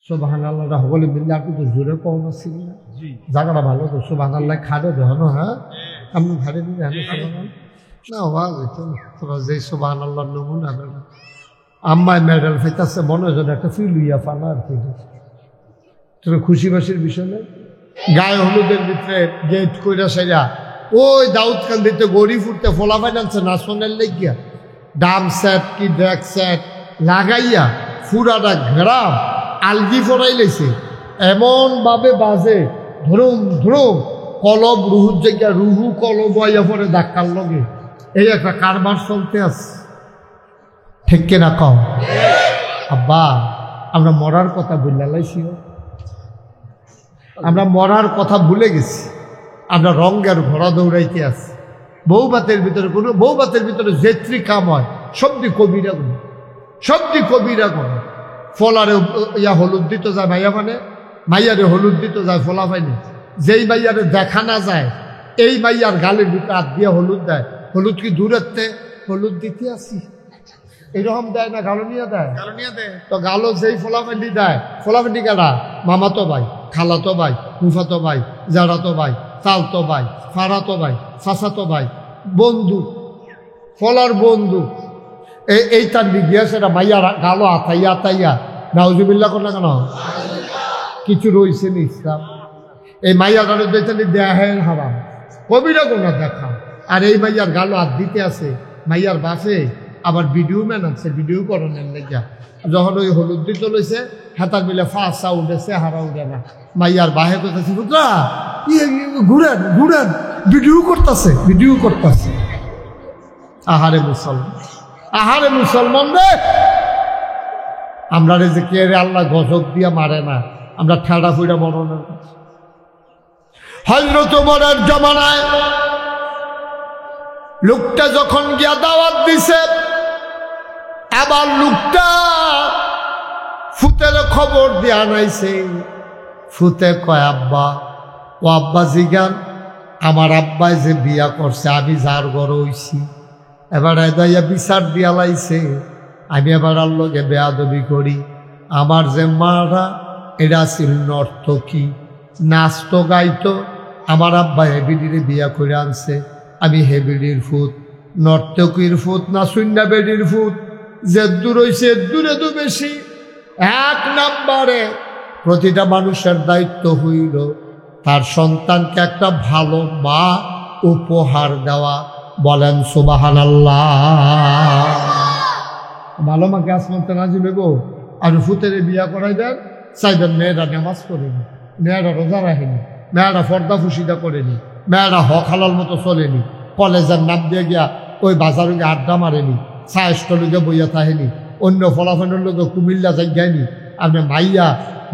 সুবহানাল্লাহ সকলে মিললে আর কিন্তু জোরে কম আছিল না জায়গাটা ভালো তো সুবহানাল্লাহ খাড়ে দেখানো। হ্যাঁ আপনি খাড়ে দিন না আওয়াজ হইতো না তোরা যে সুবহানাল্লাহ নমুনা বেড়া আম্মায় মেডেল ফাইতাছে মনে হয় যেন একটা ফিল হইয়া ফানা আর কি। তোর খুশি বাসির বিষয় নেই। গায়ে হলুদের ভিতরে গেট কইরা সাইরা ওই দাউদকান্দিতে গড়ি ফুটতে ফোলা ফাইনান্সে নাচনের লেগিয়া ডাম সেট কি ড্যাক সেট লাগাইয়া ফুরাটা ঘেরাম আলগি ফরাই লেছে এমনভাবে বাজে ধরুম ধরুম কলব রুহুর জায়গা রুহু কলব আইয়া পরে ধাক্কার লগে এই একটা কারবার চলতে আছে। ঠিক কিনা কও আব্বা আমরা মরার কথা বললে লাইছি, আমরা মরার কথা ভুলে গেছি, আমরা রঙের ঘোড়া দৌড়াইতে আছি। বউবাতের ভিতরে কোনো বউবাতের ভিতরে যেত্রি কাম হয় সবদি কবিরা গুণ, সবদি কবিরা গুণ। ফলারে ইয়া হলুদ দিত যায় মাইয়া মানে মাইয়ারে হলুদ দিত যায় ফলা পাইনি। যেই মাইয়ারে দেখা না যায় এই মাইয়ার গালের ভিতরে হাত দিয়ে হলুদ দেয়। হলুদ কি দূরেতে হলুদ দিতে আসি এরকম দেয় না গালো নিয়ে দেয় তো গালো যেই ফোলাফেন্ডি দেয় ফোলাফেন্ডি কারা মামাতো ভাই খালাতো ভাই ফুফাতো ভাই জাড়াতো ভাই তালতো ভাই ফারাতো ভাই ফাঁসাতো ভাই বন্ধু ফলার বন্ধু এই তার গিয়া সেটা মাইয়া গালো আতাইয়া আতাইয়া নাউজুবিল্লাহ করলে কেন কিছু রয়েছে না ইসলাম। এই মাইয়া গালো দেখতে দেহের হারাম কবিরা গোনা দেখা আর এই মাইয়ার গালো হাত দিতে আছে মাইয়ার বাসে আবার ভিডিও ম্যান আছে ভিডিও করণের লেগা যখন ওই হলুদ দিতে লইছে হাতার মিলে ফাঁসা উঠেছে হারা উঠে না মাইয়ার বাহে করতেছে পুত্রা ঘুরেন ঘুরেন ভিডিও করতেছে। আহারে মুসলমান আহারে মুসলমান রে আমরা রে যে কে রে আল্লাহ গজব দিয়া মারে না আমরা ঠেড়া ফুড়া মরণের কথা। হযরত ওমরের জামানায় লোকটা যখন গিয়া দাওয়াত দিছে আবার লোকটা ফুতের খবর দিয়া নাইছে। ফুতে কয় আব্বা ও আব্বা জিগান আমার আব্বাই যে বিয়া করছে আমি যার ঘর হইছি এবার এদাইয়া বিচার দিয়া লাইছে আমি এবার আল্লাহকে বেয়াদবি করি। আমার যে মারা এটা ছিল নর্তকী নাচতো গাইতো আমার আব্বা হেবিডিরে বিয়া করে আনছে আমি হেবিডির ফুত নর্তকীর ফুত না শূন্য বেডির ফুত যে দূর হইছে দূরে তো বেশি। এক নাম্বারে প্রতিটা মানুষের দায়িত্ব হইল তার সন্তানকে একটা ভালো মা উপহার দেওয়া। বলেন সুবহানাল্লাহ। ভালো মাকে আসমানতে নাজিল হইব আর ফুতের বিয়া করাই দেন চাইবেন মেয়েরা নামাজ করেনি মেয়েরা রোজা রাখেনি মেয়েরা পর্দা ফুসিদা করেনি মেয়েরা হক হালাল মতো চলেনি কলেজের নাম দিয়ে গিয়া ওই বাজারে গিয়ে আড্ডা মারেনি ছায়াস্থলকে বইয়া থাকেনি অন্য ফলাফলের লোক কুমিল্লা যায়নি। আপনি মাইয়া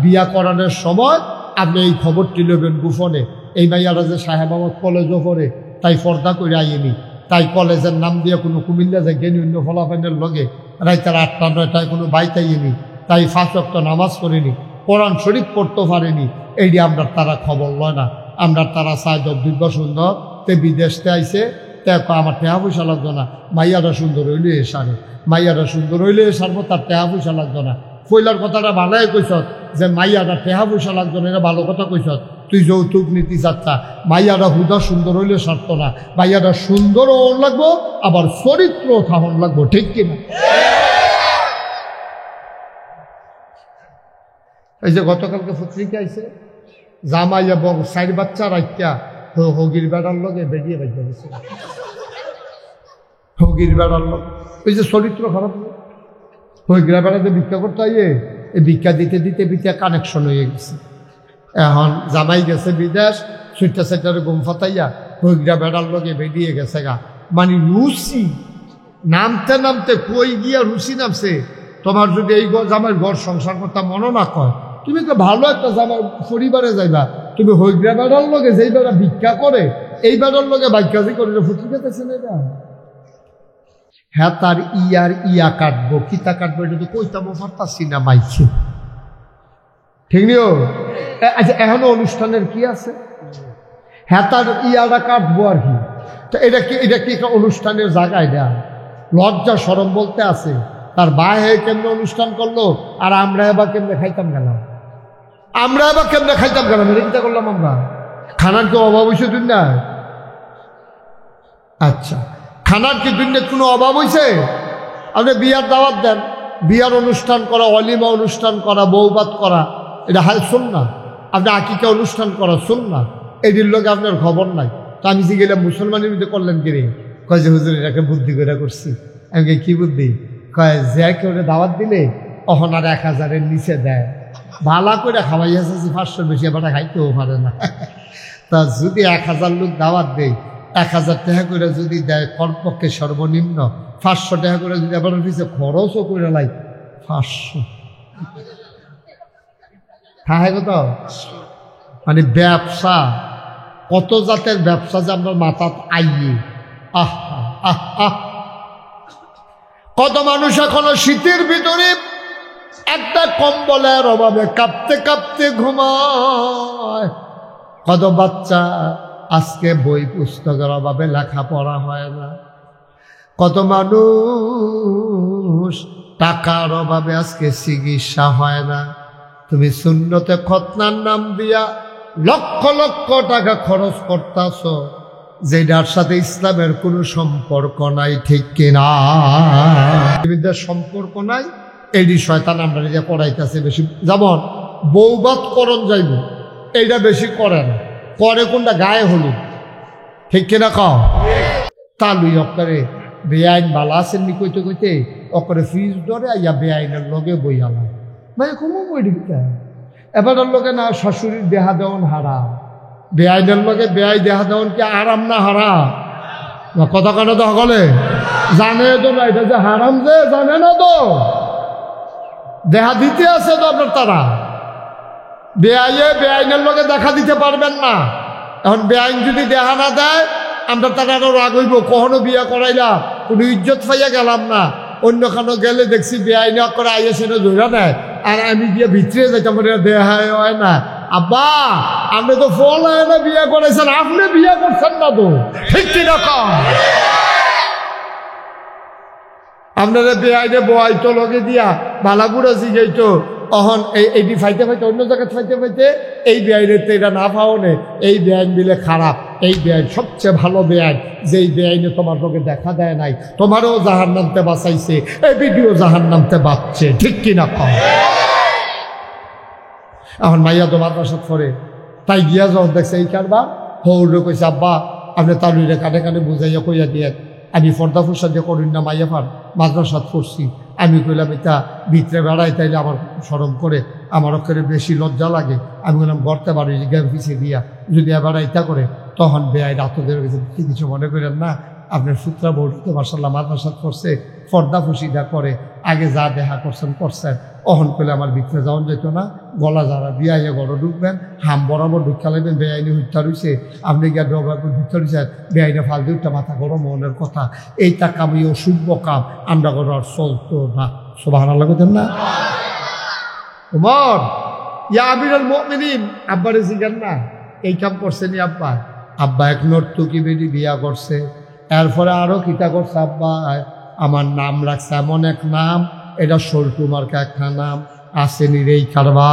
বিয়া করানোর সময় আপনি এই খবরটি নেবেন গোপনে এই মাইয়ারা যে সাহেবাবাদ কলেজও পড়ে তাই পর্দা করে আইনি তাই কলেজের নাম দিয়ে কোনো কুমিল্লা যায়নি অন্য ফলাফলের লগে রাইতার 8টা 9টায় কোনো বাইতাইনি তাই 5 ওয়াক্ত নামাজ করেনি কোরআন শরীফ পড়তে পারেনি। এইটি আমরা তারা খবর লয় না আমরা তারা চাই দিব্য সুন্দর তে বিদেশতে আইসে দেখো আমার টেহা পয়সা লাগতো না মাইয়াটা সুন্দর হইলে সারে মাইয়াটা সুন্দর হইলে সারবো তার টেহা পয়সা লাগতো না। ফইলার কথাটা ভালোই কইস যে মাইয়াটা টেহা পয়সা লাগতো না এটা ভালো কথা কইস তুই যৌতুক নীতি চাচ্ছা মাইয়াটা হুদা সুন্দর হইলে সারতো না মাইয়াটা সুন্দরও লাগবো আবার চরিত্র থাহন লাগবো ঠিক কিনা। এই যে গতকালকে পত্রিকা আইছে জামাই এবং 4 বাচ্চা রাখিয়া হগির বেড়ার লগে বেরিয়ে বাইতে গেছে হগির বেড়ার লগে ওই যে চরিত্র খারাপ হগিরা বেড়াতে ভিক্ষা করতে আইয়ে এই ভিক্ষা দিতে দিতে ভিক্ষা কানেকশন হয়ে গেছে। এখন জামাই গেছে বিদেশ সুইটা সেটারে গুম ফাতাইয়া হগিরা বেড়ার লগে বেরিয়ে গেছে গা মানে রুচি নামতে নামতে কই গিয়া রুচি নামছে। তোমার যদি এই জামাইয়ের ঘর সংসার করতে মনে না কয় তুমি তো ভালো একটা জামাই পরিবারে যাইবা তুমি হইগ্রা বেড়ার লগে যেই বেড়া ভিক্ষা করে এই বেড়ার লগে বাক্যাজি করে পত্রিকা দেখছেন এটা হ্যাঁ তার ইয়ার ইয়া কাটবো কিতা কাটবো এটা তো কইতাম পারতাছি না মাইছে ঠিক নিও। আচ্ছা এখনো অনুষ্ঠানের কি আছে হ্যাঁ তার ইয়াটা কাটবো আর কি তো এটা কি একটা অনুষ্ঠানের জায়গায় দেয়া লজ্জা শরম বলতে আছে তার বাহে কেমনে অনুষ্ঠান করলো আর আমরা এবার কেমনে খাইতাম গেলাম আমরা আবার কেমনে খাইতাম কেন মেরে চিন্তা করলাম আমরা খানার কি অভাব হয়েছে দুনিয়ায়? আচ্ছা, খানার কি দুনিয়ায় কোনো অভাব হয়েছে? আপনি বিয়ার দাওয়াত দেন, বিয়ার অনুষ্ঠান করা, অলিমা অনুষ্ঠান করা, বৌবাত করা, এটা হাল সুন্নাহ। আপনি আকিকা অনুষ্ঠান করা সুন্নাহ, এটির লোকে আপনার খবর নাই। তো আমি যে গেলাম মুসলমানের মধ্যে করলেন কি রে? কয় যে হুজুর এটাকে বুদ্ধি করে করছি। আমি কি বুদ্ধি? কয় যে কেউ দাওয়াত দিলে অহন আর 1000-এর নিচে দেয়, ভালা করে খাওয়াইয়াছে 500 বেশি এবার খাইতেও পারে না। তা যদি 1000 লোক দাওয়াত দেয়, 1000 টাকা করে যদি দেয়, কমপক্ষে সর্বনিম্ন 500 টাকা করে যদি আবার পিছিয়ে খরচও করে লাই 500 হ্যাঁ কত মানে ব্যবসা, কত জাতের ব্যবসা যে আমরা মাথা আইয়ে। আহ আহ আহ কত মানুষ এখনো শীতের ভিতরে একটা কম্বলের অভাবে কাঁপতে কাঁপতে ঘুমায়। কত বাচ্চা আজকে বই পুস্তকের অভাবে লেখাপড়া হয় না। কত মানুষ টাকার অভাবে আজকে চিকিৎসা হয় না। তুমি সুন্নতে খতনার নাম দিয়া লক্ষ লক্ষ টাকা খরচ করতেছ, যেটার সাথে ইসলামের কোনো সম্পর্ক নাই, ঠিক কিনা? সম্পর্ক নাই, এইটি শয়তান আমরা যে পড়াইতেছে বেশি। যেমন বৌবাত করণ যাইব, এইটা বেশি করে না, করে কোনটা গায়ে হলুদ, ঠিক কিনা? কও তালুই অকরে বেআইন বালা আসেননি কইতে কইতে অকরে ফ্রিজ ধরে আইয়া বেআইনের লগে বই আলাম ভাই কোনো বই দিকটা। এবার লোকে না শাশুড়ির দেহা দেওয়ান হারাম, বেআইনের লগে বেআই দেহা দেওয়ান কি আরাম না হারাম? কথা কেন তো সকলে জানে তো না, এটা যে হারাম যে জানে না তো, দেহা দিতে আছে তো আপনার। তারা বেআইয়ে বেআইনের লগে দেখা দিতে পারবেন না। এখন বেআইন যদি দেহা না দেয়, আমরা তারা আরো রাগ হইব, কখনো বিয়া করাইলা কোনো ইজ্জত পাইয়া গেলাম না। অন্য খানো গেলে দেখছি বেআইন করে আইয়া সেটা ধরা নেয়, আর আমি গিয়ে ভিতরে যাইতাম দেহা হয় না। আব্বা আপনি তো ফল হয় না বিয়া করেছেন, আপনি বিয়া করছেন না তো, ঠিক কিরকম? আপনারা বেআইনে বয়াইতো লগে দিয়া বালাগুড়া জিগাইতো, অহন এইটি ফাইতে ফাইতে অন্য জায়গায় ফাইতে ফাইতে এই বেআইনের তো এটা না পাওনে, এই বেআইন মিলে খারাপ, এই বেআইন সবচেয়ে ভালো বেআইন, যেই বেআইনে তোমার লোকে দেখা দেয় নাই, তোমারও জাহান নামতে বাঁচাইছে, এই ভিডিও জাহান নামতে বাঁচছে, ঠিক কিনা? কম এখন মাইয়া তো মাদ্রাসাত পড়ে, তাই গিয়া যখন দেখছে এই কারবার, হৌরে কইছে আব্বা আপনি তালুরে কানে কানে বুঝাইয়া কইয়া দিয়ে, আমি পর্দা ফুসা দিয়ে করুন না মাইয়া ফান মাদ্রাসাত পড়ছি। আমি কইলাম এটা ভিতরে বেড়াই, তাইলে আমার সরম করে, আমার অক্ষরে বেশি লজ্জা লাগে। আমি বললাম গড়তে পারি গ্যাম পিছিয়ে দিয়া, যদি এবার ইটা করে তখন বেআই রাতদের গেছে, কিছু মনে করেন না, আপনার সূত্রা বউটি তো মার্শাল্লাহ মাদ্রাসাত পড়ছে, পর্দা ফুসিদা করে, আগে যা দেখা করছেন করছেন। অহন করলে আমার ভিতরে যাওয়ান যেত না, গলা যারা দিয়া গড় ঢুকবেন, হাম বরাবর ঢুকা লাগবেন, বেআইনি হত্যা রয়েছে, আপনি গিয়া ডবার ঢুকতে রয়েছে, বেআইনে ফাল দিয়ে উঠতে মাথা গরম মনের কথা, এইটা কামই অশুভ কাম, আমরা গড় আর চলতো না। সুবহানাল্লাহ বলেন না? ওমর ইয়া আমিরুল মুমিনিন আব্বারে জিজ্ঞান না এই কাম করছেনি আব্বা? আব্বা এক নর্তকী বেডি বিয়া করছে, এরপরে আরো কিতা করছে আব্বা, আমার নাম রাখছে এমন এক নাম, এটা সল্টু মার্কা একটা নাম, আসেনি রে কারবা।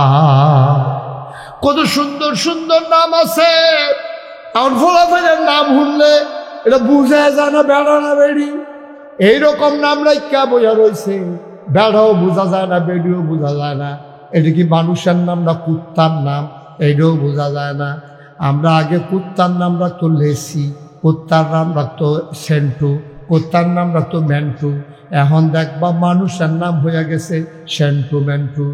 কত সুন্দর সুন্দর নাম আছে, আমার ফলাফলের নাম শুনলে এটা বুঝা যায় না বেড়া না বেড়ি, এইরকম নাম রাখা বইয়া রয়েছে, বেড়াও বোঝা যায় না, বেড়িও বোঝা যায় না। এটা কি মানুষের নাম না কুত্তার নাম, এইটাও বোঝা যায় না। আমরা আগে কুত্তার নাম রাখতো লেসি, কুত্তার নাম রাখতো সেন্টু, কুত্তার নাম রাখতো মেন্টু। এখন দেখবা মানুষের নাম হয়ে গেছে সেন্টু মেন্টু।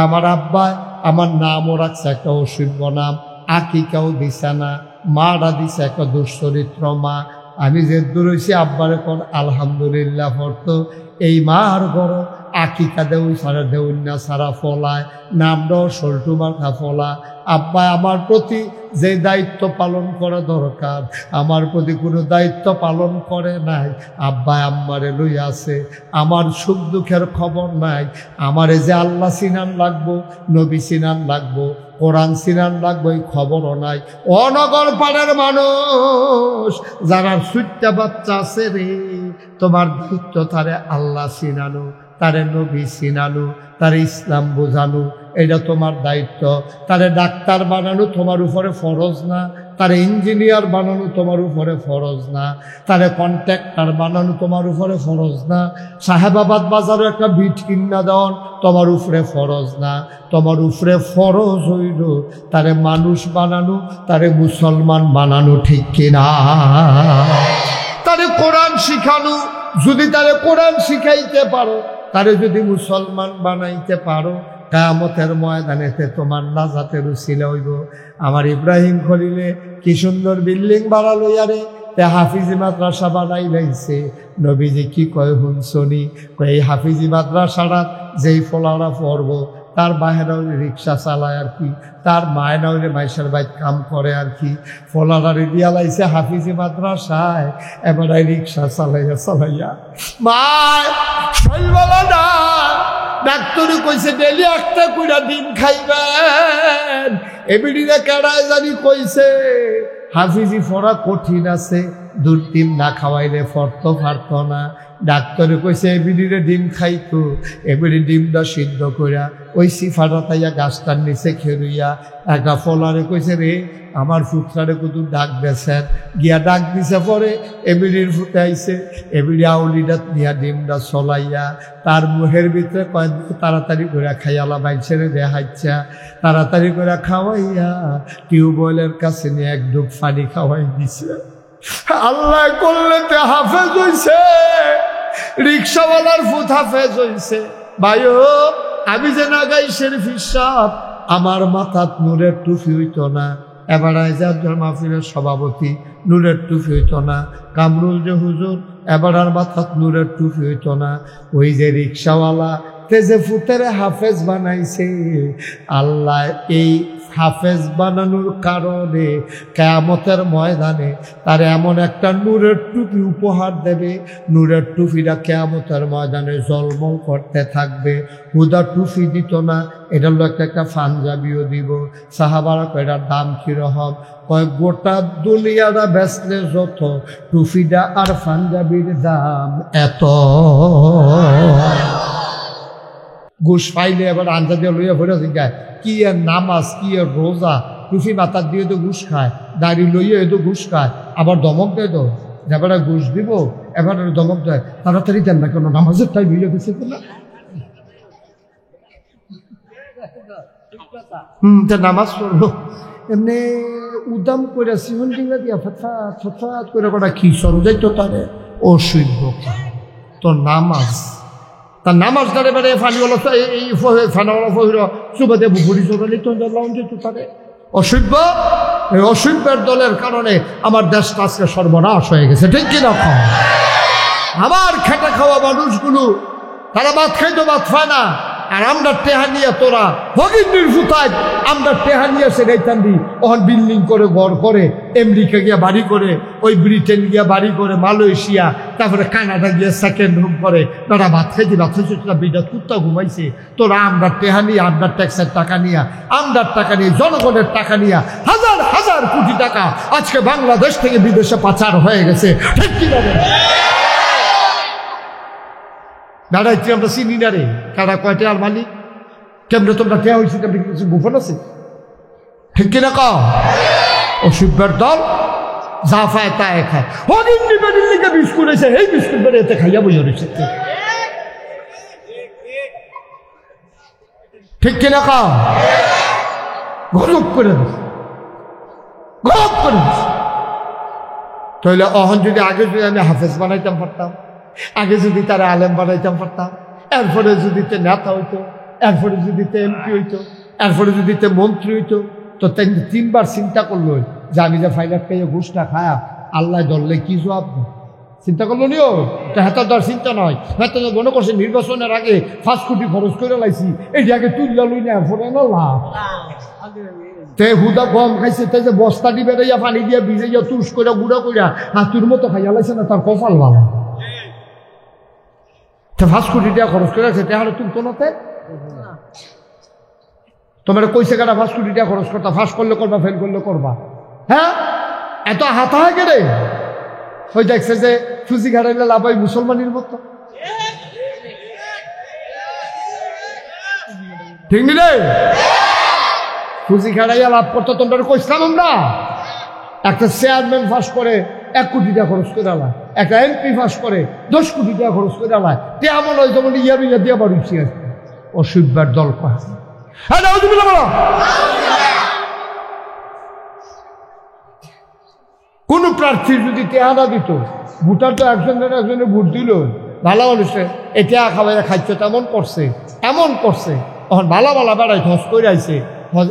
আমার আব্বা আমার নামও রাখছে একটা অসভ্য নাম, আকিকাও দিছে না, মারা দিছে একটা দুশ্চরিত্র মা। আমি যে দূর হয়েছি আব্বার এখন আলহামদুলিল্লাহ পড়তো, এই মার ঘর আকিকা দেউই সারা দেউন্যা সারা ফলায়, নামটাও সল্টু মার্কা ফলা। আব্বা আমার প্রতি যে দায়িত্ব পালন করা দরকার, আমার প্রতি কোনো দায়িত্ব পালন করে নাই। আব্বা আম্মারে লই আছে, আমার সুখ দুঃখের খবর নাই। আমারে যে আল্লাহ সিনান লাগবো, নবী সিনান লাগবো, কোরআন সিনান লাগবো, এই খবরও নাই। অনগর পাড়ার মানুষ যারা সুইটটা বাচ্চা আছে রে, তোমার দায়িত্ব তারে আল্লাহ সিনানো, তারে নবী সিনানো, তারে ইসলাম বোঝানো, এটা তোমার দায়িত্ব। তারে ডাক্তার বানানো তোমার উপরে ফরজ না, তারে ইঞ্জিনিয়ার বানানো তোমার উপরে ফরজ না, তারে কন্ট্রাক্টর বানানো তোমার উপরে ফরজ না, সাহেবাবাদ বাজারও একটা বিট কিনা দেওয়ান তোমার উপরে ফরজ না। তোমার উপরে ফরজ হইল তারে মানুষ বানানো, তারে মুসলমান বানানো, ঠিক কিনা? তারে কোরআন শিখানো, যদি তারে কোরআন শিখাইতে পারো, তারে যদি মুসলমান বানাইতে পারো, কিয়ামতের ময়দানেতে তোমার নাজাতের উসিলা হইব। আমার ইব্রাহিম খলিলে কি সুন্দর বিল্ডিং বাড়ালো ইয়ারে, তে হাফিজি মাদ্রাসা বানাই লাইছে। নবীজি কি কয় হুনসনি, কয় এই হাফিজি মাদ্রাসাটা যেই ফলারা পড়ব তার বাহেরা হইলে রিক্সা চালায় আর কি, তার মায়েরা হইলে মাইসের বাইক কাম করে আর কি। ফলারা রেডিয়া লাইছে হাফিজি মাদ্রাসায়, এবার রিক্সা চালাইয়া মায় শৈলবেলা না। ডাক্তারে কইছে ডেলি একটা কুড়া ডিম খাইবেন। এবিডিরে কেডায় জানি কইছে হাফিজি পড়া কঠিন আছে, 2 না খাওয়াইলে ফরতো পারত না। ডাক্তারে কইছে এবিডিরে ডিম খাইতো, এবিডি ডিমটা সিদ্ধ কইরা ওই সিফাটা তাইয়া গাছটার নিচে খেরুইয়া একটা ফলারে কইছে রে আমার ফুটরারে কুতু ডাক দেছেন, গিয়া ডাক দিছে পরে এবিডির ফুটে আইছে। এবিডি আউলিডাত নিয়া ডিমটা চলাইয়া তার মুহের ভিতরে কয়েক তাড়াতাড়ি করে খাইয়ালা বাইছেরে দেখাইছা, তাড়াতাড়ি করে খাওয়াইয়া টিউবওয়েলের কাছে নিয়ে 1 ডুব পানি খাওয়াই দিছে। আল্লাহ করলে তে হাফেজ হইছে, রিক্সাওয়ালার ফুট হাফেজ হইছে। ভাইও আমি যে না গাই শরীফ সাহেব, আমার মাথাত নূরের টুপি হইতো না। এবার আইজার মাহফিলের সভাপতি নূরের টুপি হইতো না। কামরুল যে হুজুর, এবার আর মাথাত নূরের টুপি হইতো না। ওই যে রিক্সাওয়ালা তেজে ফুতের হাফেজ বানাইছে, আল্লাহ এই হাফেজ বানানোর কারণে কিয়ামতের ময়দানে তার এমন একটা নূরের টুপি উপহার দেবে, নূরের টুপিটা কিয়ামতের ময়দানে জলমল করতে থাকবে। হুদা টুপি দিত না, এটা হলো একটা পাঞ্জাবিও দিব। সাহাবারা কয় এটার দাম কিরকম? কয় গোটা দুনিয়াটা বেচলে যত, টুপিটা আর পাঞ্জাবির দাম এত। ঘুষ পাইলে এবার আঞ্জা দিয়ে লইয়া ভরে গায় কি এর নামাজ, কি এর রোজা, টুফি মাথার দিয়ে তো ঘুষ খায়, দাড়ি লইয়া এ তো ঘুষ খায়, আবার দমক দেয় তো এবারে ঘুষ দিব, এবারে দমক দেয় তাড়াতাড়ি দেন না কেন, নামাজের টাইম হইয়া গেছে না। নামাজ পড়লো এমনি উদাম করে সিমন টিঙ্গা দিয়া ফটফাট ফটফাট করে কটা কি সরজাই তো তারে অসভ্য তোর নামাজ, তার নামাজ দাঁড়ে বেড়ে ফানিওয়ালা এই ফানাওয়ালা ফহির সুবাদে বুড়ি চোরালি তো যেত তারে অসভ্য। এই অসভ্যের দলের কারণে আমার দেশটা আজকে সর্বনাশ হয়ে গেছে, ঠিক কিনা? আমার খেটে খাওয়া মানুষগুলো তারা ভাত খাইতো ভাত খায় না, আর আমরা টেহা নিয়ে তোরা ভগিনীর ফুতায় আমরা টেহা নিয়ে সে গাইতাম দি ওখান বিল্ডিং করে ঘর করে, আমেরিকা গিয়া বাড়ি করে, ওই ব্রিটেন গিয়া বাড়ি করে, মালয়েশিয়া, তারপরে কানাডা গিয়ে সেকেন্ড রুম করে। তারা ভাত খাইতে তোরা বিটা কুত্তা ঘুমাইছে, তোরা আমরা টেহা নিয়ে, আমরা ট্যাক্সের টাকা নিয়ে, আমরার টাকা নিয়ে, জনগণের টাকা নিয়ে হাজার হাজার কোটি টাকা আজকে বাংলাদেশ থেকে বিদেশে পাচার হয়ে গেছে, ঠিক কি বলেন? দাঁড়াইছি আমরা চিনি না রে, কারা কয়টা আর মালিক কেমনে তোমরা কে হয়েছে, কেমন কিছু গোপন আছে, ঠিক কিনা? ক অসভ্যের দল যা পায় তা খায়। হগিন্নি বেডির লিগে বিস্কুট এসে এই বিস্কুট বেড়ে এতে খাইয়া বইয়া রয়েছে, ঠিক কিনা? ক গজব করে দিস, গজব করে দিস। তাহলে অহন যদি আগে যদি আমি হাফেজ বানাইতাম পারতাম, আগে যদি তারা আলেম বানাইতাম পারতাম, এরপরে যদি তে নেতা হইতো, এরপরে যদি তে এমপি হইতো, এরপরে যদি তে মন্ত্রী হইতো, তো 3বার চিন্তা করলো যে আমি যে ফাইনাল পেয়ে ঘুষটা খায়া আল্লাহ ধরলে কি জবাব চিন্তা করলো নিও। তো হেতার দর চিন্তা নয়, হেতা মনে করছে নির্বাচনের আগে 5 কোটি খরচ করে লাইছি, এইটি আগে তুললা লই না, এরপরে না লাভ। তে হুদা গম খাইছে, তাই যে বস্তা দিবে বেড়াইয়া পানি দিয়া ভিজাইয়া তুষ করে গুঁড়া কইরা হাতুর মতো খাইয়া লাইছে না, তার কপাল ভালো। 5 কোটি টাকা খরচ করে আছে, তাহলে তুলতো না। তোমার কইছে কাটা 5 কোটি টাকা খরচ করতা, ফাঁস করলে করবা, ফেল করলে করবা। হ্যাঁ, এত হাতা হয় কে রে? ওই দেখছে যে ফুজি ঘাড়াইলে লাভ হয় মুসলমানের মতো। ঠিক নি রে? পুঁজি খাড়াইয়া লাভ করতে তোমরা কইছিলাম আমরা। একটা চেয়ারম্যান ফাঁস করে 1 কোটি টাকা খরচ করে আলায়, একটা এমপি ফাঁস করে 10 কোটি টাকা খরচ করে আলায়। তে এমন হয় যেমন ইয়া দিয়ে আবার উঠছি আছে অসুবিধার দল কয়। হ্যাঁ বলো, কোন প্রার্থী যদি টেহানা দিত, ভোটার তো একজনে ভোট দিল, ভালো মানুষে এ টেহা খাওয়াইয়া খাইছে, তেমন করছে এমন করছে। তখন ভালো বেড়াই হজ করে আইছে,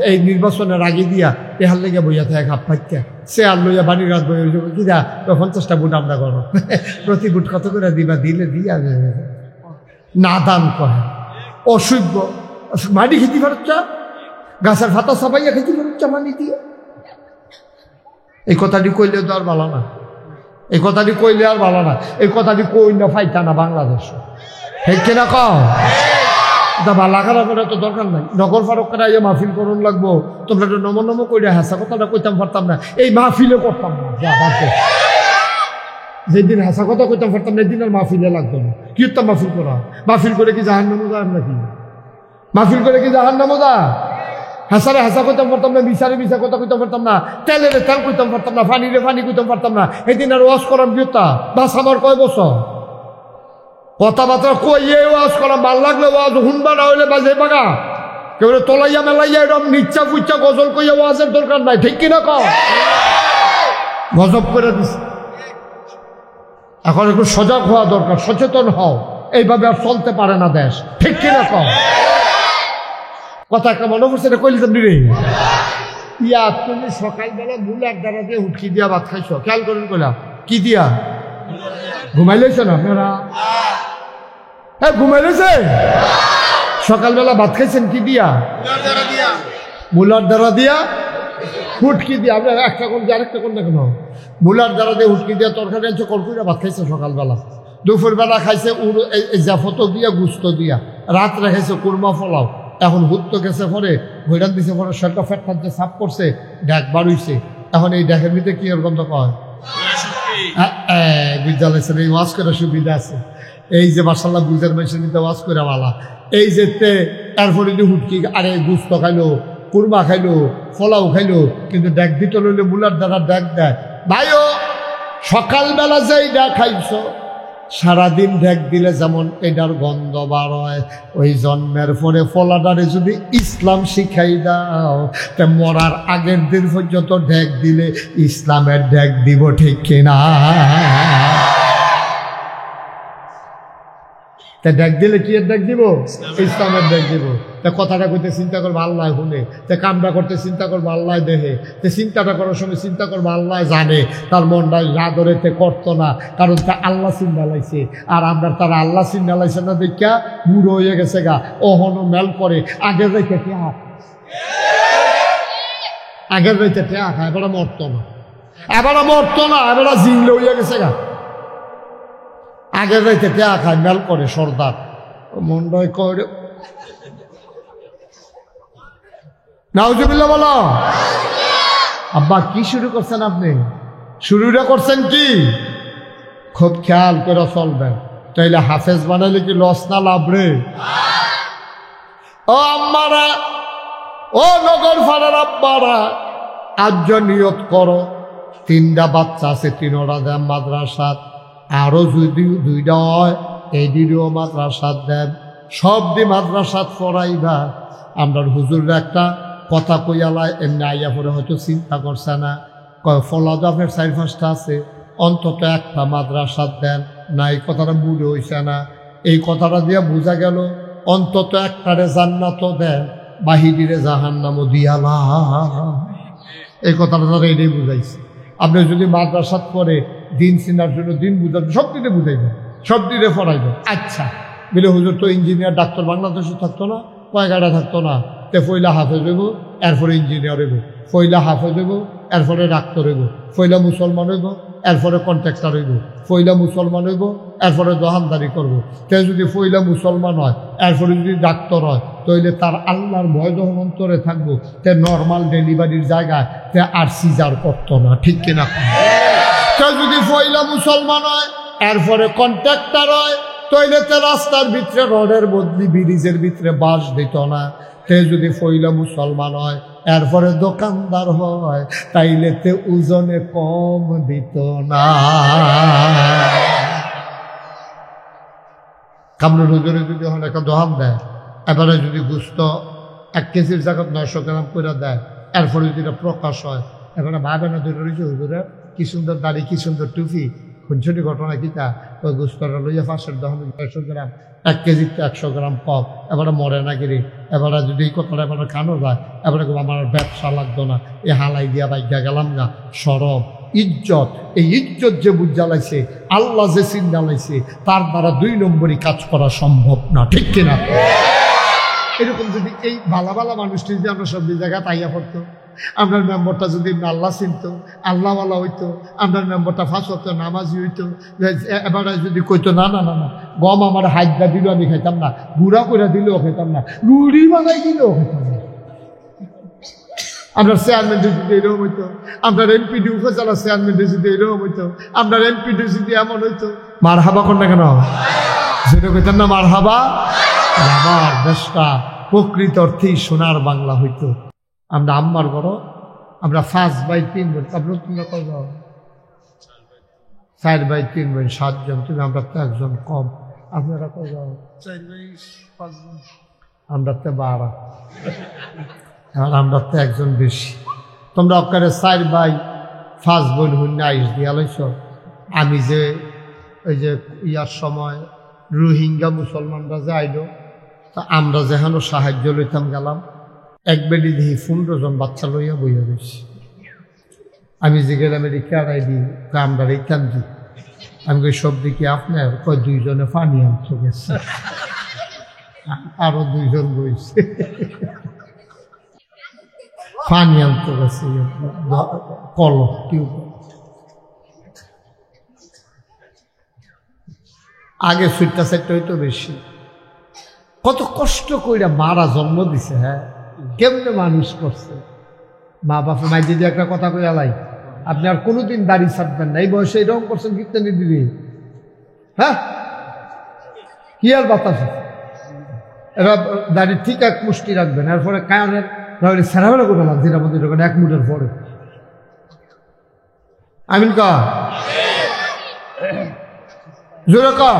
এই নির্বাচনের আগে দিয়া টেহার লেগে বইয়া থাকে খাপ পাইতে, সে আর লইয়া বাড়ির রাত বই কিনা 50টা ভোট আমরা করো, প্রতি ভোট কত করে দিবা, দিলে দিয়া না দান করে অসভ্য। মাটি খেতে পারছা, গাছের ফাতা সাপাইয়া খেতে পারছা মাটি দিয়ে। এই কথাটি কইলে তো আর ভালো না, এই কথাটি কইলে আর ভালো না, এই কথাটি কই না ফাইতা না বাংলাদেশ, ঠিক কিনা কও? ভালা খারাপ তো দরকার নাই। নগর ফারুক করে মাহফিল করুন লাগবো, তোমরা তো নম কইরা হাসা কথাটা কইতাম পারতাম না, এই মাহফিলে করতাম না। যেদিন হাসা কথা কইতাম পারতাম না, এদিন আর মাহফিলে লাগতো না। কি হতাম মাহফিল করা? মাহফিল করে কি জাহান্নামে যায় নাকি? মাহফিল করে কি জাহান্নামে যায়? হাসারে হাসা কইতাম পারতাম না, মিশা কথা কইতাম পারতাম না, তেলের তেল কইতাম পারতাম না, পানিরে পানি কইতাম পারতাম না। এদিন আর ওয়াজ করার বিয়তা বাস আমার কয় বছর কথাবার্তা কইয়ে ওয়াজ করা, ভাল লাগলে ওয়াজ হুনবা, না হইলে বাজে বাগা কেউ তলাইয়া মেলাইয়া এরকম নিচ্ছা ফুচ্ছা গজল কইয়া ওয়াজের দরকার নাই, ঠিক কিনা কও? গজব করে দিস। এখন একটু সজাগ হওয়া দরকার, সচেতন হও, এইভাবে আর চলতে পারে না দেশ, ঠিক কিনা কও? কথা একটা মনে পড়ছে, এটা কইলে তুমি রে ইয়া, তুমি সকালবেলা মুলার দ্বারা দিয়ে হুটকি দিয়া ভাত খাইছ, খেয়াল করেন কইলা কি দিয়া? ঘুমাইলেছ না আপনারা? হ্যাঁ ঘুমাইলেছে। সকালবেলা ভাত খাইছেন কি দিয়া? মুলার দ্বারা দিয়া, হুটকি দিয়া। আপনার একটা কোন দিয়ে আরেকটা কোন দেখেন, মুলার দ্বারা দিয়ে হুটকি দিয়া তরকারি আনছে, কলকুইরা ভাত খাইছে সকালবেলা। দুপুরবেলা খাইছে জাফত দিয়া, গুস্ত দিয়া। রাত্রে খাইছে কুরমা পোলাও। এখন হুত্ত গেছে পরে ভৈরান দিছে, পরে শরীরটা ফ্যাট ফাটতে সাপ করছে, ড্যাক বাড়ুইছে। এখন এই ড্যাকের ভিতরে কি এর গন্ধ কয়? বুঝালেছেন, এই ওয়াজ করে সুবিধা আছে। এই যে মাশাআল্লাহ বুঝার মানুষের মধ্যে ওয়াজ করে বালা, এই যে তারপরে হুটকি আরে গুস্ত খাইলো, কুরমা খাইলো, পোলাও খাইলো, কিন্তু ড্যাক দিতে লইলে মুলার দ্বারা ড্যাক দেয়। ভাইও সকালবেলা যে এইটা খাইছ, সারাদিন ঢেক দিলে যেমন এটার গন্ধ বার হয়, ওই জন্মের পরে ফলাটারে যদি ইসলাম শিখাই দাও, তা মরার আগের দিন পর্যন্ত ঢেক দিলে ইসলামের ঢেক দিব, ঠিক কিনা? তা ঢেক দিলে কি এর ঢেক দিব? ইসলামের ঢেক দিব। তা কথাটা কইতে চিন্তা করবো আল্লাহ শুনে, তা কামটা করতে চিন্তা করবো আল্লাহ দেহে, তে চিন্তাটা করার সময় চিন্তা করবো আল্লাহ জানে। তার মনটা রাদরেতে করতো না, কারণ তা আল্লাহ চিন্তা লাইছে। আর আমরা তারা আল্লাহ চিন্তা লাইছে না দেখিয়া বুড়ো হয়ে গেছে গা, ওহনো মেল করে আগের রাইতে টেয়া, আগের রাইতে টেয়া খায়, এবারে মরতো না, এবারে মরতো না, এবারে জিংলে হইয়া গেছে গা। আগের রাইতে টেয়া খায়, মেল করে সর্দার, মনটাই করে নাউজুবিল্লাহ বলো। আব্বা কি শুরু করছেন আপনি? শুরুটা করছেন কি? খুব খেয়াল করে চলবেন, তাইলে হাফেজ বানাইলে কি লস না লাভ রে? ও আম্মারা, ও নগর ফাড়ার আব্বারা, আজ নিয়ত করো, 3টা বাচ্চা আছে, 3টা দেন মাদ্রাসাত, আরো যদি 2টা হয় এই দিদিও মাদ্রাসাত দেন, সব দি মাদ্রাসাত পড়াইবা। আমরা হুজুররা একটা কথা কইয়ালায়, এমনি আইয়া পরে হয়তো চিন্তা করছে না, ফলাদ আপনার 4-5টা আছে, অন্তত একটা মাদ্রাসাত দেন না। এই কথাটা বুঝে হইছে না, এই কথাটা দিয়ে বোঝা গেল অন্তত একটারে জান্নাত দেন, বাহিরে জাহান্নামও দিয়ালা। এই কথাটা তারা এটাই বুঝাইছে। আপনি যদি মাদ্রাসাত পড়ে দিন চিনার জন্য, দিন বুঝাবেন, সব দিনে বুঝাইবেন, সব দিনে পড়াইবেন। আচ্ছা বলে হুজুর তো ইঞ্জিনিয়ার ডাক্তার বাংলাদেশে থাকতো না, কয়েকটা থাকতো না, তে ফইলা হাফেজ হইব, এরপরে ইঞ্জিনিয়ার হইব, ফইলা হাফেজ হইব, এরপরে ডাক্তার হইব, ফইলা মুসলমান হইব, এরপরে কন্ট্রাক্টর হইব, ফইলা মুসলমান হইব, এরপরে দোকানদারি করব। তে যদি ফইলা মুসলমান হয়, এরপরে যদি ডাক্তার হয়, তাইলে তার আল্লাহর ভয় যখন অন্তরে থাকবো, তে নর্মাল ডেলিভারির জায়গায় তে আর সিজার করতো না, ঠিক কিনা? তে যদি ফইলা মুসলমান হয়, এরপরে কন্ট্রাক্টর হয়, তাইলে তে রাস্তার ভিতরে রডের বদলি ব্রিজের ভিতরে বাঁশ দিত না। তে যদি ফইলা মুসলমান হয় এরপরে দোকানদার হয় তাইলে তে ওজনে কম দিত না। কামরুল হুজুরে যদি ওখানে একটা দোকান দেয়, এবারে যদি গুস্ত 1 কেজির জায়গা 900 গ্রাম করে দেয়, এরপরে যদি এটা প্রকাশ হয়, এবারে ভাবে না ধরে রয়েছে হুজুরে কি সুন্দর দাড়ি, কি সুন্দর টুপি, খুনছুনি ঘটনা কিতা, ওই গুস্তটা লইয়া 500 দোকান 900 গ্রাম, 1 কেজিতে 100 গ্রাম কম, এবারে মরে না গিরি। এবারে যদি এই কথাটা এবারে খানো যায়, এবারে আমার ব্যবসা লাগতো না, এ হালাই দিয়া বাইকা গেলাম না। সরব ইজ্জত, এই ইজ্জত যে বুঝ জ্বালাইছে, আল্লাহ যে সিন জ্বালাইছে, তার দ্বারা 2 নম্বরই কাজ করা সম্ভব না, ঠিক কিনা? এরকম যদি এই ভালা ভালা মানুষটি যদি আমরা সব জায়গায় তাইয়া পড়তো, আপনার মেম্বরটা যদি আল্লাহ চিনত, আল্লাহওয়ালা হইতো, আপনার মেম্বরটা 5 ওয়াক্ত নামাজি হইতো, এবারে যদি কইতো না না না না গম আমার হাইদা দিল আমি খাইতাম না, গুঁড়া করে দিলেও খাইতাম না, রুড়ি বানাই দিলেও খাইতাম না। আপনার চেয়ারম্যান যদি এরকম হইতো, আপনার এমপিডি উপজেলা চেয়ারম্যান যদি এরকম হইতো, আপনার এমপিডি যদি এমন হইতো, মার হাবা কর না কেন? যেটা কইতেন না মার হাবা, আমার দেশটা প্রকৃত অর্থেই সোনার বাংলা হইতো। আমরা আম্মার বড়, আমরা 5 বাই 3 বোন, আপনার তোমরা কত? 4 বাই 3 বোন, 7 জন। তুমি আমরা তো একজন কম, আপনারা কত? 4 বাই 5 জন, আমরা তো 12, আর আমরা তো একজন বেশি। তোমরা অকারে 4 বাই 5 বোন হইনা আইস দিয়া লাইছ। আমি যে ওই যে ইয়ার সময় রোহিঙ্গা মুসলমানরা যে আইলো, তা আমরা যেখানে সাহায্য লইতাম গেলাম, এক বেডি দেখি 15 জন বাচ্চা লইয়া বইয়া রয়েছি। আমি যে গেলাম এটি কেড়াই দিই, আমরা রেখান দিই। আমি কই সব দিকে আপনার, কয় 2 জনে পানি আনতে গেছে, আরো 2 জন বইছে পানি আনতে গেছে, কল টিউব। আগে 4টা হইতো বেশি। কত কষ্ট কইরা মারা জন্ম দিছে, হ্যাঁ, কেমনে মানুষ করছে। মা বাপে মাই যদি একটা কথা কইয়া লাই, আপনি আর কোনোদিন দাড়ি ছাড়বেন না, এই বয়সে এরকম করছেন, কীর্তনি দিবি, হ্যাঁ, কি আর বাতাস। এরা দাড়ি ঠিক 1 মুষ্টি রাখবেন, এরপরে কায়নের নাহলে সেরাবেলা করে না, যেটা মধ্যে 1 মুঠের পরে। আমিন কা জোরে কা,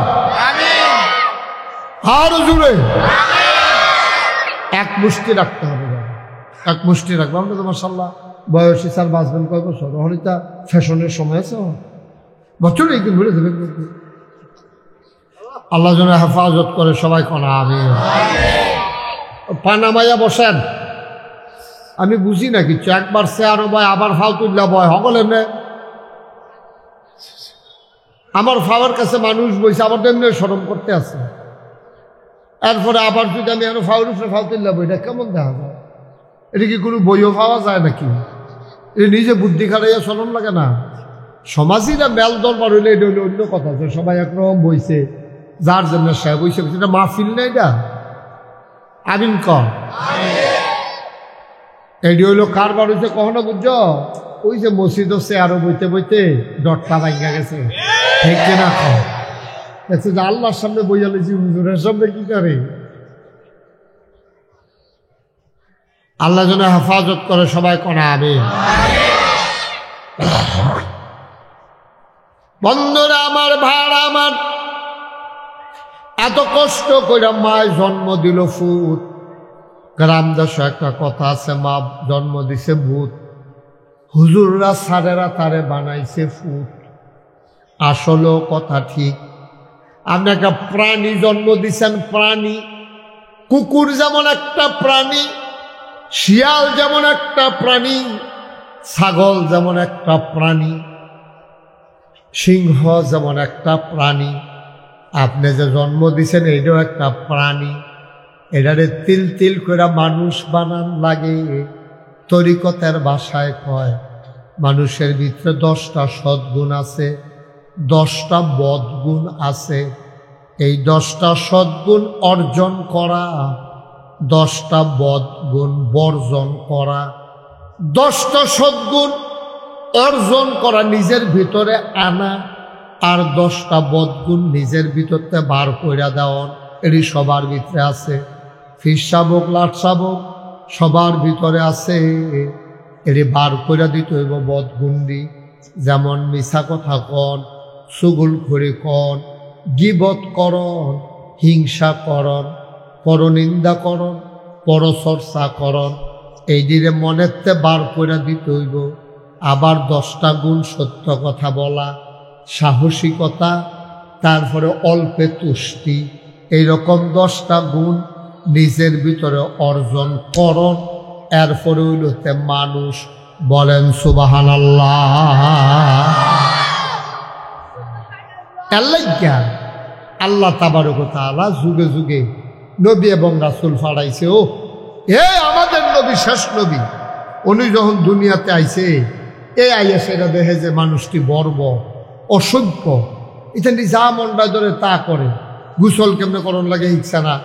আরো জোরে, 1 মুষ্টি রাখতে হবে, 1 মুষ্টি রাখবো। আমরা তো মাশাআল্লাহ বয়সী স্যার বাঁচবেন কয় বছর, হলিতা ফ্যাশনের সময় আছে, বছর একদিন ঘুরে দেবেন। আল্লাহ যেন হেফাজত করে, সবাই কনা আমি। পানামাইয়া বসেন, আমি বুঝি না কিছু, একবার চেয়ারও বয়, আবার ফাউতুল্লা বয়, সকলের নে আমার ফাওয়ার কাছে মানুষ বইছে, আমার তেমনি শরম করতে আছে। এরপরে আবার যদি আমি আরো ফাউর উপরে ফাউতুল্লা বই, এটা কেমন দেখা যায়? এটা কি কোনো বইও পাওয়া যায় নাকি? এটা নিজে বুদ্ধি খাটাইয়া শরম লাগে না? সমাজীরা মেল দরবার হইলে এটা হইলে অন্য কথা, যে সবাই একরকম বইছে, যার জন্য সে বইছে, এটা মাহফিল না, এটা আমিন কম। এটি হইলো কারবার হইছে কখনো, বুঝছো? ওই যে মসজিদ হচ্ছে আরো বইতে বইতে ডটটা ভাঙ্গা গেছে, ঠিক না? যে আল্লাহর সামনে বইয়া লেছি, হুজুরের সামনে কি করে? আল্লাহ যেন হেফাজত করে, সবাই কোনা আমিন। বন্ধুরা আমার, ভাড়া আমার, এত কষ্ট করে মায় জন্ম দিল ফুট। গ্রাম দেশে একটা কথা আছে, মা জন্ম দিছে ভূত, হুজুররা সারেরা তারে বানাইছে ফুট। আসলেও কথা ঠিক। আপনি একটা প্রাণী জন্ম দিছেন, প্রাণী, কুকুর যেমন একটা প্রাণী, শিয়াল যেমন একটা প্রাণী, ছাগল যেমন একটা প্রাণী, সিংহ যেমন একটা প্রাণী, আপনি যে জন্ম দিছেন এটাও একটা প্রাণী। এটারে তিল তিল করে মানুষ বানান লাগে। তরিকতের ভাষায় কয়, মানুষের ভিতরে 10টা সদ্গুণ আছে, 10টা বদগুণ আছে। এই 10টা সদ্গুণ অর্জন করা, 10টা বদগুণ বর্জন করা। 10টা সদ্গুণ অর্জন করা, নিজের ভিতরে আনা, আর 10টা বদগুণ নিজের ভিতরতে বার কইরা দেওয়া, এটি সবার ভিতরে আছে। ফিস শাবক লাট শাবক সবার ভিতরে আছে, এরে বার করে দিতে হইব বদগুন্ডি। যেমন মিছা কথা কন, চুগুলখড়ি কন, গীবত করন, হিংসা করন, পরনিন্দা করন, পরচর্চা করন, এই দিনে মনেতে বার করে দিতে হইব। আবার 10টা গুণ সত্য কথা বলা, সাহসিকতা, তারপরে অল্পে তুষ্টি, এইরকম 10টা গুণ নিজের ভিতরে অর্জন করন। এরপরে হইলতে মানুষ। বলেন সুবহানাল্লাহ। আল্লাহ তাবারক ওয়া তাআলা যুগে যুগে নবী এবং রাসূল পাঠাইছে। ও এ আমাদের নবী শেষ নবী, উনি যখন দুনিয়াতে আইছে, এই আইয়া সেটা দেখে যে মানুষটি বর্বর, অসভ্য, ইত্যাদি যা মনটা ধরে তা করে। গোসল কেমনে করণ লাগে ইচ্ছা না,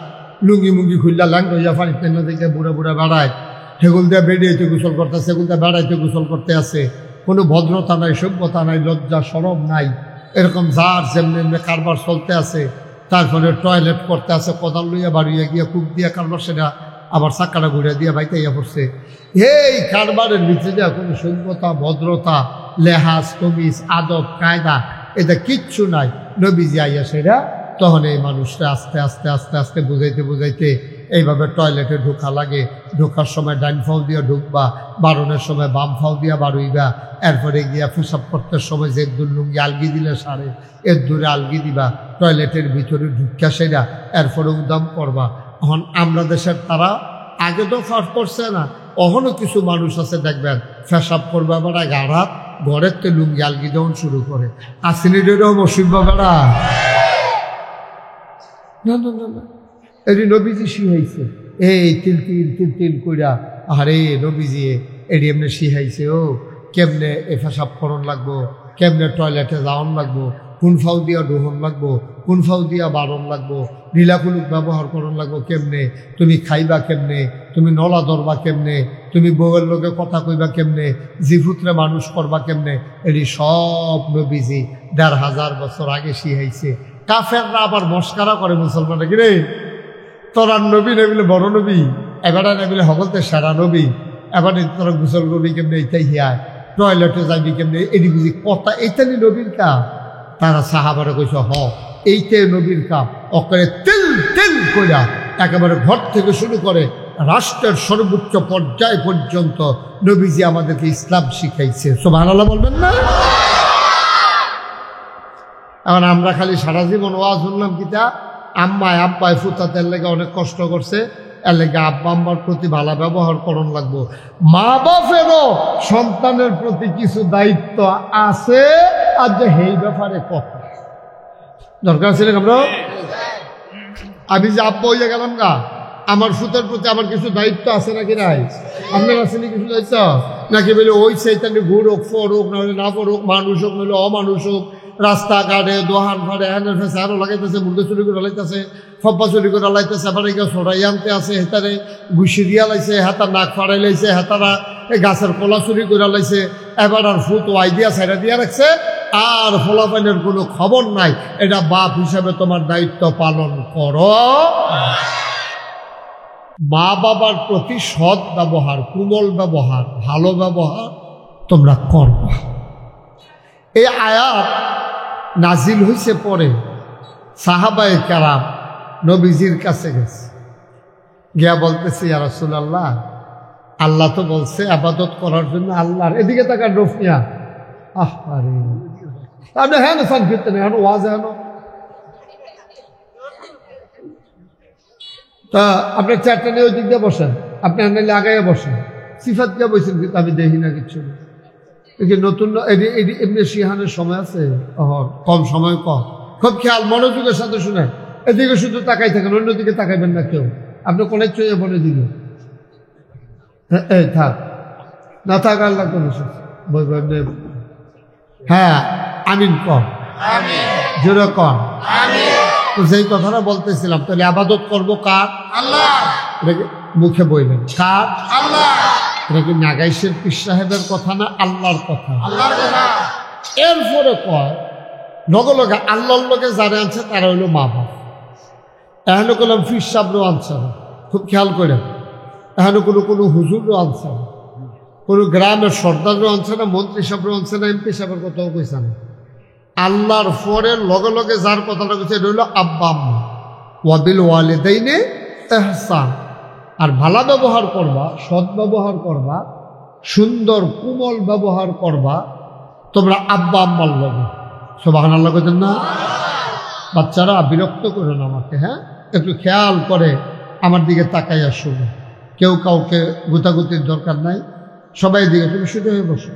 লুঙ্গি মুঙ্গি খুললা ল্যাং হইয়া পানি তেমন থেকে বুড়া বুড়া বেড়ায়, সেগুল দিয়ে বেরিয়েতে গোসল করতে আছে, সেগুল দিয়ে বেড়াইতে গোসল করতে আছে। কোনো ভদ্রতা নাই, সভ্যতা নাই, লজ্জা সরম নাই, এরকম যার যেমনি এমনি কারবার চলতে আছে। তারপরে টয়লেট করতে আছে, কোদাল লইয়া বাড়িয়ে গিয়া কুক দিয়া কারবার, সেটা আবার চাক্কাটা ঘুরিয়ে দিয়া বাইতাইয়া পড়ছে। এই কারবারের ভিতরে দেওয়া কোনো সভ্যতা, ভদ্রতা, লেহাজ, তমিজ, আদব, কায়দা, এটা কিচ্ছু নাই। নবীজি আইয়া সেটা তখন এই মানুষটা আস্তে আস্তে আস্তে আস্তে বুঝাইতে বুঝাইতে এইভাবে টয়লেটে ঢোকা লাগে। ঢোকার সময় ডাইন ফাও দিয়া ঢুকবা, বারণের সময় বাম ফাও দিয়া বাড়ুইবা। এরপরে গিয়া পেশাব করতে সময় যে দূর লুঙ্গি আলগি দিলে সারে, এর দূরে আলগি দিবা, টয়লেটের ভিতরে ঢুকা সেরা, এরপরে উদাম করবা। এখন আমরা দেশের তারা আগে তো ফাট করছে না, অহনও কিছু মানুষ আছে দেখবেন পেশাব করবে বেড়া গাড়াত, ঘরের তে লুঙ্গি আলগি যখন শুরু করে। আসিনিদেরও মসিবা বেড়া না না না না, এটি নবীজি শিখাইছে। এই তিল তিল তিল তিল কইরা, আরে নবীজি এটি এমনি শিখাইছে। ও কেমনে এ পেশাব করণ লাগবো, কেমনে টয়লেটে যাওয়ান লাগবো, কোন ফাউ দিয়া ডোহন লাগবো, কোন ফাউ দিয়া বারণ লাগবো, নীলাকুলুক ব্যবহার করণ লাগবো কেমনে, তুমি খাইবা কেমনে, তুমি নলা ধরবা কেমনে, তুমি বউয়ের লোকে কথা কইবা কেমনে, জিভুতরে মানুষ করবা কেমনে, এটি সব নবীজি ১৫০০ বছর আগে শিখাইছে। কাফেররা আবার মস্কারা করে মুসলমানরা, কিরে তোরা নবী নেবিলে বড় নবী, এবারে নেবিলে হকলতে সারা নবী, এবারে তোরা গোসল করবি কেমনে, এইটাই হিয়ায় টয়লেটে যাবি কেমনে, এটি বুঝি কথা, এইটাই নবীর কাম। তারা সাহাবারা কইছে হ এইটাই নবীর কাম। অকরে তেল তেল কইরা একেবারে ঘর থেকে শুরু করে রাষ্ট্রের সর্বোচ্চ পর্যায় পর্যন্ত নবীজি আমাদেরকে ইসলাম শিখাইছে। সুবহানাল্লাহ বলবেন না? এখন আমরা খালি সারা জীবন ওয়াজ শুনলাম কিতা, আম্মায় আব্বায় ফুতাতের লেগে অনেক কষ্ট করছে, এর লেগে আব্বা আম্মার প্রতি ভালো ব্যবহার করণ লাগবো। মা বাপেরও সন্তানের প্রতি কিছু দায়িত্ব আছে, আর যে এই ব্যাপারে কথা দরকার ছিল। আমরা আমি যে আব্বা হইয়া গেলাম গা, আমার ফুতের প্রতি আমার কিছু দায়িত্ব আছে নাকি নাই? আপনার আছে নাকি কিছু দায়িত্ব? নাকি বলে ওই সেইটাকে ঘুর হোক, ফর হোক, নাহলে না ফর হোক, মানুষ হোক নইলে অমানুষ হোক, রাস্তাঘাটে দোহান ফাটে হ্যানের ফেসে আরো লাগাইতেছে, মুরগি চুরি করে লাইতেছে, ফব্বা চুরি করে লাইতেছে, আবার কেউ সরাই আনতে আছে, হেতারে ঘুষি দিয়া লাইছে, হেতার নাক ফাড়াই লাইছে, হেতারা গাছের কলা চুরি করে লাইছে, এবার আর ফুট ওয়াই দিয়া সাইডা দিয়া রাখছে, আর ফলাফলের কোনো খবর নাই। এটা বাপ হিসাবে তোমার দায়িত্ব পালন করো। মা বাবার প্রতি সৎ ব্যবহার, কোমল ব্যবহার, ভালো ব্যবহার তোমরা করবা। এই আয়াত নাজিল হইছে পরে সাহাবায়ে কেরাম নবীজির কাছে গেছে, গিয়া বলতেছে ইয়া রাসূলুল্লাহ, আল্লাহ তো বলছে ইবাদত করার জন্য আল্লাহর, এদিকে তাকান রফিয়া, আরে আপনি হ্যাঁ না সান ফিরতে নেই, হ্যাঁ ওয়াজ হ্যাঁ। তা আপনার চারটা নিয়ে ওই দিক দিয়ে বসেন, আপনি আনলে আগাইয়া বসেন, সিফাত দিয়ে বসেন, কিন্তু আমি দেখি না কিচ্ছু না। নতুন এমনি শিহানের সময় আছে, কম সময় কম, খুব খেয়াল মনোযোগের সাথে শুনেন। এদিকে শুধু তাকাই থাকেন, অন্যদিকে তাকাইবেন না কেউ। আপনি কোনের চয়ে বলে দিবেন, এই থাক না থাক, আল্লাহ কোন হ্যাঁ আমিন কম, জোরে কম। তো যেই কথাটা বলতেছিলাম, তাহলে আবাদত করবো কার? আল্লাহ। মুখে বলবেন কার? আল্লাহ। এটা কি নাগাইশের পীর সাহেবের কথা না, আল্লাহর কথা? এরপরে কয় লগে লগে আল্লাহর লগে যারা আনছে তারা হইল মা বাপ। এখন করলাম পীর সাহেবও আনছে না, খুব খেয়াল করেন, এখানে কোনো হুজুরও আনছে না, কোনো গ্রামের সর্দারও আনছে না, মন্ত্রী সাহেবও আনছে না, এমপি সাহেবের কথাও কইছে না। আল্লাহর পরে লগে লগে যার কথাটা কইছে এটা হইল আব্বা আম্মা। ওয়াবিল ওয়ালিদাইনে ইহসান, আর ভালো ব্যবহার করবা, সৎ ব্যবহার করবা, সুন্দর কোমল ব্যবহার করবা তোমরা আব্বা আম্মার লগে। সুবহানাল্লাহ কইতেন না? বাচ্চারা বিরক্ত করো না আমাকে, হ্যাঁ, একটু খেয়াল করে আমার দিকে তাকাইয়া শুনো। কেউ কাউকে গুতাগুতির দরকার নাই, সবাই দিকে তুমি শুধু হয়ে বসো,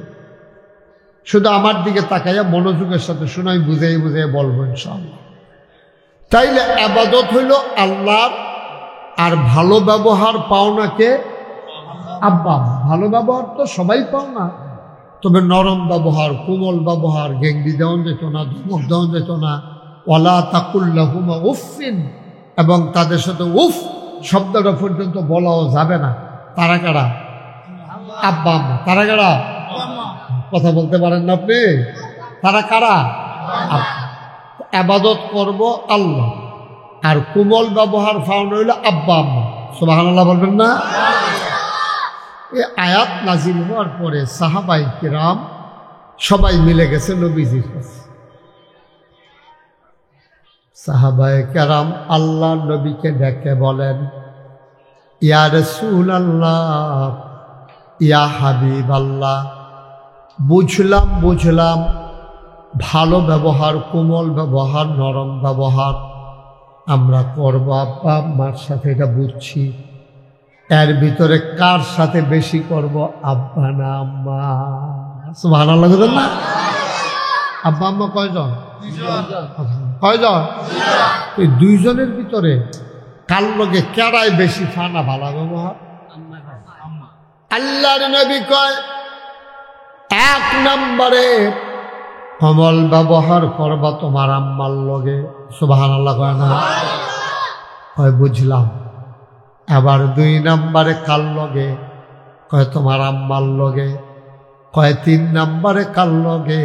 শুধু আমার দিকে তাকাইয়া মনোযোগের সাথে শুনো, আমি বুঝাই বুঝাই বলবো ইনশাআল্লাহ। তাইলে ইবাদত হইল আল্লাহর, আর ভালো ব্যবহার পাও না কে? আব্বা। ভালো ব্যবহার তো সবাই পাও না, তবে নরম ব্যবহার, কোমল ব্যবহার, গেঙ্গি দেওয়ান যেত না, ধমক দেওয়ান যেত না। ওয়ালা তাকুল্লাহুমা উফিন, এবং তাদের সাথে উফ শব্দটা পর্যন্ত বলাও যাবে না। তারা কারা? আব্বা আম্মা। তারা কারা? কথা বলতে পারেন না আপনি? তারা কারা? ইবাদত করব আল্লাহ, আর কোমল ব্যবহার ফাউন্ড হইল আব্বা আম্মা। সুবহানাল্লাহ বলবেন না? এই আয়াত নাজিল হওয়ার পরে সাহাবাই কিরাম সবাই মিলে গেছে নবীজির কাছে। সাহাবায়ে কেরাম আল্লাহ নবীকে ডেকে বলেন, ইয়া রাসূলুল্লাহ, ইয়া হাবিবাল্লাহ, বুঝলাম ভালো ব্যবহার, কোমল ব্যবহার, নরম ব্যবহার আমরা করবো আব্বা আম্মার সাথে, এটা বুঝছি। এর ভিতরে কার সাথে বেশি করব? আব্বা না আম্মা? সুবহানাল্লাহ বলেন না? আব্বা আম্মা কয়জন? কয়জন? এই দুইজনের ভিতরে কার লগে কেড়াই বেশি ফানা ভালো ব্যবহার? আল্লাহর নবী কয় 1 নম্বরে কোমল ব্যবহার করবা তোমার আম্মার লগে। সুবহানাল্লাহ কয় না? কয় বুঝলাম। আবার 2 নম্বরে কার লগে? কয় তোমার আম্মার লগে। কয় 3 নম্বরে কার লগে?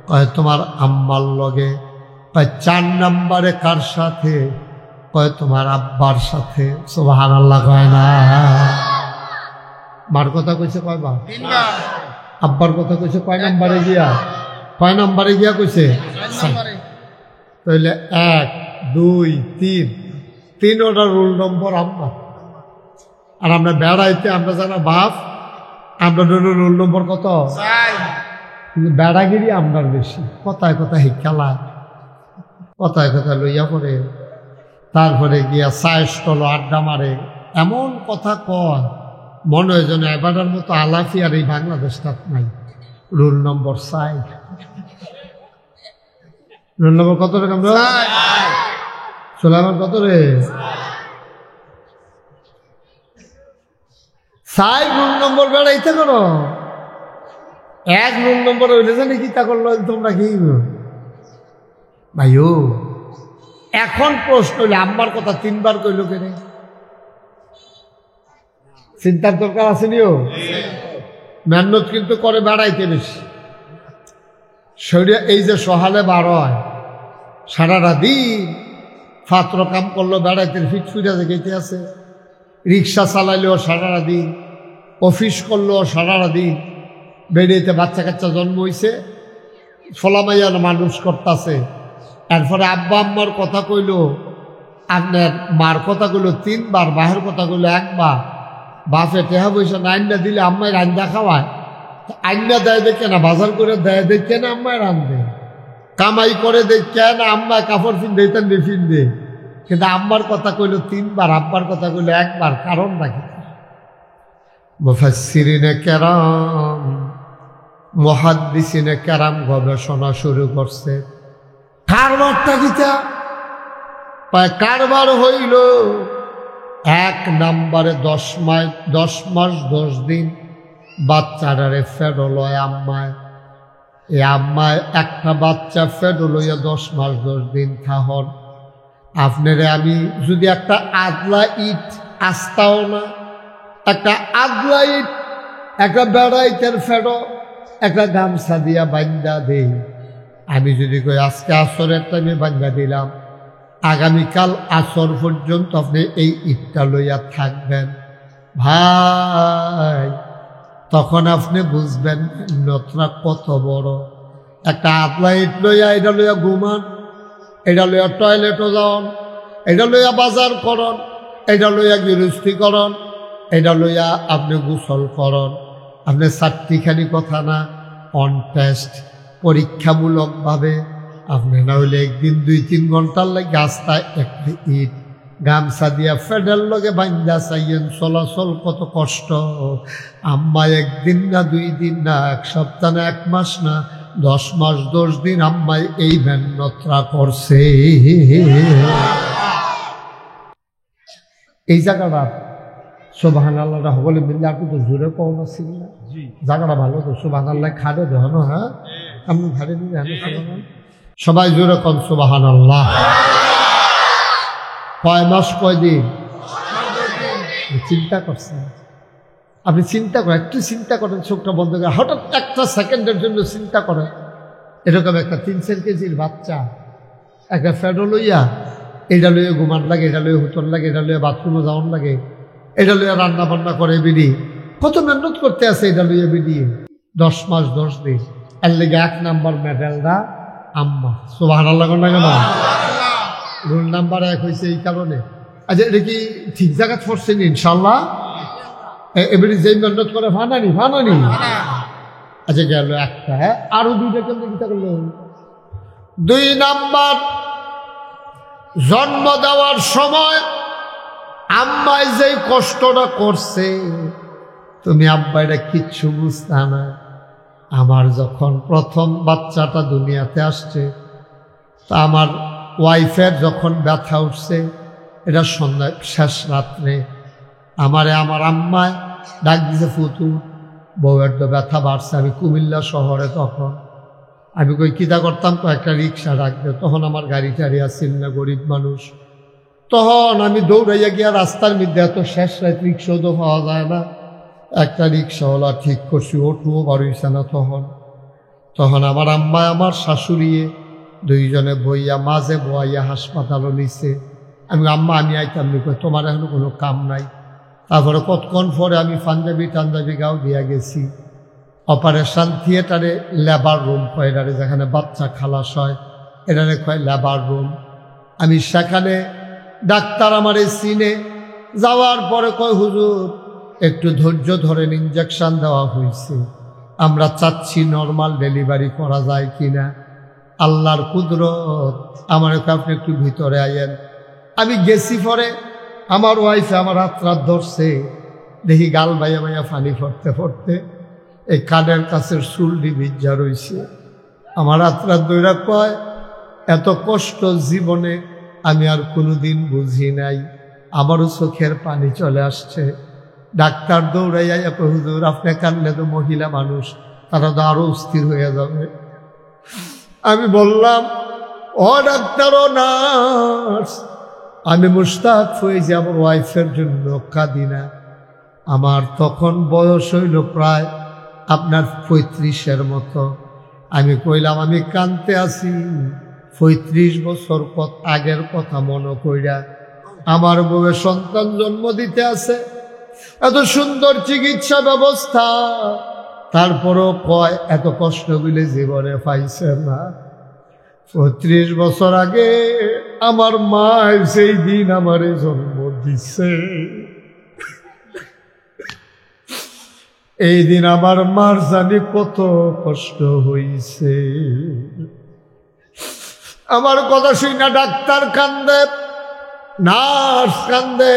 কয় তোমার আম্মার লগে। কয় 4 নম্বরে কার সাথে? কয় তোমার আব্বার সাথে। সুবহানাল্লাহ কয় না? মার কথা কইছে কয়বার? 3 বার। আব্বার কথা কইছে কয় নম্বরে গিয়া? কয় নম্বরে গিয়া কইছে? 6 নম্বরে। তাহলে 1 2 3 3ওটা রোল নম্বর আম্মা। আর আমরা বেড়াইতে আমরা যারা বাপ, আমরা রোল নম্বর কত? 4। কিন্তু বেড়াগিরি আমরার বেশি, কথায় কথায় হিকালা, কথায় কথায় লইয়া পড়ে, তারপরে গিয়া চায়ের স্টল আড্ডা মারে, এমন কথা কয় মনে হয় যেন এবারের মতো আলাফি আর এই বাংলাদেশটা নাই। Roll number 4। রোল নম্বর কত রে? আমরা সোলাইমান কত রে? 4 রোল নম্বর বেড়াইতে করো। 1 রোল নম্বর হইলে জানি কি তা করলো তোমরা কি ভাইও? এখন প্রশ্ন হইলে আম্মার কথা 3 বার কইল কেন? চিন্তার দরকার আছে নিও। মেহনত কিন্তু করে বেড়াইতে বেশি। শরীরে এই যে সহালে বার হয়, সারাটা দিন ফাত্র কাম করলো, বেড়াইতে ফিট ফিরা যেতে আছে, রিক্সা চালাইলেও সারাটা দিন, অফিস করলেও সারাটা দিন, বেরিয়েতে বাচ্চা কাচ্চা জন্ম হয়েছে, ফলামাইয়ার মানুষ করতেছে। এরপরে আব্বা আম্মার কথা কইল, আপনার মার কথা কইল 3 বার, বাহের কথা কইল 1 বার। বাপে টেহা পয়সা আইনা দিলে আম্মায় রান্না খাওয়ায়, আইনা দেয় দেখে না, বাজার করে দেয় দেখে না, আম্মায় রান্ধে, কামাই করে দেখে না, আম্মায় কাপড় ফিনদে তেমনি ফিনদে। কিন্তু আম্মার কথা কইল 3 বার, আব্বার কথা কইল 1 বার। কারণ নাকি? মুফাসসিরিনে কেরাম, মুহাদ্দিসিনে কেরাম গবেষণা শুরু করছে। কারবারটা কিতা? কারবার হইল 1 নম্বরে 10 মাস 10 দিন বাচ্চাটারে ফেডো লয় আম্মায়। এই আম্মায় একটা বাচ্চা ফেডো লইয়া 10 মাস 10 দিন থাহন। আপনারে আমি যদি একটা আদলা ইট, আস্তাও না, একটা আদলা ইট, একটা বেড়াইতের ফেডো, একটা গামছা দিয়া বান্ধা দেই, আমি যদি কই আজকে আসরের টাইমে বান্ধা দিলাম, আগামীকাল আসর পর্যন্ত আপনি এই ইটটা লইয়া থাকবেন ভাই, তখন আপনি বুঝবেন মেহনতটা কত বড়। একটা আতলা ইট লইয়া এটা লইয়া ঘুমান, এটা লইয়া টয়লেটও যাওন, এটা লইয়া বাজার করন, এটা লইয়া গৃহস্থী করন, এটা লইয়া আপনি গোসল করন। আপনি চারটিখানি কথা না, অন টেস্ট পরীক্ষামূলকভাবে আপনি না হইলে একদিন 2-3 ঘন্টার লাগে রাস্তায় একটা ইট গামছা দিয়া ফেডেল লগে বান্ধা চাইয়েন, চলাচল কত কষ্ট। আম্মা একদিন না 2 দিন না 1 সপ্তাহ না 1 মাস না 10 মাস 10 দিন আম্মাই এই মেহনতরা করছে। এই জায়গাটা সুবহানাল্লাহ সকলে মিললে আপনি তো জোরে পাওয়া না ছিল না, জায়গাটা ভালো তো সুবহানাল্লাহ খাড়ে দেন। হ্যাঁ আপনি খাড়ে দিন, সবাই জোরে কন সুবহানাল্লাহ। কয় মাস কয় দিন চিন্তা করছেন আপনি? চিন্তা করেন, একটু চিন্তা করেন, চোখটা বন্ধ করে হঠাৎ 1 সেকেন্ডের জন্য চিন্তা করেন। এরকম একটা 3-4 কেজির বাচ্চা একটা ফেডো লইয়া, এটা লইয়া ঘুমান লাগে, এটা লইয়া হুতন লাগে, এটা লইয়া বাথরুমে যাওয়ান লাগে, এটা লইয়া রান্না বান্না করে বেরিয়ে কত মেহনত করতে আছে, এটা লইয়া বেরিয়ে 10 মাস 10 দিন। এর লেগে 1 নাম্বার মেডেলরা আম্মা। সুবহানাল্লাহ না কেন? রোল নাম্বার 1 হয়েছে এই কারণে। আচ্ছা এটা কি ঠিক জায়গা পড়ছেন ইনশাল্লাহ? এবারে যে মেহনত করে ফানানি আচ্ছা গেল একটা। হ্যাঁ আরো 2টা কেমন চিন্তা করলো। 2 নাম্বার জন্ম দেওয়ার সময় আম্মাই যে কষ্টটা করছে তুমি আব্বা এটা কিচ্ছু বুঝতা না। আমার যখন প্রথম বাচ্চাটা দুনিয়াতে আসছে তা আমার ওয়াইফের যখন ব্যথা উঠছে, এটা সন্ধ্যায় শেষ রাত্রে আমার আম্মায় ডাক দিছে, ফুতু বউয়ের তো ব্যথা বাড়ছে। আমি কুমিল্লা শহরে, তখন আমি কই কিতা করতাম, একটা রিক্সা ডাকবে। তখন আমার গাড়ি টাড়ি আসছিল না, গরিব মানুষ। তখন আমি দৌড়াইয়া গিয়া রাস্তার মধ্যে, এত শেষ রাত রিক্সাও তো পাওয়া যায় না, একটা রিক্সাওয়ালা ঠিক করছি, ওঠুও বাড়িছে না। তখন আমার আম্মা আমার শাশুড়িয়ে 2 জনে বইয়া মাঝে বইয়া হাসপাতালও নিছে। আমি আম্মা আমি আইতাম নি, কই তোমার এখনো কোনো কাম নাই। তারপরে কতক্ষণ পরে আমি পাঞ্জাবি গাও দিয়া গেছি। অপারেশন থিয়েটারে লেবার রুম কয় এটারে, যেখানে বাচ্চা খালাস হয় এটারে কয় লেবার রুম। আমি সেখানে, ডাক্তার আমারে চিনে। যাওয়ার পরে কয় হুজুর একটু ধৈর্য ধরেন, ইঞ্জেকশন দেওয়া হয়েছে, আমরা চাচ্ছি নর্মাল ডেলিভারি করা যায় কিনা। আল্লাহর কুদরত, আমার আপনি একটু ভিতরে আইয়েন। আমি গেছি, পরে আমার ওয়াইফে আমার হাত ধরছে, দেখি গাল বাইয়া বাইয়া ফানি ফটতে এই কানের কাছের চুলটি ভিজা রইছে। আমার হাত দইরা কয় এত কষ্ট জীবনে আমি আর কোনোদিন বুঝি নাই। আমারও চোখের পানি চলে আসছে। ডাক্তার দৌড়াইয়া হুজুর আপনি কানলে তো মহিলা মানুষ, তারা তো আরো অস্থির হয়ে যাবে। আমি বললাম ও ডাক্তার ও নার্স, আমি মুশতাক হয়েছি আমার ওয়াইফের জন্য, কাঁদি না। আমার তখন বয়স হইল প্রায় আপনার 35-এর মতো। আমি কইলাম আমি কানতে আছি 35 বছর আগের কথা মনে কইরা। আমার বউয়ে সন্তান জন্ম দিতে আছে, এত সুন্দর চিকিৎসা ব্যবস্থা, তারপরও কয় এত কষ্ট বলে জীবনে পাইছে না। 35 বছর আগে আমার মা সেই দিন আমারে জন্ম দিছে। এই দিন আমার মার জানি কত কষ্ট হইছে। আমার কথা শুই না ডাক্তার কান্দে, নার্স কান্দে,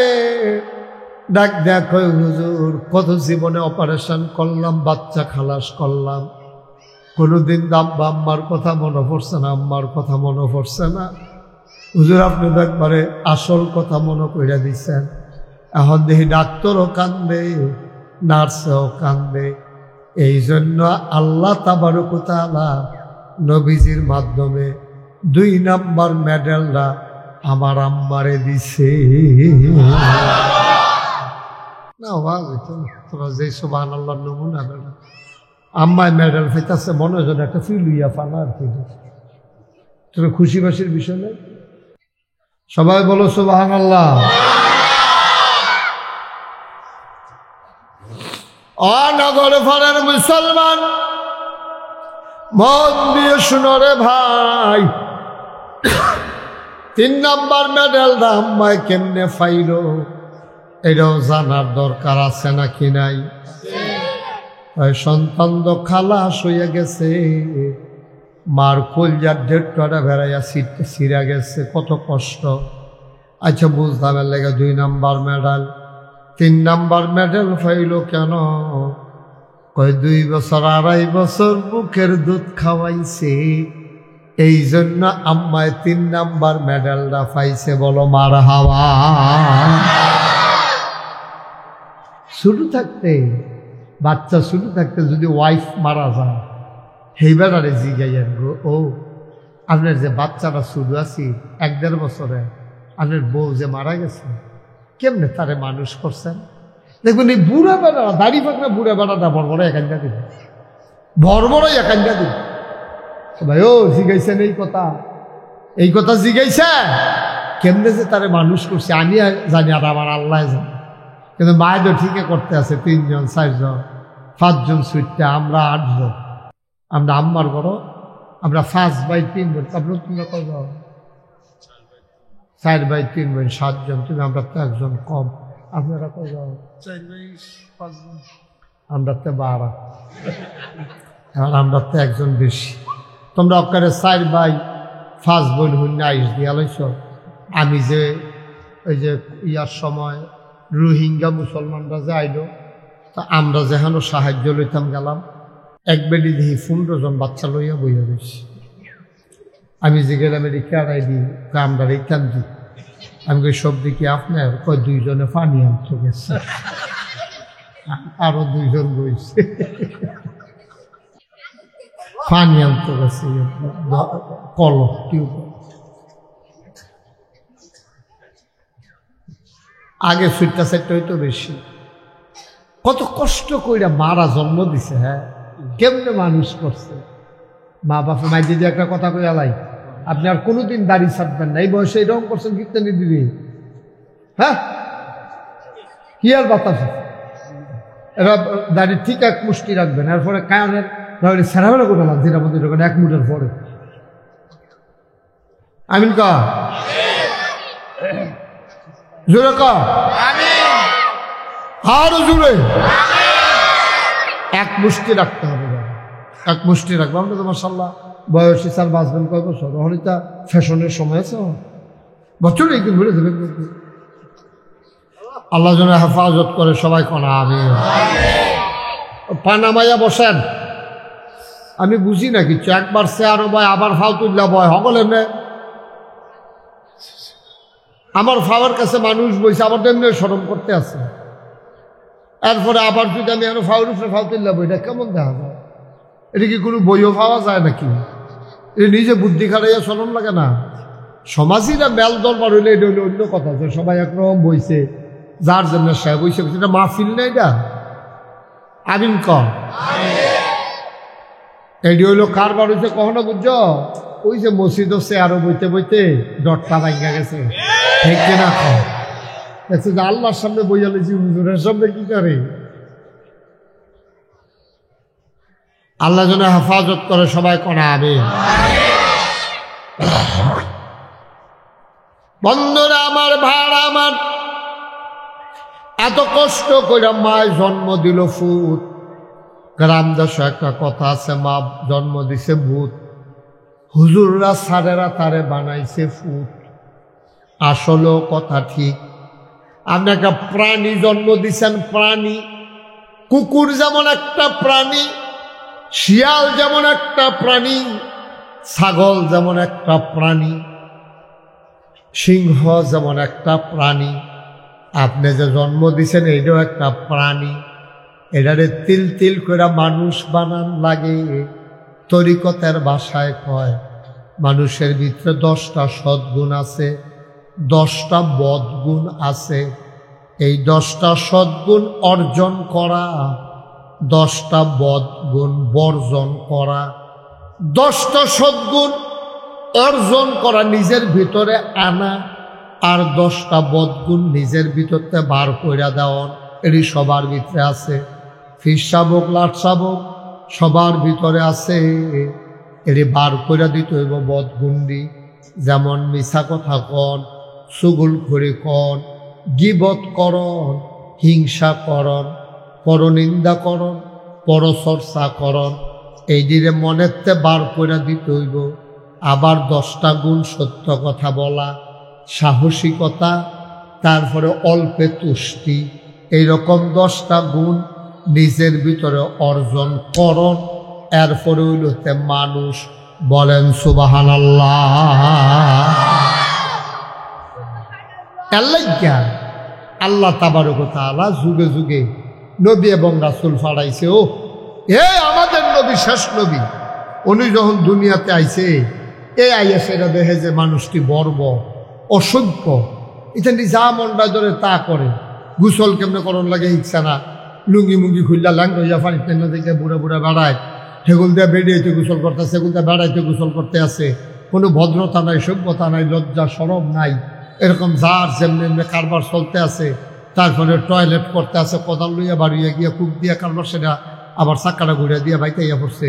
ডাক দেখো হুজুর কত জীবনে অপারেশন করলাম, বাচ্চা খালাস করলাম, কোনোদিন আম্মার কথা মনে পড়ছে না, আম্মার কথা মনে পড়ছে না। হুজুর আপনি তো একবারে আসল কথা মনে কইরা দিচ্ছেন। এখন দেখি ডাক্তারও কান্দে, নার্সও কান্দে। এই জন্য আল্লাহ তাবারক ওয়া তাআলা নবীজির মাধ্যমে 2 নাম্বার মেডেলরা আমার আম্মারে দিছে। না তোরা যে সুবহানাল্লাহ নমুনা বেড়া আম্মায় মেডেল পাইতেছে, মনে হয় একটা ফিল হইয়া ফানা আর কি। তোর খুশি বাসির বিষয় নেই। সবাই বলো সুবহানাল্লাহ। নগর ফারের মুসলমান, মন দিয়ে শুনো রে ভাই, 3 নাম্বার মেডেলটা আম্মায় কেমনে পাইল এটাও জানার দরকার আছে নাকি নাই? সন্তান তো খালাস হইয়া গেছে, মার কলজার ডেটটা বেড়াইয়া ছিঁড়া গেছে, কত কষ্ট। আচ্ছা বুঝলাম এর লেগে 2 নাম্বার মেডেল। 3 নাম্বার মেডেল পাইল কেন? 2 বছর 2.5 বছর বুকের দুধ খাওয়াইছে, এই জন্য আম্মায় 3 নাম্বার মেডেলটা পাইছে। বলো মারহাবা। শুরু থাকতে বাচ্চা শুরু থাকতে যদি ওয়াইফ মারা যায়, হেইবারে জিগাইয়েন গো, ও আপনার যে বাচ্চারা শুরু আছি 1-1.5 বছরে, আপনার বউ যে মারা গেছে, কেমনে তারে মানুষ করছেন? দেখবেন এই বুড়া বেড়া দাড়ি ফাঁকনা বুড়া বেড়াটা বড় বড় একান্ডা দিবে, বড় বড় একান্ডা দিবে। ভাই ও জিগাইছেন এই কথা জিগাইছেন, কেমনে যে তারে মানুষ করছে আমি জানি, আর আমার আল্লাহ জানি। কিন্তু মায়ের তো ঠিকই করতে আছে, 3 জন 4 জন 5 জন সুইটটা, আমরা 8 জন। আমরা আম্মার বড়, আমরা 5/3 বোন। তারপরে তোমরা কত? 4/3 বোন, 7 জন। তুমি আমরা তো 1 জন কম। আপনারা কত? 4/5 জন। আমরা তো 12, আর আমরা তো 1 জন বেশি। তোমরা অকারে 4/5 বোন হুন্না আইস দিয়া লাইছ। আমি যে ওই যে ইয়ার সময় রোহিঙ্গা মুসলমানরা যে আইল, তা আমরা যেখানে সাহায্য লইতাম গেলাম, এক বেডি দেখি 15 জন বাচ্চা লইয়া বইয়া রয়েছি। আমি যে গেলাম এটি কেড়াই দিই, আমরা রেখান দিই। আমি কই সব দেখি আপনার, 2 জনে পানি আনতে গেছে, আরো 2 জন বইছে পানি আনতে গেছে, কল টিউব। আগে সুইটটা সেটটা হইতো বেশি। কত কষ্ট কইরা মারা জন্ম দিছে, হ্যাঁ, কেমনে মানুষ করছে। মা বাপে মাই যদি একটা কথা কই আলাই, আপনি আর কোনোদিন দাড়ি ছাড়বেন না, এই বয়সে এরকম করছেন, কীর্তনি দিবি, হ্যাঁ, কি আর বাতাস। এরা দাড়ি ঠিক 1 মুষ্টি রাখবেন, এরপরে কায়নের সেরাবেলা করে না, যেটা মধ্যে 1 মুঠের পরে। আমিন কা জোরে কা, আরো জোরে। 1 মুষ্টি রাখতে হবে, 1 মুষ্টি রাখবো। আমরা তো মাশাআল্লাহ বয়সী স্যার বাঁচবেন কয় বছর, অনেকটা ফ্যাশনের সময় আছে, বছর একদিন ঘুরে দেবেন। আল্লাহ যেন হেফাজত করে, সবাই কোনা আমি। পানামাইয়া বসেন, আমি বুঝি না কিছু। একবার চেয়ারও বয়, আবার ফাও তুললা বয়, সকল এমনি। আমার ফাওয়ার কাছে মানুষ বইছে, আবার তো এমনি শরম করতে আছে। এরপরে আবার যদি আমি এখন ফাওয়ার উপরে ফাও তুললা বই, এটা কেমন দেখা যায়? এটা কি কোনো বইও পাওয়া যায় নাকি? এটা নিজে বুদ্ধি খাটাইয়া শরম লাগে না? সমাজীরা মেল দরবার হইলে এটা হইলে অন্য কথা, যে সবাই একরকম বইছে, যার জন্য সে বইছে, এটা মাহফিল না, এটা আমিন কম। এটি হইল কারবার হইছে কখনো, বুঝছো? ওই যে মসজিদ হচ্ছে, আরো বইতে বইতে ডটটা ভাঙ্গা গেছে, ঠিক না? দেখছে যে আল্লাহর সামনে বইয়া লেছি, হুজুরের সামনে কি করে? আল্লাহ যেন হেফাজত করে, সবাই কোনা আমিন। বন্ধুরা আমার, ভাড়া আমার, এত কষ্ট করে মায় জন্ম দিল ফুট। গ্রাম দেশে একটা কথা আছে, মা জন্ম দিছে ভূত, হুজুররা সারেরা তারে বানাইছে ফুট। আসলেও কথা ঠিক। আপনি একটা প্রাণী জন্ম দিছেন, প্রাণী। কুকুর যেমন একটা প্রাণী, শিয়াল যেমন একটা প্রাণী, ছাগল যেমন একটা প্রাণী, সিংহ যেমন একটা প্রাণী। আপনি যে জন্ম দিছেন এইটাও একটা প্রাণী। এটারে তিল তিল করে মানুষ বানান লাগে। তরিকতের ভাষায় কয়, মানুষের ভিতরে 10টা সদ্গুণ আছে, 10টা বদগুণ আছে। এই 10টা সদ্গুণ অর্জন করা, 10টা বদগুণ বর্জন করা। 10টা সদ্গুণ অর্জন করা, নিজের ভিতরে আনা, আর 10টা বদগুণ নিজের ভিতরতে বার কইরা দেওয়ান, এটি সবার ভিতরে আছে। ফিস শাবক লাট শাবক সবার ভিতরে আছে, এটি বার কইরা দিতে হইব বদগুণটি। যেমন মিছা কথা কন, চুগলখড়ি কন, গীবত করন, হিংসা করন, পরনিন্দা করন, পরচর্চা করন, এই দিনে মনেতে বার কইরা দিতে হইব। আবার 10টা গুণ সত্য কথা বলা, সাহসিকতা, তারপরে অল্পে তুষ্টি, এইরকম 10টা গুণ নিজের ভিতরে অর্জন করন। এরপরে হইলতে মানুষ। বলেন সুবহানাল্লাহ। আল্লাহ তাবারক ওয়া তাআলা যুগে যুগে নবী এবং রাসূল ফাড়াইছে। ও আমাদের নবী শেষ নবী, উনি যখন দুনিয়াতে আইছে, আইয়া সেটা দেখে যে মানুষটি বর্বর, অসভ্য, এটা যা মনটা ধরে তা করে। গোসল কেমনে করণ লাগে ইচ্ছা না, লুঙ্গি মুঙ্গি খুললা লাং হইয়া পানি টেনে থেকে বুড়া বুড়া বেড়ায়, সেগুল দিয়ে বেড়িয়েতে গোসল করতে আছে, সেগুল দিয়ে বেড়াইতে গোসল করতে আছে। কোনো ভদ্রতা নাই, সভ্যতা নাই, লজ্জা সরম নাই, এরকম যার যেমনি কারবার চলতে আছে। তারপরে টয়লেট করতে আছে, কোদাল লইয়া বাড়িয়ে গিয়া কূপ দিয়া কারবার, সেটা আবার চাক্কাটা ঘুরিয়ে দিয়া বাইকাইয়া পড়ছে।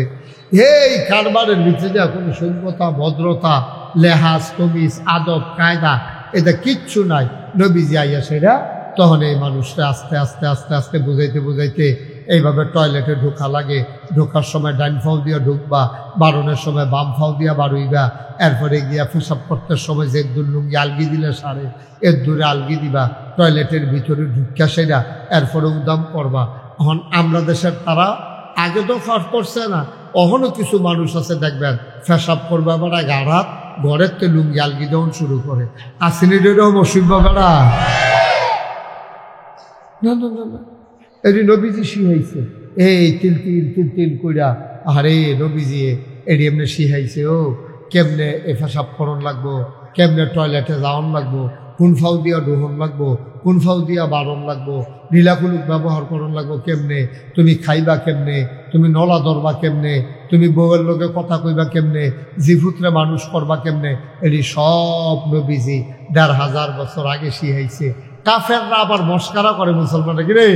এই কারবারের ভিতরে দেওয়া কোনো সভ্যতা, ভদ্রতা, লেহাজ, তমিজ, আদব, কায়দা, এটা কিচ্ছু নাই। নবীজি আইয়া সেটা তখন এই মানুষটা আস্তে আস্তে আস্তে আস্তে বুঝাইতে বুঝাইতে এইভাবে টয়লেটে ঢোকা লাগে। ঢোকার সময় ডাইন ফাও দিয়া ঢুকবা, বারণের সময় বাম ফাও দিয়া বারুইবা। এরপরে গিয়া পেশাব করতে সময় যে দূর লুঙ্গি আলগি দিলে সারে, এর দূরে আলগি দিবা, টয়লেটের ভিতরে ঢুকা সেরা, এরপরে উদাম করবা। এখন আমরা দেশের তারা আগে তো ফাঁস করছে না, অহনও কিছু মানুষ আছে দেখবেন পেশাব করবে বেড়া গাড়াত, ঘরের তে লুঙ্গি আলগি দেওয়ান শুরু করে। আসিনিডেরও অসুবিধা বেড়া না না না না, এটি নবীজি শিখাইছে। এই তিল তিল তিল তিল কইরা, আরে নবীজি এটি এমনি শিখাইছে। ও কেমনে এ পেশাব করণ লাগবো, কেমনে টয়লেটে যাওয়ান লাগবো, কোন ফাউ দিয়া ডোহন লাগবো, কোন ফাউ দিয়া বারণ লাগবো, লীলাকুলুক ব্যবহার করণ লাগবো কেমনে, তুমি খাইবা কেমনে, তুমি নলা ধরবা কেমনে, তুমি বউয়ের লোকে কথা কইবা কেমনে, জিফুতরে মানুষ করবা কেমনে, এটি সব নবীজি ১৫০০ বছর আগে শিখাইছে। কাফেররা আবার মস্কারা করে মুসলমানরা, কি রে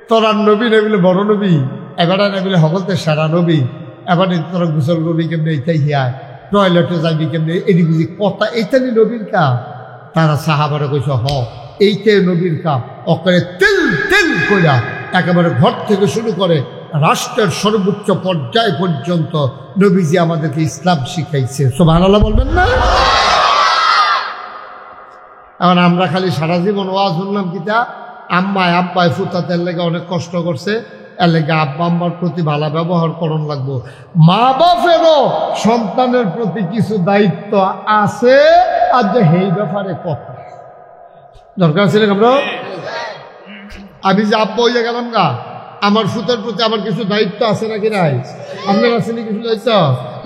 তোরা নবী নেবিলে বড় নবী, এবারে নেবিলে হকলতে সারা নবী, এবারে তোরা গোসল করবি কেমনে, এইটাই হিয়ায় টয়লেটে যাবি কেমনে, এটি বুঝি কথা, এইটাই নবীর কাম। তারা সাহাবারা কইছে হ এইটাই নবীর কাম। অকরে তেল তেল কইরা একেবারে ঘর থেকে শুরু করে রাষ্ট্রের সর্বোচ্চ পর্যায় পর্যন্ত নবীজি আমাদেরকে ইসলাম শিখাইছে। সুবহানাল্লাহ বলবেন না? এখন আমরা খালি সারা জীবন ওয়াজ শুনলাম কিতা, আম্মায় আব্বায় ফুতাতের লেগে অনেক কষ্ট করছে, এর লেগে আব্বা আম্মার প্রতি ভালো ব্যবহার করণ লাগবো। মা বাপেরও সন্তানের প্রতি কিছু দায়িত্ব আছে, আর যে এই ব্যাপারে কথা দরকার ছিলেন। আমরা আমি যে আব্বা হইয়া গেলাম গা, আমার ফুতের প্রতি আমার কিছু দায়িত্ব আছে নাকি নাই? আপনার আছে নাকি কিছু দায়িত্ব?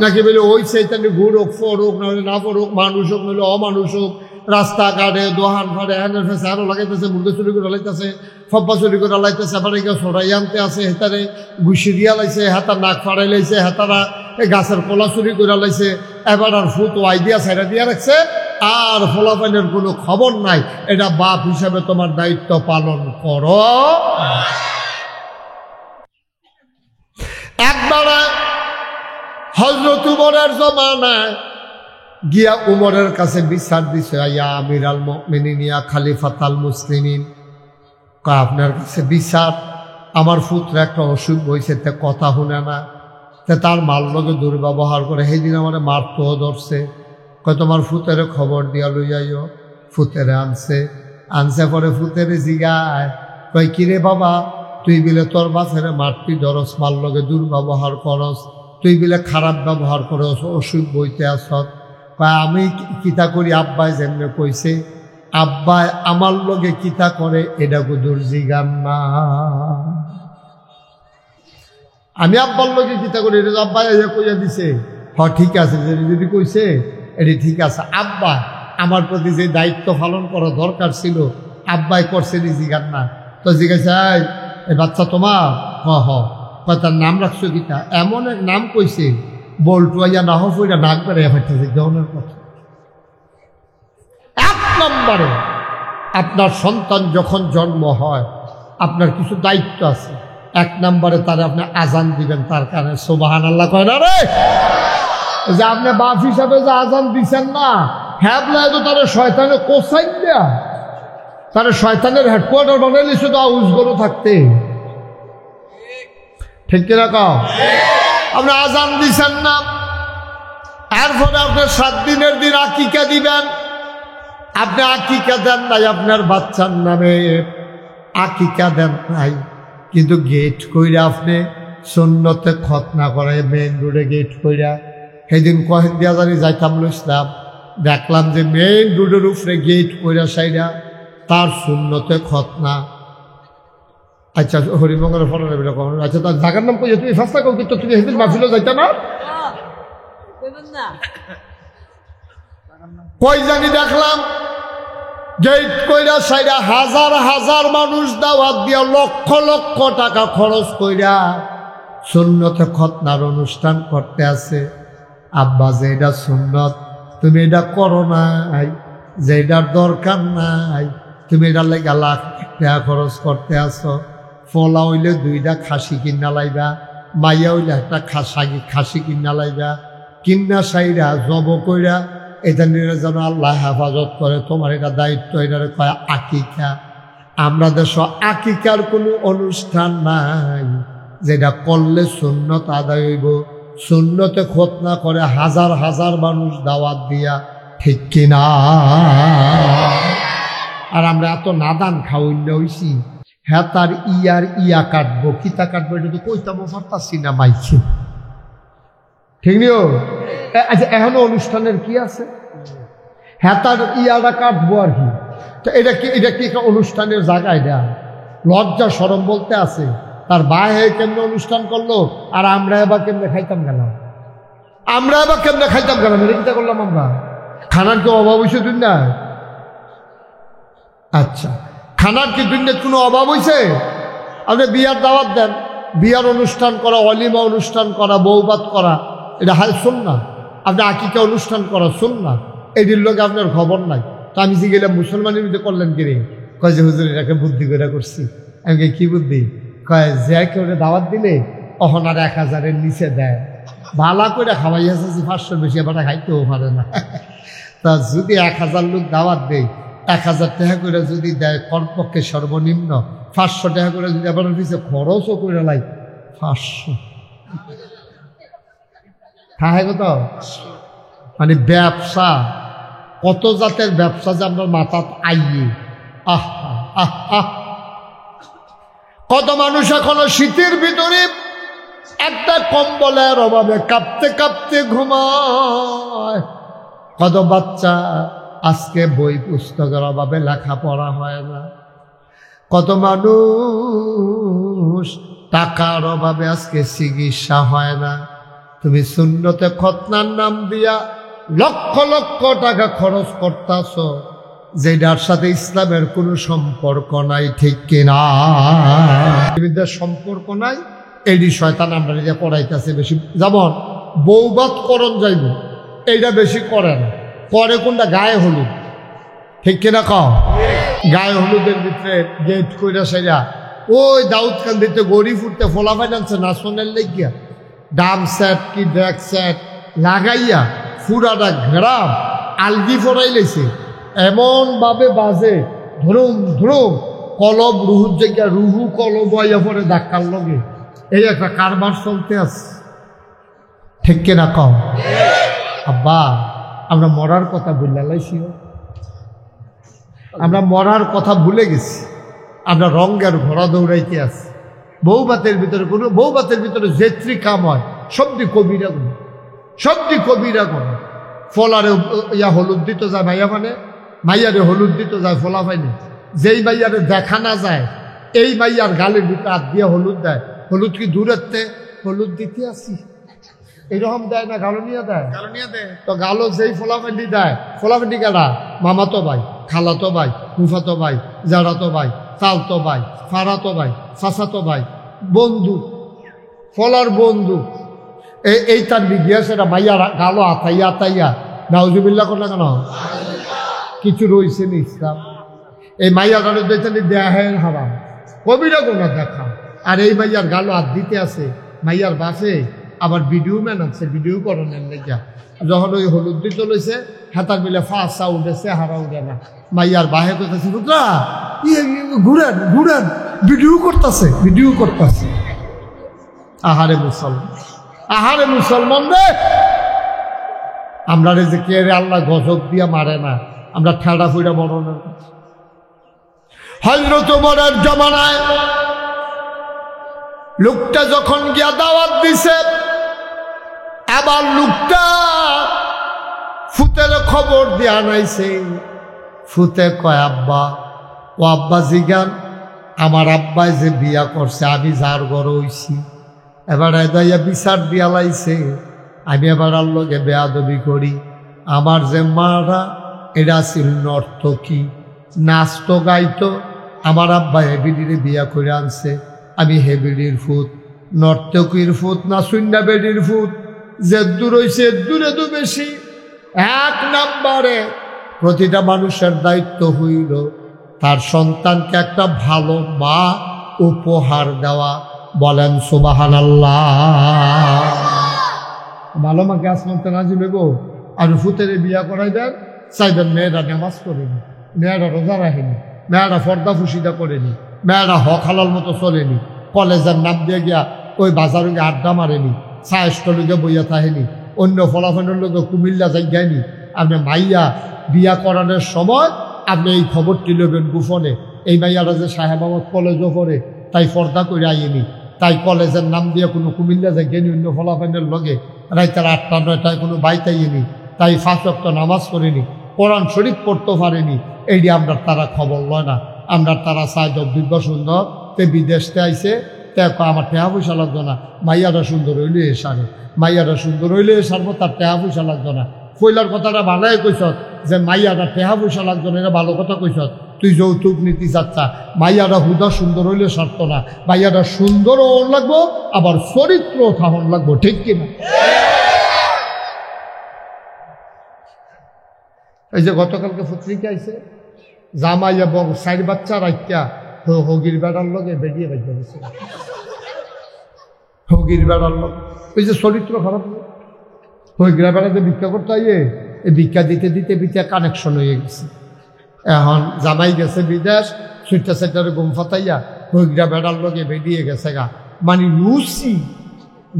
নাকি বলে ওই সেইটানি ঘুর হোক, ফর হোক, নাহলে না ফর হোক, মানুষ হোক নাহলে অমানুষ হোক, রাস্তাঘাটে দোহান ফাড়ে হ্যানের ফেসে আরো লাগাইতেছে, মুরগি চুরি করে লাইতেছে, ফব্বা চুরি করে লাইতেছে, আবার কেউ সরাই আনতে আছে, হেতারে ঘুষি দিয়া লাইছে, হেতার নাক ফাড়াই লাইছে, হেতারা গাছের কলা চুরি করে লাইছে, এবার আর ফুট ওয়াই দিয়া সাইডা দিয়া রাখছে, আর ফলাফলের কোনো খবর নাই। এটা বাপ হিসাবে তোমার দায়িত্ব পালন করো। একবার হযরত উমরের জমানায় গিয়া উমরের কাছে বিচার দিছে, ইয়া আমিরাল মুমিনিন ইয়া খলিফাতাল মুসলিমিন, আপনার কাছে বিচার, আমার পুত্র একটা অসুখ হয়েছে, তে কথা শুনে না, তে তার মাল লগে দুর্ব্যবহার করে, সেইদিন আমার মারতেও ধরছে। কয় তোমার ফুতেরে খবর দিয়া লইয়াইও। ফুতেরে আনছে পরে ফুতেরে জিগায়, কয় কিরে বাবা, তুই বিলে তোর বাপেরে মারতি ধরস, মাল লগে দুর্ব্যবহার করস, তুই বিলে খারাপ ব্যবহার করস, অসুখ বইতে আসত। আমি কিতা করি, আব্বাই যেমনে কইছে, আব্বাই আমার লগে কিতা করে এটা গুদুর জিগান না। আমি আব্বার লগে কিতা করি এটা আব্বাই কইয়া দিছে। হ ঠিক আছে, যদি কইছে এটি ঠিক আছে। আব্বা আমার প্রতি যে দায়িত্ব পালন করা দরকার ছিল আব্বাই করছে নি জিগান না। তো জিজ্ঞাসা, এই বাচ্চা তোমার? হ তার নাম রাখছো কিতা? এমন এক নাম কইছে, বলটু আইয়া না হইয়া নাক বেড়ে ফাইতেছে। জনের কথা নম্বরে আপনার সন্তান যখন জন্ম হয় আপনার কিছু দায়িত্ব আছে। 1 নম্বরে তারা আপনি আজান দিবেন, তার কারণে সুবহানাল্লাহ কয় না রে, যে আপনি বাপ হিসাবে যে আজান দিচ্ছেন না, হ্যাঁ তো তারা শয়তানে কোসাই দেয়া, তারা শয়তানের হেডকোয়ার্টার বানাইলে শুধু আউজগুলো থাকতে, ঠিক কিনা কাও? আপনি আজান দিচ্ছেন না, এরপরে আপনার 7 দিনের দিন আকিকা দিবেন, আপনি আকিকা দেন নাই, আপনার বাচ্চার নামে আকিকা দেন নাই, কিন্তু গেট কইরা আপনি সুন্নতে খতনা করে মেইন রোডে গেট কইরা। সেদিন কহেন দিয়া জানি যাইতাম লইসলাম, দেখলাম যে মেইন রোডের উপরে গেট কইরা সাইডা তার সুন্নতে খতনা। আচ্ছা হরিমঙ্গলের ফোন আচ্ছা তার জায়গার নাম কই, তুমি ফাঁসটা কো, কিন্তু তুমি সেদিন মাহফিলে যাইতা না? কই জানি দেখলাম গেট কইরা সাইডা হাজার হাজার মানুষ দাওয়াত দিয়া লক্ষ লক্ষ টাকা খরচ কইরা সুন্নতে খতনার অনুষ্ঠান করতে আছে। আব্বা যে এটা সুন্নত, তুমি এটা করো নাই, যে এটার দরকার নাই, তুমি এটা লেগে লাখ টাকা খরচ করতে আসো। ফলা হইলে 2টা খাসি কিনা লাইবা, মাইয়া হইলে একটা খাসি কিনা লাইবা, কিন্না সাইরা জব কইরা এটা নিয়ে যেন আল্লাহ হেফাজত করে, তোমার এটা দায়িত্ব, এটারে কয় আকিকা। আমরা দেশ আকিকার কোনো অনুষ্ঠান নাই, যেটা করলে সুন্নত আদায় হইব। সুন্নতে খতনা করে হাজার হাজার মানুষ দাওয়াত দিয়া, ঠিক কিনা? আর আমরা এত নাদান খাওয়াইল হইছি, হ্যাঁ তার ইয়া কাটবো, কিতা কাটবো, এটা তো কইতামও পারতাছি না মাইছে, ঠিক নিও। আচ্ছা এখনো অনুষ্ঠানের কি আছে, হ্যাঁ তার ইয়াটা কাটবো আর কি, এটা কি অনুষ্ঠানের জায়গা? এটা লজ্জা শরম বলতে আছে। তার ভাই কেমনে অনুষ্ঠান করলো, আর আমরা এবার কেমনে খাইতাম গেলাম, এটা কিতা করলাম আমরা? খানার কি অভাব হয়েছে দুনিয়ায়? আচ্ছা খানার কি দুনিয়ার কোনো অভাব হয়েছে? আপনি বিয়ার দাওয়াত দেন, বিয়ার অনুষ্ঠান করা, অলিমা অনুষ্ঠান করা, বৌবাত করা, এটা হাল সুন্নাহ। আপনি আকিকা অনুষ্ঠান করা সুন্নাহ, এটির লোক আপনার খবর নাই। তো আমি যে গেলাম মুসলমানের মধ্যে করলেন কিরে, কয় যে হুজুর এটাকে বুদ্ধি করে করছি। আমি কি বুদ্ধি? কয় যে কেউ দাওয়াত দিলে অহন আর 1000-এর নিচে দেয়, ভালা করে খাওয়াইয়াছে 500 বেশি আবার খাইতেও পারে না। তা যদি 1000 লোক দাওয়াত দেয়, 1000 টাকা করে যদি দেয়, কমপক্ষে সর্বনিম্ন 500 টাকা করে যদি আবার পিছিয়ে খরচও করে লাই, 500 থাকে কত? মানে ব্যবসা, কত জাতের ব্যবসা যে আপনার মাথা আইয়ে। কত মানুষ এখনো শীতের ভিতরে একটা কম্বলের অভাবে কাঁপতে কাঁপতে ঘুমায়। কত বাচ্চা আজকে বই পুস্তকের অভাবে লেখাপড়া হয় না। কত মানুষ টাকার অভাবে আজকে চিকিৎসা হয় না। তুমি সুন্নতে খতনার নাম দিয়া লক্ষ লক্ষ টাকা খরচ করতেছ, যেটার সাথে ইসলামের কোনো সম্পর্ক নাই, ঠিক কিনা? সম্পর্ক নাই, এটি শয়তান আমরা নিজে পড়াইতেছে বেশি। যেমন বৌবাত করণ যাইব, এইটা বেশি করে না, করে কোনটা? গায়ে হলুদ, ঠিক কিনা কও? গায়ে হলুদের ভিতরে গেট কইরা সেরা ওই দাউদ খান দিতে গড়ি ফুটতে ফোলা ফাইনান্সে নাচনের লেগিয়া ডাম সেট কি ড্রাগ সেট লাগাইয়া ফুরাটা ঘেরাম আলগি ফোরাই লেছে, এমন ভাবে বাজে ধরুম ধরুম, কলব রুহুর জায়গা রুহু কলব আইয়া পরে ধাক্কার লগে। এই একটা কারবার চলতে আছে, ঠিক কিনা কও? আব্বা আমরা মরার কথা ভুলে লাইছি, আমরা মরার কথা ভুলে গেছি। আমরা রঙের ঘোড়া দৌড়াইতে আছি। বৌবাতের ভিতরে যেত্রি কাম হয় সবদি কবিরা গুণ, সবদি কবিরা গুণ। ফলারে ইয়া হলুদ দিতে যায় মাইয়া, মানে মাইয়ারে হলুদ দিতে যায় ফলা পাইনি। যেই মাইয়ারে দেখা না যায় এই মাইয়ার গালের ভিতরে হাত দিয়ে হলুদ দেয়। হলুদ কি দূরেতে হলুদ দিতে আসি, এইরকম দেয় না, গালো নিয়ে দেয়। তো গালো যেই ফোলাফেন্ডি দেয়, ফোলাফেন্ডি কারা? মামাতো ভাই, খালাতো ভাই, ফুফাতো ভাই, জাড়াতো ভাই, তালতো ভাই, ফাড়াতো ভাই, চাচাতো ভাই, বন্ধু, ফলার বন্ধু। এই তার বিঘিয়া সেটা মাইয়া গালো আতাইয়া আতাইয়া নাউজুবিল্লাহ করলে কেন? কিছু রয়েছে না ইসলাম। এই মাইয়া গালো দেখতে দেহের হারাম, কবিরা গোনা দেখা। আর এই মাইয়ার গালো হাত দিতে আছে, মাইয়ার বাসে আবার ভিডিও ম্যান আছে, ভিডিও করণের লেগা। যখন ওই হলুদ দিতে লইছে, হাতার মিলে ফাঁসা উঠেছে, হারা উঠে না। মাইয়ার বাহে করতেছে, রুদ্রা ঘুরেন ঘুরেন, ভিডিও করতেছে, ভিডিও করতেছে। আহারে মুসলমান, আহারে মুসলমান রে, আমরা যে কে রে আল্লাহ গজব দিয়া মারে না, আমরা ঠেলা ফুইরা মরণের। হযরত ওমরের জামানায় লোকটা যখন গিয়া দাওয়াত দিছে, আবার লোকটা ফুতের খবর দিয়া আনাইছে। ফুতে কয়, আব্বা, ও আব্বা জিগান, আমার আব্বাই যে বিয়া করছে, আমি যার ঘর হইছি, এবার এদাইয়া বিচার দিয়া লাইছে, আমি এবার আল্লাহকে বেয়াদবি করি। আমার যে মারা এরা ছিল নর্তকী, নাচতো গাইতো, আমার আব্বা হেবিডিরে বিয়া করে আনছে, আমি হেবিডির ফুত, নর্তকীর ফুত না শূন্য বেডির ফুত। যে দূর হইছে দূরে তো বেশি। এক নম্বরে প্রতিটা মানুষের দায়িত্ব হইল তার সন্তানকে একটা ভালো মা উপহার দেওয়া। বলেন সুবহানাল্লাহ। ভালো মাকে আসমানতে নাজিবে গো, আর ফুতের বিয়া করাই দেন, চাইবেন মেয়েরা নামাজ করেনি, মেয়েরা রোজা রাখেনি, মেয়েরা ফর্দা ফুসিদা করেনি, মেয়েরা হক হালাল মতো চলেনি, কলেজের নাম দিয়ে গিয়া ওই বাজারে গিয়ে আড্ডা মারেনি, ছায়াস্টলুকে বইয়া থাকেনি, অন্য ফলাফলের লোকে কুমিল্লা যাইনি। আপনি মাইয়া বিয়া করানোর সময় আপনি এই খবরটি নেবেন গোপনে। এই মাইয়ারা যে সাহেব আহমদ কলেজও পড়ে, তাই ফর্দা করে আইনি, তাই কলেজের নাম দিয়ে কোনো কুমিল্লা যাইনি, অন্য ফলাফলের লগে রাইতের 8টা 9টায় কোনো বাইতাইনি, তাই 5 ওয়াক্ত নামাজ করেনি, কোরআন শরীফ পড়তে পারেনি। এইটি আমরা তারা খবর লয় না। আমরা তারা চাই দিব্য সুন্দর, তে বিদেশতে আইসে, তে আমার টেহা পয়সা লাগতো না, মাইয়ারা সুন্দর হইলে সারে, মাইয়ারা সুন্দর হইলে সারবো, তার টেহা পয়সা লাগতো না। কইলার কথাটা বানাই কইস যে মাইয়ারা টেহা পয়সা লাগতো না, এটা ভালো কথা কইস। তুই যৌতুক নীতি চাচ্ছা, মাইয়ারা হুদা সুন্দর হইলে সারতো না, মাইয়ারা সুন্দরও লাগবো, আবার চরিত্র থাহন লাগবো, ঠিক কিনা? এই যে গতকালকে পত্রিকা আইছে, জামাই এবং 4 বাচ্চা রাখিয়া হগির বেড়ার লগে বেরিয়ে বাইতে গেছে, হগির বেড়ার লগে। ওই যে চরিত্র খারাপ, হগিরা বেড়াতে ভিক্ষা করতে আইয়ে, এই ভিক্ষা দিতে দিতে ভিক্ষা কানেকশন হয়ে গেছে। এখন জামাই গেছে বিদেশ, সুইটা সেটারে গুম ফাতাইয়া হগিরা বেড়ার লগে বেরিয়ে গেছে গা। মানে রুচি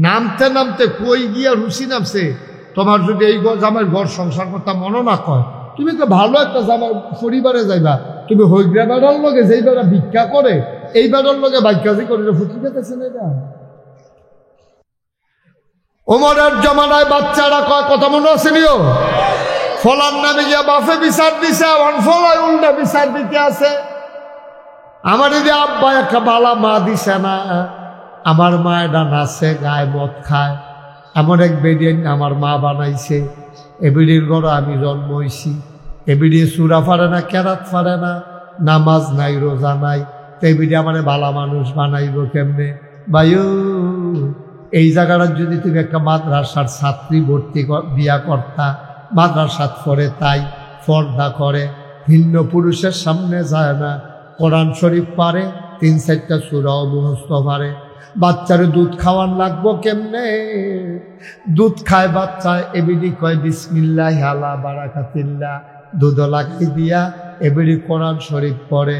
নামতে নামতে কই গিয়া রুচি নামছে। তোমার যদি এই জামাইয়ের ঘর সংসার করতে মনে না কয়, তুমি তো ভালো একটা জামাই পরিবারে যাইবা, তুমি হইগ্রা বেড়ার লগে যেই বেড়া ভিক্ষা করে, এই বেড়ার লগে বাইকাজি করে ফুটি পেতেছে না। এটা ওমরের জমানায় বাচ্চারা কয়, কথা মনে আছে নিও, ফলার নামে গিয়া বাফে বিচার দিছে, ফলায় উল্টা বিচার দিতে আছে। আমার যদি আব্বা একটা বালা মা দিছে না, আমার মা এটা নাচে গায়ে মদ খায়, এমন এক বেডিয়ে আমার মা বানাইছে। এ বেডির ঘরে আমি জন্ম হয়েছি। এ বেডিয়ে সুরা পারে না, কেরাত পারে না, নামাজ নাই, রোজা নাই, তো এই বেডিয়ে আমার বালা মানুষ বানাইব কেমনে? ভাইও, এই জায়গাটার যদি তুমি একটা মাদ্রাসার ছাত্রী ভর্তি বিয়া করতা, মাদ্রাসাত পড়ে, তাই পর্দা করে, ভিন্ন পুরুষের সামনে যায় না, কোরআন শরীফ পারে, 3-4টা সূরাও মুখস্থ পারে, বাচ্চারে দুধ খাওয়ান লাগবো কেমনে? দুধ খায় বাচ্চা, এবিডি কয় বিসমিল্লাহ আলা বারাকাতিল্লাহ, দুধ লাগাই দিয়া এবিডি কোরআন শরীফ পড়ে।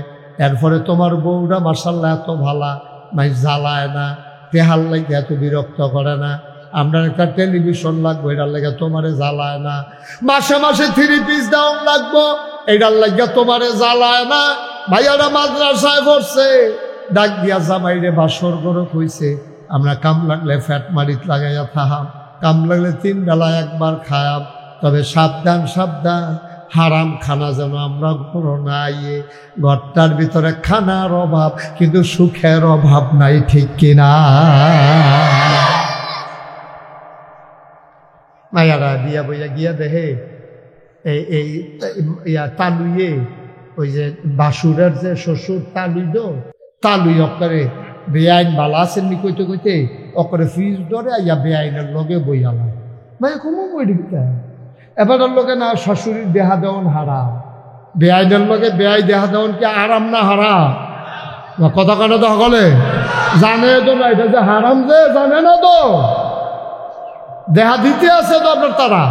এরপরে তোমার বউরা মাশাআল্লাহ এত ভালা, মাই জ্বালায় না, তেহার লাগে এত বিরক্ত করে না, আমরা একটা টেলিভিশন লাগবো, এটার লাগে তোমারে জ্বালায় না, মাসে মাসে 3 পিস দাম লাগবো, এটার লাগে তোমারে জ্বালায় না। ভাইয়ারা মাদ্রাসায় পড়ছে, ডাক দিয়া জামাইরে বাসর গরক হইছে, আমরা কাম লাগলে ফ্যাট মারিত লাগাইয়া থাহাম, কাম লাগলে 3 বেলা একবার খায়াম, তবে সাবধান সাবধান, হারাম খানা যেন আমরা ঘর না আইয়ে। ঘরটার ভিতরে খানার অভাব, কিন্তু সুখের অভাব নাই, ঠিক কিনা? মায়ারা দিয়া বইয়া গিয়া দেহে এই তালুইয়ে, ওই যে বাসুরের যে শ্বশুর তালুই দো, তালুই অকরে বেআইন বালা আসেননি কইতে কইতে অকরে ফিজ ধরে আইয়া বেআইনের লগে বইয়ালাম। ভাই কোনো বই দিতে এবার লোকে না, শাশুড়ির দেহা দেওয়ান হারাম, বেআইনের লগে বেআই দেখা দেওয়ান কি আরাম না হারাম? কথা কেন তো সকলে জানে তো না, এটা যে হারাম যে জানে না তো, দেখা দিতে আছে তো আপনার তারা।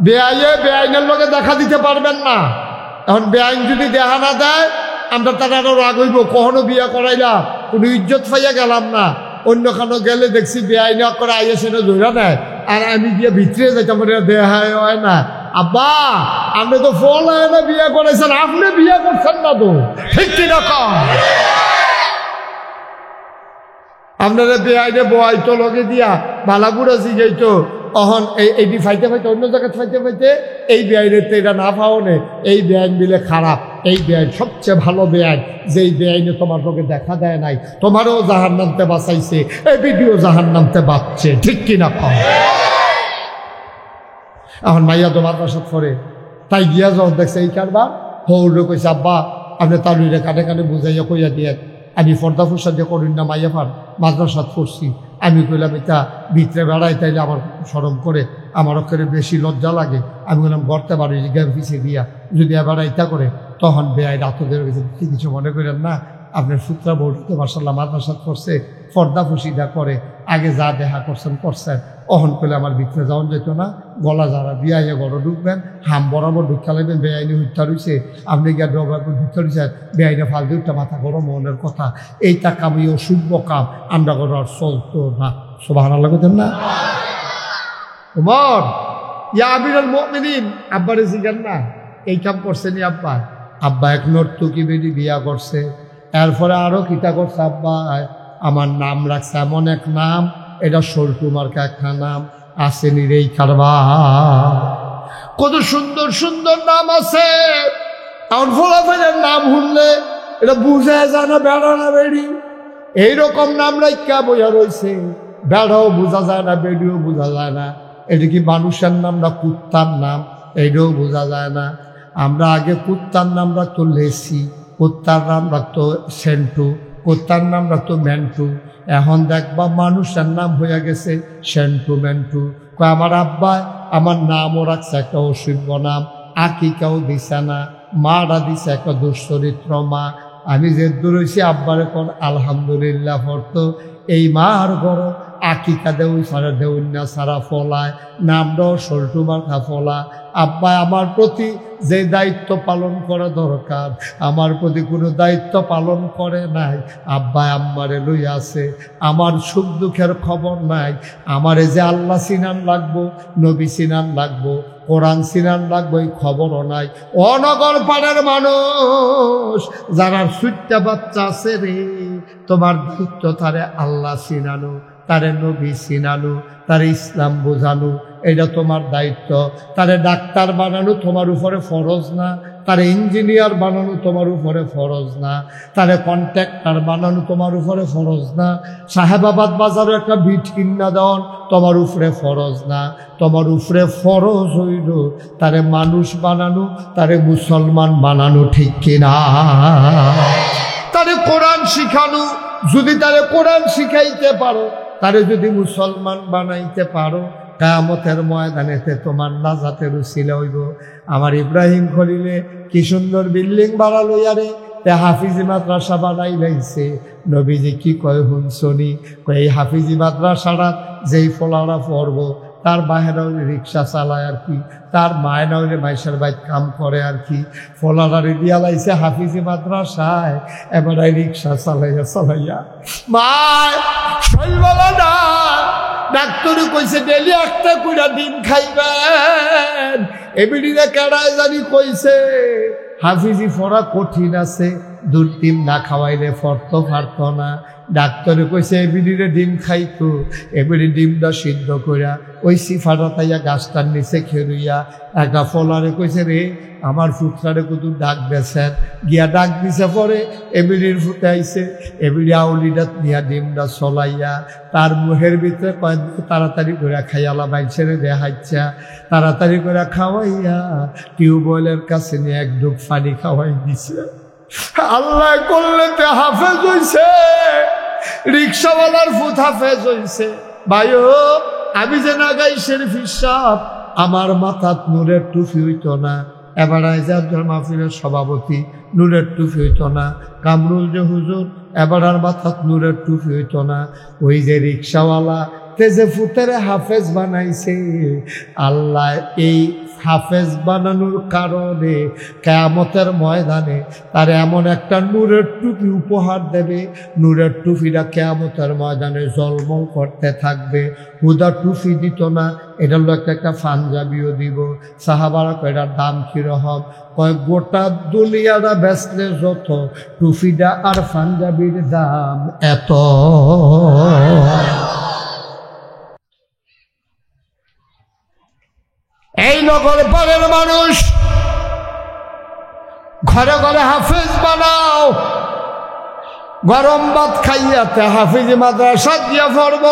বেআইনের লগে দেখা দিতে পারবেন না। এখন বেআইন যদি দেখা না দেয় আমরা তারা আরো রাগ হইব, কখনো বিয়া করাইলাম কোনো ইজ্জত পাইয়া গেলাম না, অন্য খানো গেলে দেখছি বেআইন করে আইয়া সেটা ধরা নেয়, আর আমি গিয়ে ভিতরে যাইতাম দেহা হয় না। আব্বা আপনি তো ফল হয় না বিয়া করেছেন, আপনি বিয়া করছেন না তো, ঠিক কিরকম আপনারা বেআইনে বয়াইতো লগে দিয়া বালাগুড়া জিগাইতো, অহন এইটি ফাইতে ফাইতে অন্য জায়গায় ফাইতে ফাইতে এই বেআইনের তো এটা না পাওনে, এই বেআইন মিলে খারাপ, এই বেআইন সবচেয়ে ভালো বেআইন, যেই বেআইনে তোমার লোকে দেখা দেয় নাই, তোমারও জাহান নামতে বাঁচাইছে, এই ভিডিও জাহান নামতে বাঁচছে, ঠিক কিনা কম। এখন মাইয়া তো মাদ্রাসাত করে, তাই গিয়া যখন দেখছে এই কারবার, হৌরে কইছে আব্বা আপনি তালুরে কানে কানে বুঝাইয়া কইয়া দিয়ে, আমি পর্দা ফুসা দিয়ে করুন না মাইয়া ফার মাদ্রাসাত পড়ছি। আমি কইলাম এটা ভিতরে বেড়াই, তাইলে আমার শরম করে, আমার অক্ষরে বেশি লজ্জা লাগে। আমি বললাম গড়তে পারি গেম পিছিয়ে দিয়া, যদি এবার ইটা করে তখন বেআই রাতদের গেছে, কিছু মনে করেন না, আপনার সূত্রা বউটি মার্শাল্লাহ মাদ্রাসাত করছে, পর্দা ফুসিটা করে, আগে যা দেখা করছেন অহন করলে আমার ভিতরে যাওয়ান যেত না, গলা যারা বিয়াইয়া গড় ঢুকবেন, হাম বরাবর ঢুকা লাগবেন, বেআইনি হত্যা রয়েছে, আপনি গিয়া ডবার ঢুকতে রয়েছে, বেআইনে ফাল দিয়ে উঠতে মাথা গরম মনের কথা, এইটা কামই অশুভ কাম, আমরা গড় আর চলতো না। সুবহানাল্লাহ কইতেন না? ওমর ইয়া আমিরুল মুমিনিন, আব্বারে জিগান না এই কাম করছেনি আব্বা? আব্বা এক নর্তকী বেডি বিয়া করছে, এরপরে আরো কিতা করছে আব্বা, আমার নাম রাখছে এমন এক নাম, এটা সল্টু মার্কা একটা নাম, আসেনি রে কারবা, কত সুন্দর সুন্দর নাম আছে। এখন ফলাফলের নাম শুনলে এটা বুঝা যায় না বেড়া না বেড়ি, এইরকম নাম রাইকা বইয়া রয়েছে, বেড়াও বোঝা যায় না, বেড়িও বোঝা যায় না, এটা কি মানুষের নাম না কুত্তার নাম, এইটাও বোঝা যায় না। আমরা আগে কুত্তার নাম রাখতো লেসি, কুত্তার নাম রাখতো সেন্টু, কুত্তার নাম রাখতো মেন্টু, এখন দেখবা মানুষের নাম হয়ে গেছে সেন্টু মেন্টু। আমার আব্বা আমার নামও রাখছে একটা অসভ্য নাম, আকিকাও দিছে না, মারা দিছে একটা দুশ্চরিত্র মা। আমি যে দূর হয়েছি আব্বারে কোন আলহামদুলিল্লাহ পড়তো, এই মার গড় আকিকা দেউই সারা দেউন্যা সারা ফলায়, নামটাও সল্টু মার্কা ফলা। আব্বা আমার প্রতি যে দায়িত্ব পালন করা দরকার আমার প্রতি কোনো দায়িত্ব পালন করে নাই। আব্বা আম্মারে লই আছে, আমার সুখ দুঃখের খবর নাই, আমারে যে আল্লাহ সিনান লাগবো, নবী সিনান লাগবো, কোরআন সিনান লাগবো এই খবরও নাই। অনগর পাড়ার মানুষ যারা সুইটটা বাচ্চা আছে রে, তোমার দায়িত্ব তারে আল্লাহ সিনানো, তারে নবী সিনানো, তারে ইসলাম বোঝানো, এটা তোমার দায়িত্ব। তারে ডাক্তার বানানো তোমার উপরে ফরজ না, তারে ইঞ্জিনিয়ার বানানো তোমার উপরে ফরজ না, তারে কন্ট্রাক্টর বানানো তোমার উপরে ফরজ না, সাহেবাবাদ বাজারে একটা ভিট কিনা দেওয়ান তোমার উপরে ফরজ না। তোমার উপরে ফরজ হইল তারে মানুষ বানানো, তারে মুসলমান বানানো, ঠিক কিনা? তারে কোরআন শিখানো, যদি তারে কোরআন শিখাইতে পারো, তারে যদি মুসলমান বানাইতে পারো, কিয়ামতের ময়দানেতে তোমার নাজাতের উসিলা হইব। আমার ইব্রাহিম খলিলে কি সুন্দর বিল্ডিং বানালো ইয়ারে, তে হাফিজি মাদ্রাসা বানাই লাইছে। নবীজি কি কয় হুনসনি, এই হাফিজি মাদ্রাসাটা যেই ফলারা পড়ব, তার বাহেরা রিক্সা চালায় আর কি, তার মায়েরা হইলে মাইশার বাইত কাম করে আর কি। ফলারা রেডিয়া লাইছে হাফিজি মাদ্রাসায়, এবারে রিক্সা চালাইয়া মায় শৈলবেলা না, ডাক্তারে কইছে ডেলি একটা কইরা ডিম খাইবেন। এবিডিরে কেডায় জানি কইছে হাফিজি পড়া কঠিন আছে, দুধ ডিম না খাওয়াইলে ফরতো পারতো না। ডাক্তারে কইছে এবিডিরে ডিম খাইতো, এবিডি ডিমটা সিদ্ধ কইরা ওই সিফাটা তাইয়া গাছটার নিচে খেরুইয়া একটা ফলারে কইছে রে আমার ফুটকারে কত ডাক দিয়েছেন, গিয়া ডাক দিছে পরে এবিডির ফুটে আইছে, এবিডি আউলিডাত নিয়া ডিমটা চলাইয়া তার মুহের ভিতরে কয়েক তাড়াতাড়ি করে খাইয়ালা বাইছেরে দেখাইছা, তাড়াতাড়ি করে খাওয়াইয়া টিউবওয়েলের কাছে নিয়ে এক ডুব পানি খাওয়াই দিছে। আল্লাহ করলে তে হাফেজ হইছে, রিক্সাওয়ালার ফুট হাফেজ হইছে। ভাইও আমি যে না গাই শরীফ সাহেব, আমার মাথাত নূরের টুপি হইতো না, এবার আইজার মাহফিলের সভাপতি নূরের টুপি হইতো না, কামরুল যে হুজুর এবার আর মাথাত নূরের টুপি হইতো না, ওই যে রিক্সাওয়ালা তেজে ফুতের হাফেজ বানাইছে, আল্লাহ এই হাফেজ বানানোর কারণে কিয়ামতের ময়দানে তার এমন একটা নূরের টুপি উপহার দেবে, নূরের টুপিটা কিয়ামতের ময়দানে ঝলমল করতে থাকবে। হুদা টুপি দিত না, এটার লোক একটা পাঞ্জাবিও দিব। সাহাবারা কয় এটার দাম কিরকম? কয় গোটা দুনিয়াটা বেচলে যত, টুপিটা আর পাঞ্জাবির দাম এত। এই নগর পাড়ের মানুষ ঘরে ঘরে হাফেজ বানাও, গরম ভাত খাইয়াতে হাফিজি মাদ্রাসা দিয়া পড়ব।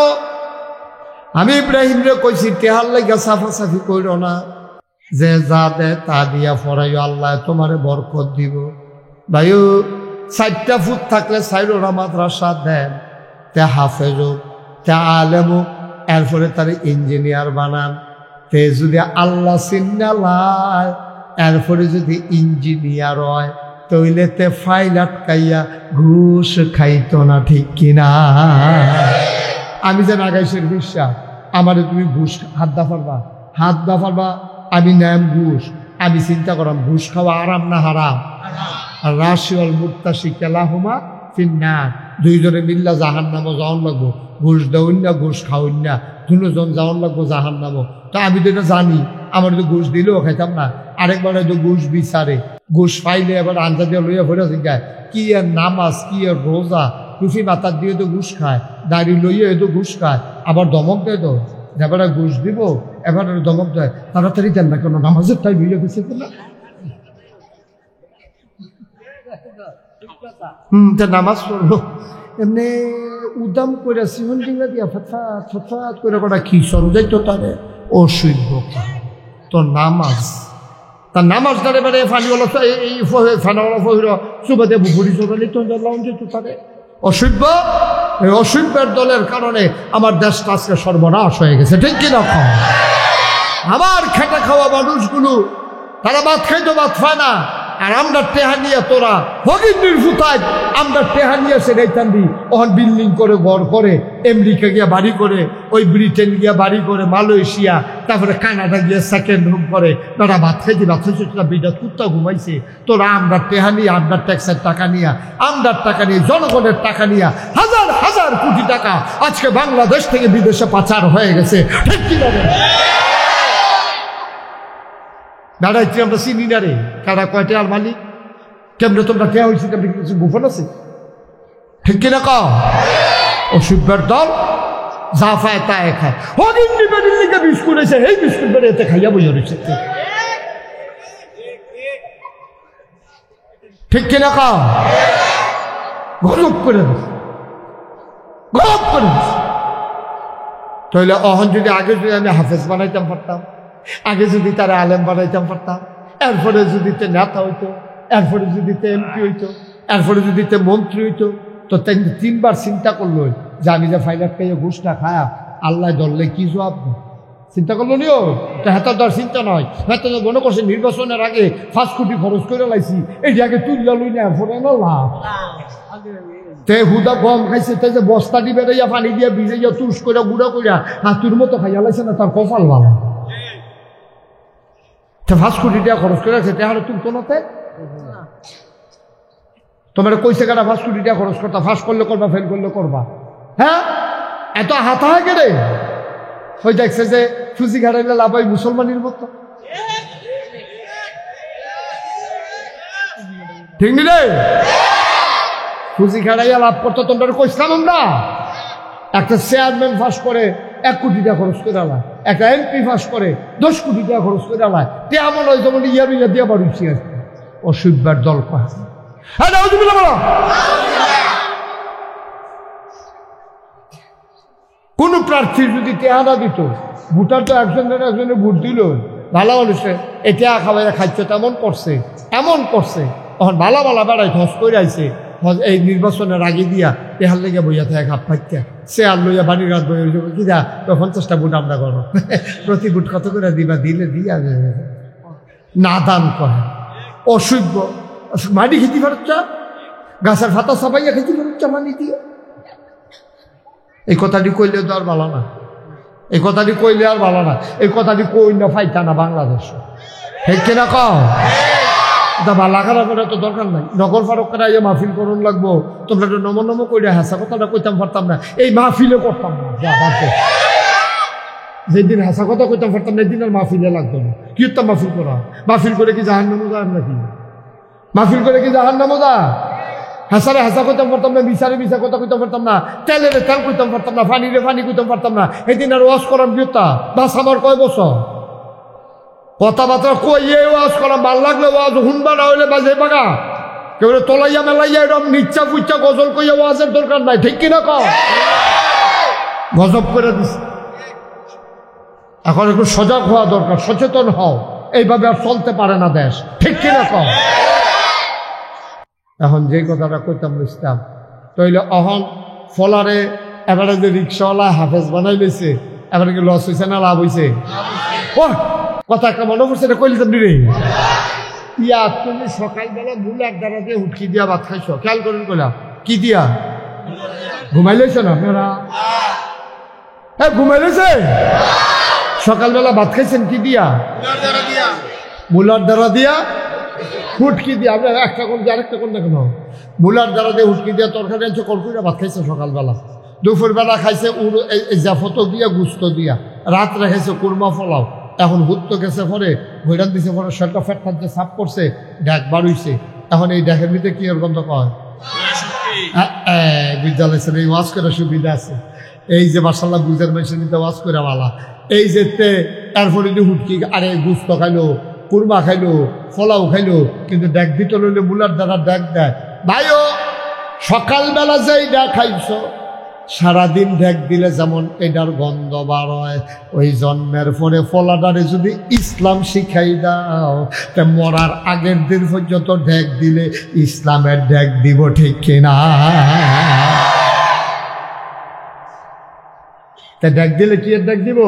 আমি ইব্রাহিম রে কইছি তেহার লাগা সাফাসাফি কইরো না, যে যা দে তা দিয়া পড়াইও, আল্লাহ তোমারে বরকত দিব। ভাইও 4টা ফুট থাকলে 4টা মাদ্রাসা দেন, তে হাফেজ হোক, তে আলেম হোক, এরপরে তার ইঞ্জিনিয়ার বানান। তে যদি আল্লাহ চিন্নালায় এরপরে যদি ইঞ্জিনিয়ার হয়, তইলে তে ফাইল আটকাইয়া ঘুষ খাইতো না, ঠিক কিনা? আমি যেন আগাইশের বিশ্বাস, আমারে তুমি ঘুষ হাত দা পারবা, আমি নাম ঘুষ। আমি চিন্তা করলাম ঘুষ খাওয়া আরাম না হারাম? আর রাশিয়াল মুক্তাশি কেলাহুমা ফিন্নার, দুইজনে মিল্লা জাহান নামো যাওয়ান লাগবো, ঘুষ দেউন না ঘুষ খাওয়ান না, দুজন যাওয়ান লাগবো জাহান নামো। তো আমি তো এটা জানি, আমার তো ঘুষ দিলেও খাইতাম না। আরেকবার হয়তো ঘুষ বিচারে, ঘুষ পাইলে এবার আঞ্জা দিয়ে লইয়া ভরে শিখায় কি আর নামাজ, কি আর রোজা, টুফি মাথার দিয়ে তো ঘুষ খায়, দাড়ি লইয়া তো ঘুষ খায়, আবার ধমক দেয় তো এবারে ঘুষ দিব, এবারে ধমক দেয় তাড়াতাড়ি দেন না কেন, নামাজের টাইম হইয়া গেছে না। নামাজ পড়লো এমনি উদাম করে সিমন ডিঙ্গা দিয়া ফটফাট ফটফাট করে কটা কি সরজাই তো তারে অসভ্য। তো নামাজ, তার নামাজ দাঁড়ে বেড়ে ফানিওয়ালা এই ফানাওয়ালা ফহির সুবাদে বুফুরি চোরালি তো যেত তারে অসভ্য। এই অসভ্যের দলের কারণে আমার দেশটা আজকে সর্বনাশ হয়ে গেছে, ঠিক কিনা? আমার খেটে খাওয়া মানুষগুলো তারা ভাত খাইতো, ভাত খায় না। আর আমরা টেহা নিয়ে তোরা হগিন্দির ফুতায় আমরা টেহা নিয়ে সেটাইতাম দি, ওখান বিল্ডিং করে ঘর করে, আমেরিকা গিয়া বাড়ি করে, ওই ব্রিটেন গিয়া বাড়ি করে, মালয়েশিয়া, তারপরে কানাডা গিয়ে সেকেন্ড রুম করে। তারা ভাত খাইতে বিটা কুত্তা ঘুমাইছে। তোরা আমরা টেহা নিয়ে, আমরা ট্যাক্সের টাকা নিয়ে, আমরার টাকা নিয়ে, জনগণের টাকা নিয়ে হাজার হাজার কোটি টাকা আজকে বাংলাদেশ থেকে বিদেশে পাচার হয়ে গেছে, ঠিক কি না? দাঁড়াইছি আমরা চিনি না রে, কারা কয়টা আর মালিক কেমনে তোমরা কে হয়েছে, কেমনি কিছু গোপন আছে, ঠিক কিনা? ক অসভ্যের দল যা পায় তা খায়। হগিন্দি বেডির লিগে বিস্কুট আছে, এই বিস্কুট বেড়ে এতে খাইয়া বইয়া রয়েছে, ঠিক কিনা? ক গজব করে গজব করে। তাহলে অহন যদি আগে যদি আমি হাফেজ বানাইতাম পারতাম, আগে যদি তারা আলেম বানাইতাম পারতাম, এরপরে যদি তে নেতা হইতো, এরপরে যদি তে এমপি হইতো, এরপরে যদি তে মন্ত্রী হইতো, তো 3বার চিন্তা করলো যে আমি যে ফাইনাল পেয়ে ঘুষটা খায়া আল্লাহ ধরলে কি জবাব চিন্তা করলো নিও। তো হেতার দর চিন্তা নয়, হেতার মনে করছে নির্বাচনের আগে 5 কোটি খরচ করে লাইছি, এইটি আগে তুললা লই না, এরপরে না লাভ। তে হুদা গম খাইছে, তে যে বস্তা দিবে ইয়া পানি দিয়া ভিজাইয়া তুষ করে গুঁড়া কইরা হাতুর মতো খাইয়া লাইছে না, তার কপাল ভালো। 5 কোটি টাকা খরচ করে আছে, তাহলে তুমি কোনোতে তোমার কইছে কাটা 5 কোটি টাকা খরচ করতা, ফাঁস করলে করবা, ফেল করলে করবা। হ্যাঁ, এত হাতা হয় কেন? ওই দেখছে যে ফুজি ঘাড়াইলে লাভ হয় মুসলমানের মতো, ঠিক নি রে? ফুজি ঘাড়াইয়া লাভ করতো তোমরা কইছিলাম আমরা। একটা চেয়ারম্যান ফাঁস করে 1 কোটি টাকা খরচ করে আলায়, একটা এমপি ফাঁস করে 10 কোটি টাকা খরচ করে আলায়, তে এমন হয় যেমন ইয়া দিয়া বাড়ুছি আর অসভ্যের দল কয়। হ্যাঁ, কোন প্রার্থী যদি টেহানা দিত, ভোটার তো একজনের ভোট দিল, ভালো মানুষে এটা খাওয়াই খাইছে, তেমন করছে এমন করছে, তখন ভালো ভালো বেড়াই হজ করে আইছে, এই নির্বাচনের আগে দিয়া তেহার লেগে বইয়া থাকে হাত পাইতে, সে আর লইয়া বাড়ির রাত বই কি দা 50টা ভোট আমরা করো, প্রতি ভোট কত করে দিবা, দিলে দিয়া না দান করেন, অসভ্য মাটি খেতে পারছ, গাছের ফাতা সাবাইয়া খেতে পারছ মানি দিয়ে। এই কথাটি কইলে তো আর ভালো না, এই কথাটি কইলে আর ভালো না, এই কথাটি কই না ফাইতা না বাংলাদেশ, ঠিক কিনা কও? বালা খারাপ তো দরকার নাই, নগর ফারক করা এই মাহফিল করুন লাগবো, তোমরা তো নম নম কইরা হাসা কথাটা কইতাম পারতাম না, এই মাহফিলে করতাম না। যেদিন হাসা কথা কইতাম পারতাম না, এদিন আর মাহফিলে লাগতো না। কি হতাম মাহফিল করা? মাহফিল করে কি জাহান্নামে যায় নাকি? মাহফিল করে কি জাহান্নামে যায়? হাসারে হাসা কইতাম পারতাম না, বিচারে বিচা কথা কইতাম পারতাম না, তেলেরে তেল কইতাম পারতাম না, পানিরে পানি কইতাম পারতাম না। এদিন আর ওয়াজ করার বিয়তা বাস আমার কয় বছর কথাবার্তা কইয়ে ওয়াজ করা, ভাল লাগলে ওয়াজ হুনবা, না হইলে বাজে বাগা কেউ তলাইয়া মেলাইয়া এরকম নিচ্ছা ফুচ্ছা গজল কইয়া ওয়াজের দরকার নাই, ঠিক কিনা কও? গজব করে দিছে। এখন একটু সজাগ হওয়া দরকার, সচেতন হও, এইভাবে আর চলতে পারে না দেশ, ঠিক কিনা কও? এখন যে কথাটা কইতাম বুঝতাম তইলে অহন ফলারে এবারে যে রিক্সাওয়ালা হাফেজ বানাই লইছে, এবারে কি লস হয়েছে না লাভ হয়েছে? ও কথা একটা মনে পড়ছে, এটা কইলে তুমি রে ইয়া, তুমি সকালবেলা মুলার দ্বারা দিয়ে উঠকি দিয়া ভাত খাইছো, খেয়াল করেন কইলা কি দিয়া? ঘুমাই লইছ না আপনারা? হ্যাঁ ঘুমাই লইছে। সকালবেলা ভাত খাইছেন কি দিয়া? মুলার দ্বারা দিয়া, হুটকি দিয়ে। আপনার একটা কোন দিয়ে আরেকটা কোন দেখেন, মুলার দ্বারা দিয়ে হুটকি দিয়া তরকারি আনছে, কলকুইরা ভাত খাইছে সকালবেলা। দুপুরবেলা খাইছে জাফত দিয়া, গুস্ত দিয়া। রাত্রে খাইছে কুরমা ফলাও। এখন হুত্ত গেছে পরে ভৈরান দিছে, পরে শরীরটা ফ্যাট খাদ্য সাফ করছে, ড্যাক বাড়ুইছে। এখন এই ড্যাকের ভিতরে কি এর গন্ধ কয়? বিদ্যালয় এই ওয়াজ করে সুবিধা আছে, এই যে মাশাআল্লাহ বুঝের মেশিন নিতে ওয়াজ করে বালা, এই যে এরপরে যে হুটকি আরে গুস্ত খাইলো, কুরমা খাইলো, ফলাও খাইলো, কিন্তু ড্যাক দিতে লইলে মুলার দ্বারা ড্যাক দেয়। ভাইও সকালবেলা যে ড্যাক খাইছ, সারাদিন ঢেক দিলে যেমন এটার গন্ধ বার হয়, ওই জন্মের পরে ফলাটারে যদি ইসলাম শিখাই দাও, তা মরার আগের দিন পর্যন্ত ঢেক দিলে ইসলামের ঢেক দিব, ঠিক কিনা? তা ডাক দিলে কি এর ডাক দিব?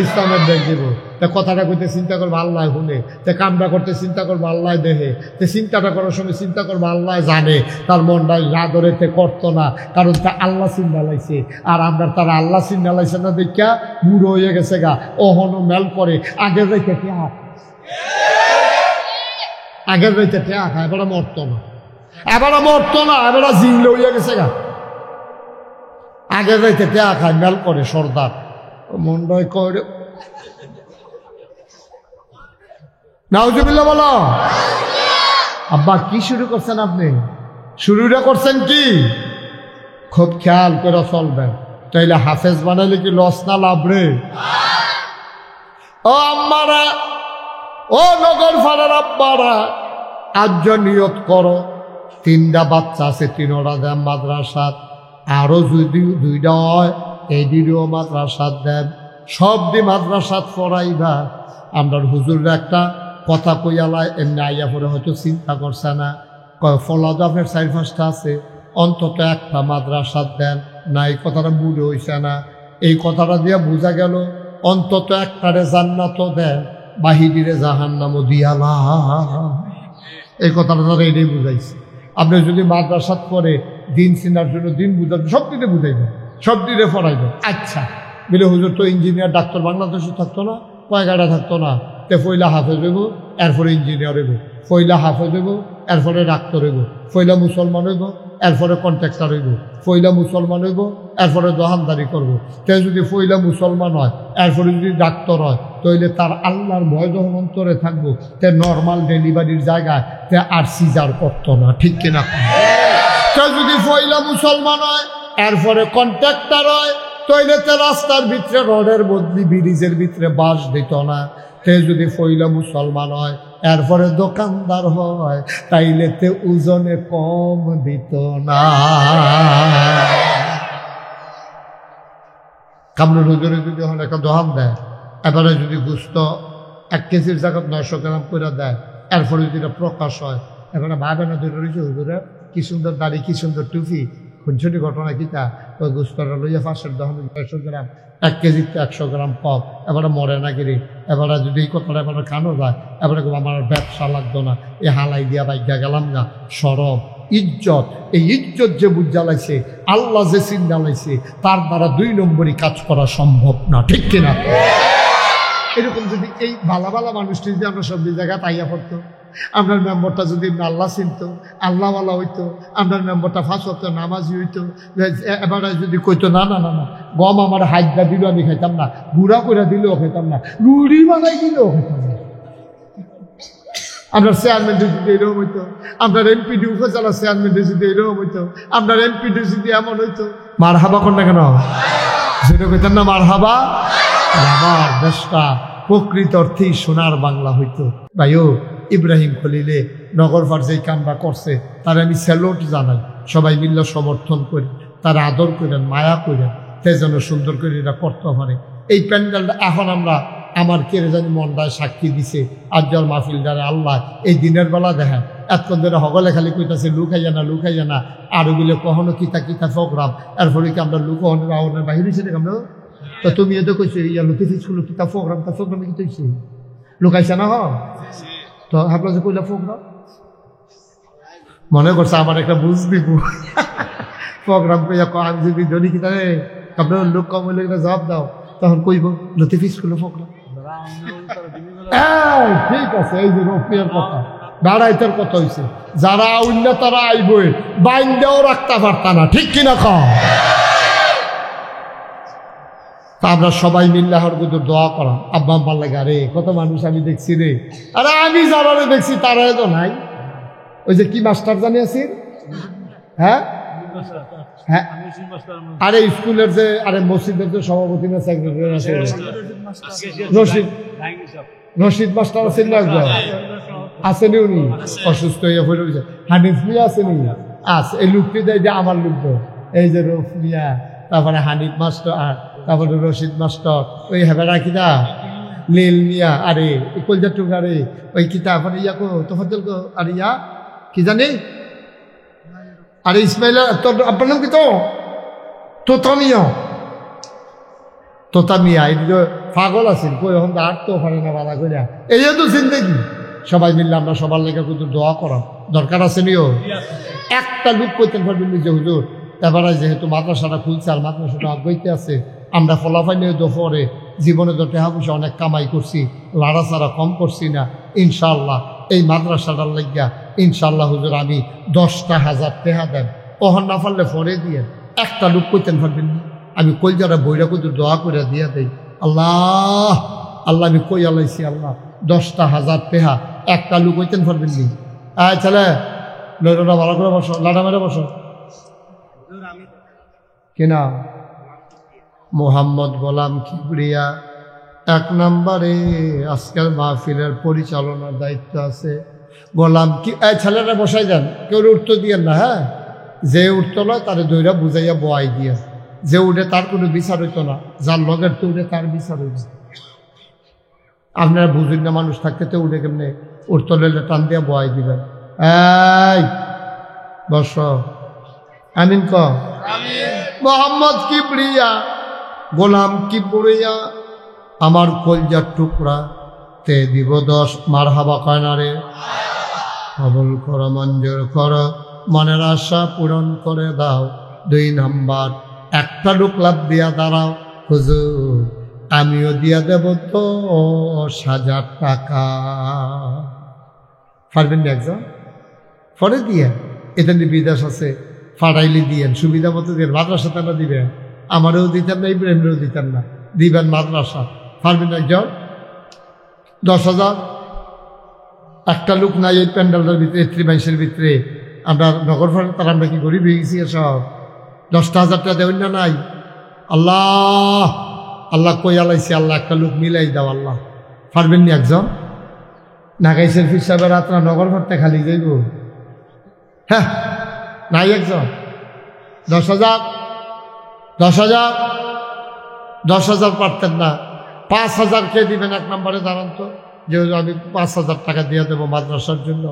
ইসলামের ডাক দিব। তা কথাটা কইতে চিন্তা করবো আল্লাহ শুনে, তা কামটা করতে চিন্তা করবো আল্লাহ দেখে, তে চিন্তাটা করার সময় চিন্তা করবো আল্লাহ জানে, তার মনটা রাদরেতে করতো না, কারণ তা আল্লাহ চিন্তা লাইছে। আর আমরা তারা আল্লাহ চিন্তা লাইছে না দেখা বুড়ো হয়ে গেছে গা, ওহনো মেল করে আগের রাইতে টেয়া, আগের রাইতে টেয়া খায়, এবারে মরতো না, এবারে মরতো না, এবারে জিংলে হইয়া গেছে গা। আগের রাইতে টেয়া খায়, মেল করে সর্দার, মন্ডয় করে নাউজুবিল্লাহ বলো। আব্বা কি শুরু করছেন আপনি? শুরুটা করছেন কি? খুব খেয়াল করে চলবেন, তাইলে হাফেজ বানাইলে কি লস না লাভ রে? ও আম্মারা, ও নগর ফাড়ার আব্বারা, আজ নিয়ত করো, 3টা বাচ্চা আছে, 3টা দেন মাদ্রাসাত, আরো যদি 2টা হয় এই দিদিও মাদ্রাসাত দেন, সব দি মাদ্রাসাত পড়াইবা। আমরা হুজুররা একটা কথা কইয়ালায়, এমনি আইয়া পরে হয়তো চিন্তা করছে না, ফলাদাফের 4-5টা আছে, অন্তত একটা মাদ্রাসাত দেন না। এই কথাটা বুঝে হইছে না, এই কথাটা দিয়ে বোঝা গেল অন্তত একটারে জান্নাত দেন, বাহিরে জাহান্নামও দিয়ালা। এই কথাটা তারা এটাই বুঝাইছে। আপনি যদি মাদ্রাসাত করে দিন চিনার জন্য, দিন বুঝাবেন, সব দিনে বুঝাইবেন, সব দিনে পড়াইবেন। আচ্ছা বলে হুজুর তো ইঞ্জিনিয়ার ডাক্তার বাংলাদেশে থাকতো না, কয়েকটা থাকতো না, তে ফইলা হাফেজ হইব, এরপরে ইঞ্জিনিয়ার হইব, ফইলা হাফেজ হইব, এরপরে ডাক্তার হইব, ফইলা মুসলমান হইব, এরপরে কন্ট্রাক্টর হইব, ফইলা মুসলমান হইব, এরপরে দোকানদারি করবো। তে যদি ফইলা মুসলমান হয়, এরপরে যদি ডাক্তার হয়, তাইলে তার আল্লাহর ভয় যখন অন্তরে থাকবো, তে নর্মাল ডেলিভারির জায়গায় তে আর সিজার করতো না, ঠিক কিনা? তে যদি ফইলা মুসলমান হয়, এরপরে কন্ট্রাক্টর হয়, তৈলেতে রাস্তার ভিতরে রডের বদলি ব্রিজের ভিতরে বাঁশ দিত না। তে যদি ফইলা মুসলমান হয়, এরপরে দোকানদার হয়, তাইলে তে ওজনে কম দিত না। কামরুল হুজুরে যদি এখন একটা দোকান দেয়, এবারে যদি গুস্ত 1 কেজির জায়গা 900 গ্রাম করে দেয়, এরপরে যদি এটা প্রকাশ হয়, এবারে ভাবে না ধরে রয়েছে হুজুরে কি সুন্দর দাড়ি, কি সুন্দর টুপি, খুনছুটি ঘটনা কিতা ওই গুস্তটা লইয়া 500 গ্রাম 1 কেজিতে 100 গ্রাম কম, এবারে মরে না গিরি, এবারে যদি এই কথাটা এবারে খানো যায়, এবারে আমার ব্যবসা লাগতো না, এ হালাই দিয়া বাইকা গেলাম না। সরব ইজ্জত, এই ইজ্জত যে বুঝ জ্বালাইছে, আল্লাহ যে সিন জ্বালাইছে, তার দ্বারা 2 নম্বরই কাজ করা সম্ভব না, ঠিক কিনা? এরকম যদি এই ভালা ভালা মানুষটি যদি আমরা সব জায়গায় তাইয়া পড়তো, আপনার মেম্বরটা যদি আল্লাহ চিনত, আল্লাহওয়ালা হইতো, আপনার মেম্বরটা 5 ওয়াক্ত নামাজি হইতো, এবারে যদি কইতো না না না না গম আমার হাইদা দিল আমি খাইতাম না, গুঁড়া করে দিলেও খাইতাম না, রুড়ি বানাই দিলেও খাইতাম না। আপনার চেয়ারম্যান যদি এরকম হইতো, আপনার এমপিডি উপজেলা চেয়ারম্যান যদি এরকম হইতো, আপনার এমপিডি যদি এমন হইতো, মার হাবা কর না কেন? সেটা কইতেন না মার হাবা? আমার দেশটা প্রকৃত অর্থেই সোনার বাংলা হইতো। ভাইও, ইব্রাহিম খলিলে নগরপাড় যেই কামটা করছে তার আমি স্যালুট জানাই, সবাই মিল্লা সমর্থন করি, তার আদর করেন, মায়া করেন, তে যেন সুন্দর করে এটা করতে পারে। এই প্যান্ডেলটা এখন আমরা আমার কেড়ে জানি মনটায় সাক্ষী দিছে, আজ্জাল মাহফিলদারে আল্লাহ এই দিনের বেলা দেখেন এতক্ষণ ধরে হগলে খালি কইতাছে লুকাইয়া না লুকাইয়া না, আর ওগুলো কখনো কিতা কিতা প্রোগ্রাম, এরপরে কি আমরা লুকানোর বাহির হয়েছে দেখ আমরা। তো তুমি এত কইছো ইয়া লুকিস স্কুল কিতা প্রোগ্রাম, তা প্রোগ্রামে কি তৈছে লুকাইছে না? তো আপনার যে কইলা প্রোগ্রাম মনে করছে আমার একটা বুঝ দিব প্রোগ্রাম কইয়া আমি যদি ধরি কিতা আপনার লোক কম হইলে জবাব দাও, তখন কইব লতিফ স্কুলে প্রোগ্রাম। ঠিক আছে, এই যে রফিয়ার কথা দাঁড়াইতার কথা হয়েছে, যারা অন্য তারা আইবই বাইন্দেও রাখতে পারতা না, ঠিক কিনা কম? তা আমরা সবাই মিল্লাহর কিন্তু দোয়া করাম, আব্বা আম্মার লাগে। আরে কত মানুষ আমি দেখছি রে, আরে আমি যারা দেখছি তারা তো নাই। ওই যে কি মাস্টার জানি আছি, হ্যাঁ হ্যাঁ, আরে স্কুলের যে আরে মসজিদের যে সভাপতি না সেক্রেটারি আছে রশিদ মাস্টার আছেন না, একজন আসেনি, উনি অসুস্থ হয়ে পড়ে। হানিফ মিয়া আসেনি, আস এই লোকটি দেয় যে আমার লোক, এই যে রফ মিয়া, তারপরে হানিফ মাস্টার, তারপরে রশিদ মাস্টার, ওই হেবেরা কিতা নীল মিয়া, আরে কলজার টুক, আরে ওই কিতা তারপরে ইয়া কো তোফাজ্জল কো, আর ইয়া কি জানি, আরে ইসমাইল, তোর আপনার নাম কি? তো তোতা মিয়া, তোতা মিয়া এই পাগল আছেন, কই এখন আর তো পারে না বাধা কইরা, এই তো জিন্দেগি। সবাই মিললে আমরা সবার লেগে কিন্তু দোয়া করা দরকার আছে নিও। একটা লোক কইতেন পারবেন যে হুজুর এবারে যেহেতু মাদ্রাসাটা খুলছে আর মাদ্রাসাটা আগাইতে আছে, আমরা ফলাফল নিয়ে দোপরে জীবনে তো টেহা পয়সা অনেক কামাই করছি, লাড়াচাড়া কম করছি না, ইনশাআল্লাহ এই মাদ্রাসাটার লাগিয়া ইনশাআল্লাহ হুজুর আমি 10,000 টেহা দেন, ওহন না পারলে পরে দিয়ে। একটা লোক কইতেন পারবেন, আমি কই যারা বইরা কিন্তু দোয়া করে দিয়া দেই, আল্লাহ আল্লাহ আমি কই আলাইছি আল্লাহ 10,000 টেহা, একটা লোক কইতেন পারবেন নি? আয় ছেলে লড়া ভালো করে বসো, লাড়া মেরে বসো। কিনা মোহাম্মদ গোলাম কিবরিয়া 1 নম্বরে আজকের মাহফিলের পরিচালনার দায়িত্ব আছে। গোলাম কি ছেলেরা বসাই দেন, কেউ উঠতে দিয়েন না, হ্যাঁ, যে উঠতো না তারে দইরা বুঝাইয়া বয়াই দিয়ে, যে উঠে তার কোনো বিচার হইতো না, যার লগের তো উঠে তার বিচার হইত। আপনারা বুঝুন না, মানুষ থাকতে তো উঠে কেমনে উঠতে লেলে টান দিয়া বয়াই দিবেন। এই বস, আমিন ক। মোহাম্মদ কিবরিয়া গোলাম কিবরিয়া আমার কলজার টুকরা, তে দিব 10 মারহাবা কয় না রে? কবুল করো, মঞ্জুর করো, মনের আশা পূরণ করে দাও। 2 নাম্বার, একটা লোক লাভ দিয়া দাঁড়াও, হুজুর আমিও দিয়া দেব 10,000 টাকা। পারবেন না একজন? পরে দিয়ে এটা বিদেশ আছে, ফাটাইলি দিয়েন, সুবিধা মতো দিয়েন, মাদ্রাসা তারা দিবেন, আমারও দিতেন না, ইব্রাহিমেরও দিতেন না, দিবেন মাদ্রাসা। পারবেন একজন? 10,000 একটা লোক নাই এই প্যান্ডেলটার ভিতরে, 3 মাইসের ভিতরে। আমরা নগর ফাড়ে তারা আমরা কি গরিব হয়ে গেছি সব? 10,000 টাকা দেবেন না? নাই। আল্লাহ আল্লাহ কই আলাইছি, আল্লাহ একটা লোক মিলাই দাও আল্লাহ। পারবেন নি একজন? নাগাইছের ফির সাহেবের রাত্রা নগর ফাড়তে খালি যাইব, হ্যাঁ, নাই একজন? 10,000 10,000 10,000 পারতেন না, 5,000 কে দিবেন? 1 নম্বরে দাঁড়ান তো, যেহেতু আমি 5,000 টাকা দিয়ে দেবো মাদ্রাসার জন্য,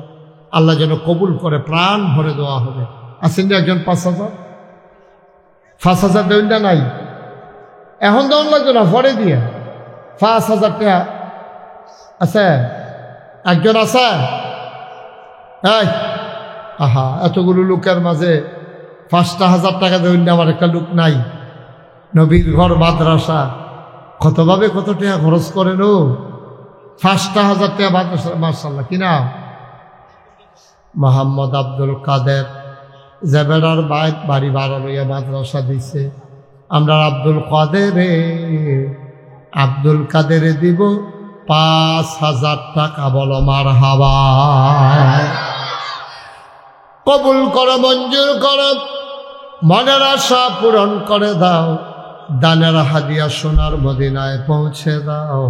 আল্লাহ যেন কবুল করে, প্রাণ ভরে দেওয়া হবে। আসেন একজন 5,000? 5,000 দেবেন না নাই, এখন দেওয়ান লাগতো না, পরে দিয়ে 5,000 টাকা আছে, একজন আছে? এই আহা, এতগুলো লোকের মাঝে 5,000 টাকা দেবেন না, আমার একটা লোক নাই। নবীর ঘর মাদ্রাসা কতভাবে কত টাকা খরচ করেন ও, 5,000 টাকা মাদ্রাসা, মাশাআল্লাহ। কি নাম? মোহাম্মদ আব্দুল কাদের। জেবেরার বাড়ি ভাড়া লইয়া মাদ্রাসা দিছে। আমরা আব্দুল কাদেরে দিব 5,000 টাকা। বলো মারহাবা। কবুল করো, মঞ্জুর করো, মনের আশা পূরণ করে দাও, দানের হাদিয়া সোনার মদিনায় পৌঁছে দাও,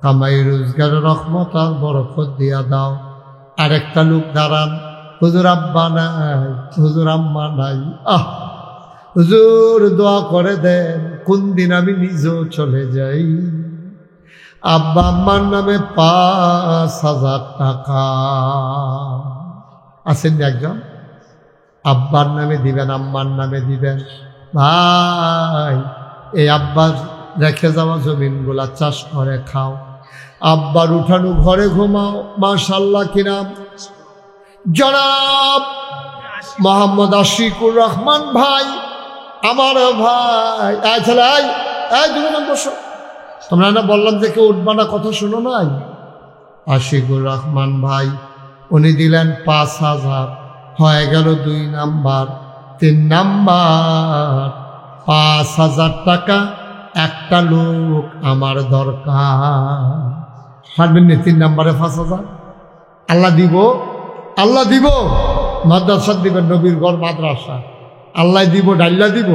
কামাই রোজগারের রহমত আর বরকত দিয়া দাও। আরেকটা লোক দাঁড়ান, হুজুর আব্বা নাই, হুজুর আম্মা নাই, হুজুর দোয়া করে দেন, কোন দিন আমি নিজেও চলে যাই। আব্বা আম্মার নামে 5,000 টাকা। আছেন একজন? আব্বার নামে দিবেন, আম্মার নামে দিবেন। ভাই, এই আব্বার রেখে যাওয়া জমিনগুলা চাষ করে খাও, আব্বার উঠানো ঘরে ঘুমাও। মাশাআল্লাহ। কি নাম? জনাব মোহাম্মদ আশিকুর রহমান ভাই, আমার ভাই। বসো। তোমরা না বললাম যে কেউ উঠবা না, কথা শুনো নাই? আশিকুর রহমান ভাই উনি দিলেন 5,000, হয়ে গেল 2 নাম্বার। 3 নাম্বার 5,000 টাকা একটা লোক আমার দরকার। পারবেন না? 3 নাম্বারে 5,000 আল্লাহ দিব, আল্লাহ দিব। মাদ্রাসা দিবেন, নবীর ঘর মাদ্রাসা, আল্লাহ দিব, ডাল্লা দিব,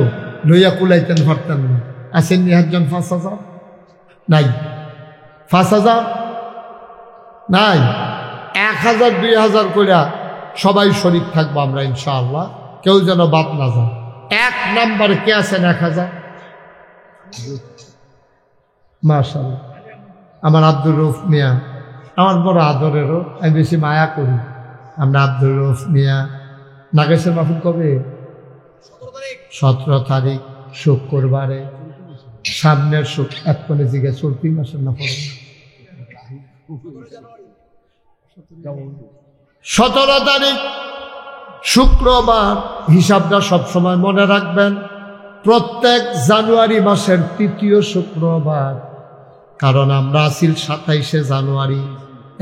লইয়া কুলাইতেন পারতেন না। আসেন নি একজন? 5,000 নাই, 5,000 নাই। 1,000 2,000 করে সবাই শরীক থাকবো আমরা ইনশাআল্লাহ, কেউ যেন বাদ না যায়। 1 নাম্বারে কে আছেন? 1,000। মাশাআল্লাহ। আমার আব্দুর রউফ মিয়া, আমার বড় আদরেরও, আমি বেশি মায়া করি। আমরা আব্দুর রউফ মিয়া। নাগেশের মাহফিল কবে? 17 তারিখ শুক্রবারে, সামনের এক্ষণে জিজ্ঞেস চলতি মাসের না পড়ে 17 তারিখ শুক্রবার। হিসাবটা সবসময় মনে রাখবেন, প্রত্যেক জানুয়ারি মাসের 3য় শুক্রবার। কারণ আমরা আসিল 27শে জানুয়ারি।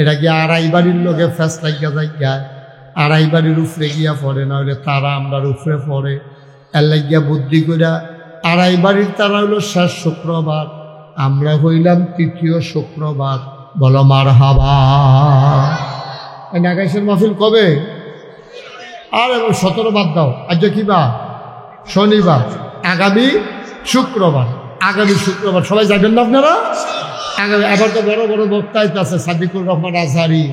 এটা গিয়ে আড়াই বাড়ির লোকে ফ্যাস লাগিয়া যায়, আড়াই বাড়ির উপরে গিয়া পড়ে, না হলে তারা আমরা উপরে পড়ে। এর লাগিয়া বুদ্ধি করিয়া আড়াই বাড়ির তারা হইল শেষ শুক্রবার, আমরা হইলাম 3য় শুক্রবার। বলো মারহাবা। নাগাইশের মাহফিল কবে? আর 17 বাদ দাও, আজ কি বা? শনিবার। আগামী শুক্রবার, আগামী শুক্রবার সবাই যাবেন না আপনারা? আগামী এবার তো বড় বড় বক্তায় আছে, সাদিকুর রহমান আজহারি,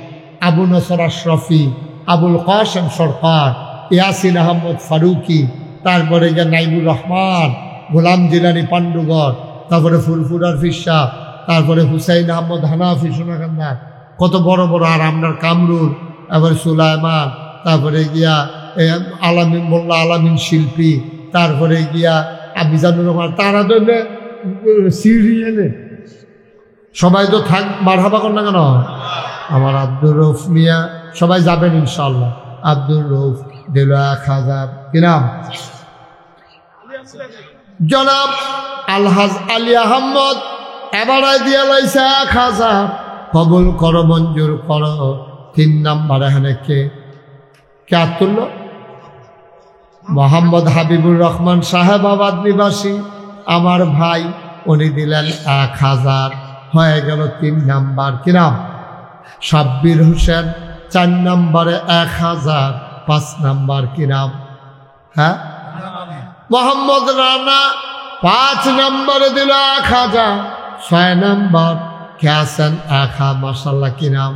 আবু নসর আশরাফি, আবুল কাসেম সরকার, ইয়াসিন আহমদ ফারুকি, তারপরে গিয়ে নাইবুর রহমান, গোলাম জিলানি পান্ডুগড়, তারপরে ফুরফুরার ফিসা, তারপরে হুসাইন আহমদ হানাফি সোনাকান্দা, কত বড় বড়। আর আপনার কামরুল, তারপরে সুলাইমান, তারপরে গিয়া আলামিন মোল্লা আলামিন শিল্পী, তারপরে গিয়া মিজানুর রহমান। তারা তো সিরিয়ালে সবাই তো থাক, মারহাবা কর না কেন? আমার আব্দুর রউফ মিয়া, সবাই যাবেন ইনশাআল্লাহ। আব্দুর রউফ দিল 1,000। কি নাম? জনাব আলহাজ আলী আহমদ এবারে দিয়া লাইছে 1,000। কবুল করো, মঞ্জুর করো। 3 নাম্বার এখানে কে তুলল? মোহাম্মদ হাবিবুর রহমান সাহেবাবাদ নিবাসী, আমার ভাই, উনি দিলেন 1,000, হয়ে গেল 3 নাম্বার। কি নাম? সাব্বির হোসেন 4 নাম্বারে 1,000। 5 নাম্বার কি নাম? হ্যাঁ, মোহাম্মদ রানা 5 নাম্বারে দিল 1,000। 6 নাম্বার কে আছেন? 1,000। মাশাআল্লাহ। কি নাম?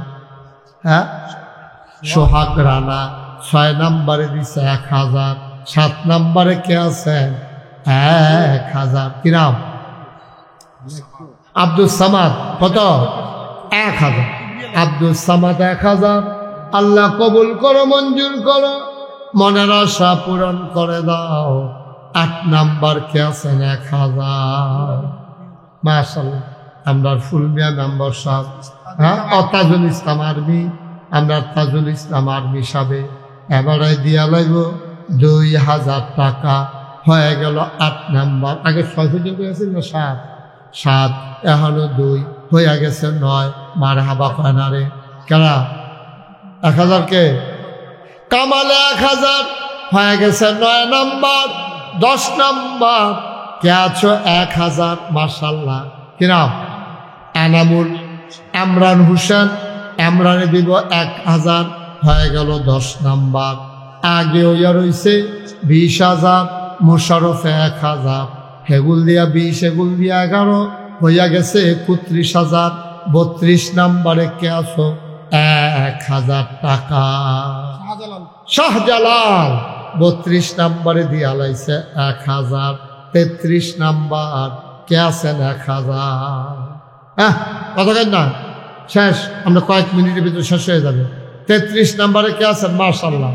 হ্যাঁ, সোহাগ রানা 6 নাম্বারে দিছে 1,000। 7 নাম্বারে কে আছেন? 1,000। কি নাম? আব্দুল সামাদ। কত? 1,000। আব্দুল সামাদ 1,000। আল্লাহ কবুল করো, মঞ্জুর করো, মনের আশা পূরণ করে দাও। 8 নাম্বার কে আছেন 1000। মাশাআল্লাহ, আমরা ফুল মিয়া মেম্বার সাহেব, হ্যাঁ, তাজুল ইসলাম আর্মি, আমরা তাজুল ইসলাম আর্মি সাহেব এবারে দিয়া লাগব 2000 টাকা। হয়ে গেল 8 নাম্বার। আগে 6 পর্যন্ত আছে না 7, এখনো 2 হয়ে গেছে 9। মারহাবা কয় না রে কেনা? 1000 কে কামালে 1000 হয়ে গেছে 9 নাম্বার। 10 নাম্বার কে আছো 1000। মাশাআল্লাহ, কি নাম? এনামুল এমরান হোসেন, এমরানে দিব 1000। হয়ে গেল 10 নাম্বার। আগে ওইয়া রয়েছে 20,000, মোশারফে 1000, হেগুল দিয়া 20, হেগুল দিয়া 11, হইয়া গেছে 31,000। 32 নাম্বারে কে আছো 1000 টাকা। শাহজালাল 32 নাম্বারে দিয়া লাইছে 1000। 33 নাম্বার কে আছেন 1000। কত কেন না শেষ, আমরা কয়েক মিনিটের ভিতরে শেষ হয়ে যাবে। 33 নাম্বারে কে আছেন? মাশাআল্লাহ,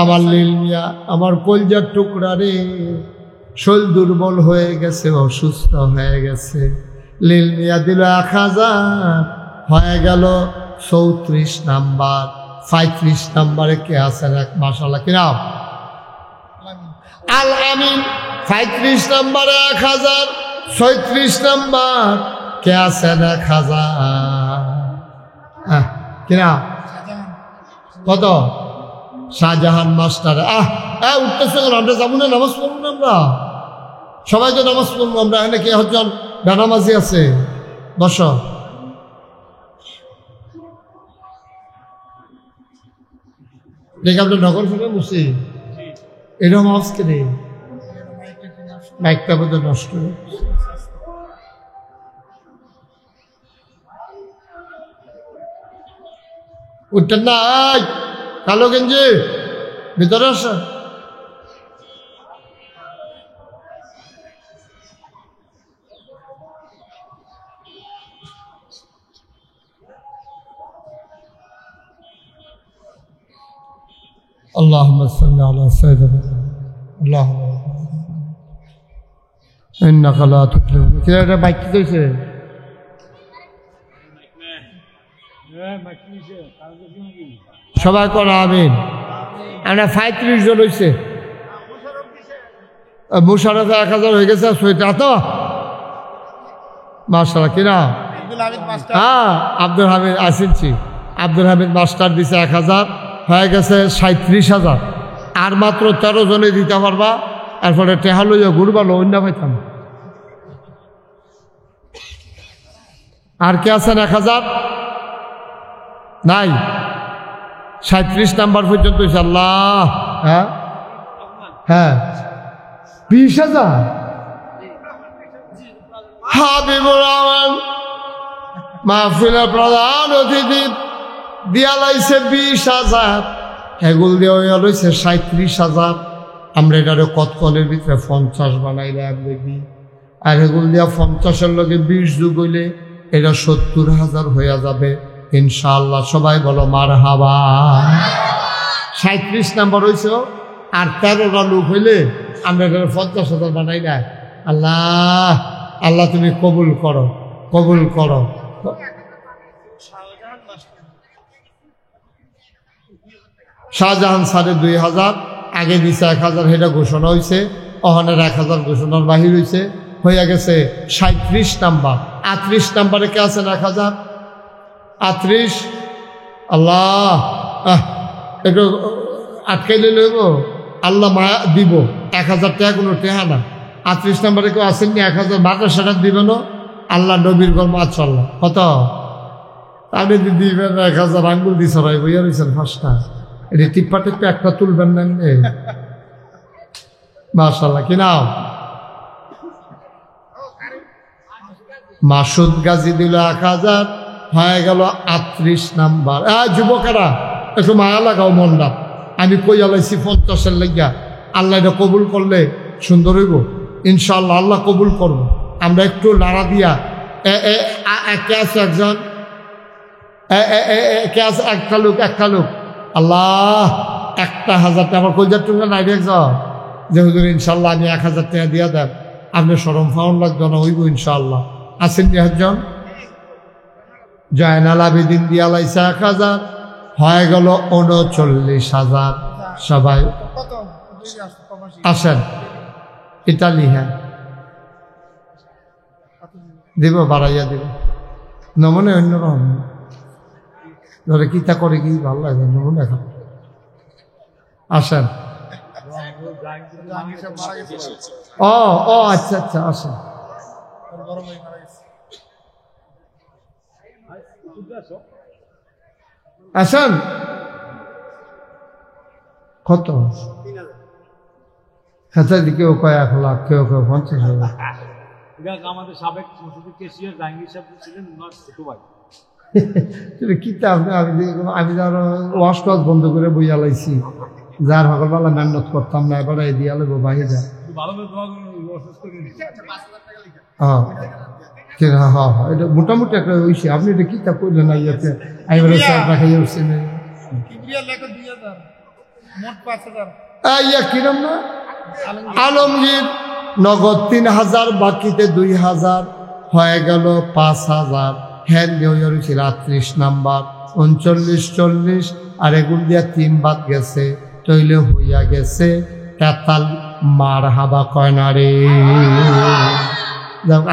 আমার লীল মিয়া, আমার কলজার টুকরা রে, শরীর দুর্বল হয়ে গেছে, অসুস্থ হয়ে গেছে। লীল মিয়া দিল 1000, হয়ে গেল 34 নাম্বার। 35 নাম্বারে কে আছেন? মাশাআল্লাহ, কি নাম? আল আমিন। 35 নাম্বারে 1000। 36 নাম্বার কে আছেন 1000। কি নাম? কত? শাহজাহান মাস্টার। উঠতেছে, আমরা যাবো না? নামাজ পড়বো না আমরা? সবাই তো নামাজ পড়বো আমরা। এখানে কে হচ্ছেন বেনামাজি আছে? বস। দেখে আপনার নগর ফেলে বসি এরকম আজকে নেই, মাইকটা বোধ নষ্ট। উঠতেন না, কালো গেঞ্জি ভিতরে আসা। اللهم صل على سيدنا اللهم انك لا تفلح كده বাইক কি কইছে সবাই কোন আমিন। আমরা 35 জন হইছে, মুশারফ 1000 হয়ে গেছে। সইটা তো মাশাআল্লাহ, কি না? হ্যাঁ, আব্দুল হামিদ আসিনছি। আব্দুল হামিদ মাস্টার দিছে 1000, হয়ে গেছে 37,000। আর মাত্র 13 জনে দিতে পারবা, এরপরে টেহা লইয়া ঘুরবালো, অন্য পাইতাম। আর কে আছেন 1000? নাই। 37 নাম্বার পর্যন্ত আল্লাহ। হ্যাঁ হ্যাঁ, 20,000। হাবিবুর রহমান মাহফিলের প্রধান অতিথি দিয়া লাইছে 20,000, এগুল দিয়ে লইছে 37,000। আমরা এটারে কতকলের ভিতরে 50 বানাইলাম দেখি, আর এগুল দিয়া 50-এর লগে 20 যোগ হইলে এটা 70,000 হইয়া যাবে ইনশাআল্লাহ। সবাই বলো মারহাবা। 37 নাম্বার হইছে, আর 13টা লোক হইলে আমরা এটা 50,000 বানাইলাম। আল্লাহ আল্লাহ তুমি কবুল করো, কবুল করো। শাহজাহান সাড়ে 2,000 আগে দিছে 1000, সেটা ঘোষণা হয়েছে। অহনের 1000 ঘোষণার বাহির হয়েছে, হইয়া গেছে 37 নাম্বার। 38 নাম্বারে কে আছেন 1000? 38। আল্লাহ একটু আটকাইলে লইব, আল্লাহ মায়া দিব। 1000 টাকা কোনো টেহা না। 38 নাম্বারে কেউ আসেননি 1000 মাদ্রাসাটা দিবেন, আল্লাহ নবীর গর মাশাআল্লাহ। কত? আপনি দিবেন 1000, আঙ্গুল দিয়ে সরাই বইয়া রয়েছেন 5টা। এটা টিপ্পা টিপ্পা একটা তুলবেন না মাশাআল্লাহ, কি নাম? মাসুদ গাজী দিল 1000, হয়ে গেল 38 নাম্বার। যুবকেরা একটু মায়া লাগাও মনটা। আমি কই আলাইছি 50-এর লাগিয়া, আল্লাহ এটা কবুল করলে সুন্দর হইব ইনশাআল্লাহ। আল্লাহ কবুল করব। আমরা একটু নাড়া দিয়া কে আছে একজন, কে আছে একটা লোক, একটা লোক। আল্লাহ 1,000 টাকা আমার কলজার টুঙ্গা নাই একজন যে হুজুর ইনশাল্লাহ আমি 1000 টাকা দিয়া দেন, আপনি শরম ফাউন লাগতো না, হইব ইনশাল্লাহ। আসেন নি একজন? জয়নাল আবেদিন দিয়া লাইছে 1000, হয়ে গেল 39,000। সবাই আসেন, ইটালি। হ্যাঁ দিব, বাড়াইয়া দিব, নমনে অন্যরকম ধরে কিতা করে কি ভালো লাগে, নমনে এখন আসেন। ও ও আচ্ছা আচ্ছা, আসেন। আসেন। কত? হাতের দিকেও কয় 1 লাখ, কেউ কেউ 50,000। আমাদের সাবেক সংসদের কেশিয়ার জাহাঙ্গীর সাহেব ছিলেন, ওনার ছোট ভাই। তুমি কিতাব আমি ধরো ওয়াশ টাশ বন্ধ করে বইয়া লাইছি, যার সকালবেলা মেহনত করতাম না, এবার এই দিয়া লাগবো বাইরে যা। এটা মোটামুটি একটা হয়েছে। আপনি এটা কিতাব করলেন না, ইয়েতে এবারে খাইয়ে উঠছে কিরম না। আলমগীর নগদ 3000, বাকিতে 2000, হয়ে গেল 5000। হ্যাঁ ছিল 38 নাম্বার, 39, 40, আর এগুলো দিয়া 3 বাদ গেছে, তৈলে হইয়া গেছে 43। মার হাবা কয় না রে,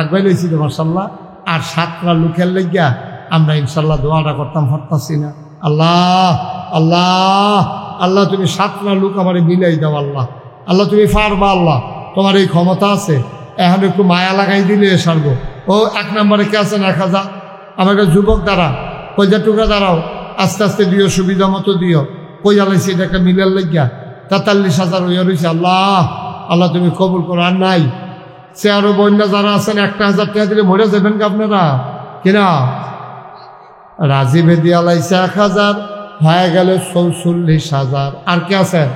একবার লইছিল মাশাল্লাহ। আর 7টা লোকের লেগিয়া আমরা ইনশাল্লাহ দোয়াটা করতাম, হরতাছি না। আল্লাহ আল্লাহ আল্লাহ, তুমি 7টা লোক আমার মিলাই দাও আল্লাহ। আল্লাহ তুমি পারবা আল্লাহ, তোমার এই ক্ষমতা আছে। এখন একটু মায়া লাগাই দিলে সারবো। ও 1 নম্বরে কে আছেন? 1000। আমাকে যুবক দ্বারা কইজা টুকরা দাঁড়াও, আস্তে আস্তে দিও, সুবিধা মতো দিও। কই জ্বালাইছি এটা একটা মিলার লেগিয়া 43,000 হইয়া রয়েছে। আল্লাহ আল্লাহ তুমি কবুল করো। আর নাই সে আরো বন্যা যারা আছেন 1,000 টাকা দিলে মরে যাবেন কি আপনারা? কিনা রাজীবে দিয়া লাইছে 1000, হয়ে গেল 44,000। আর কে আছেন?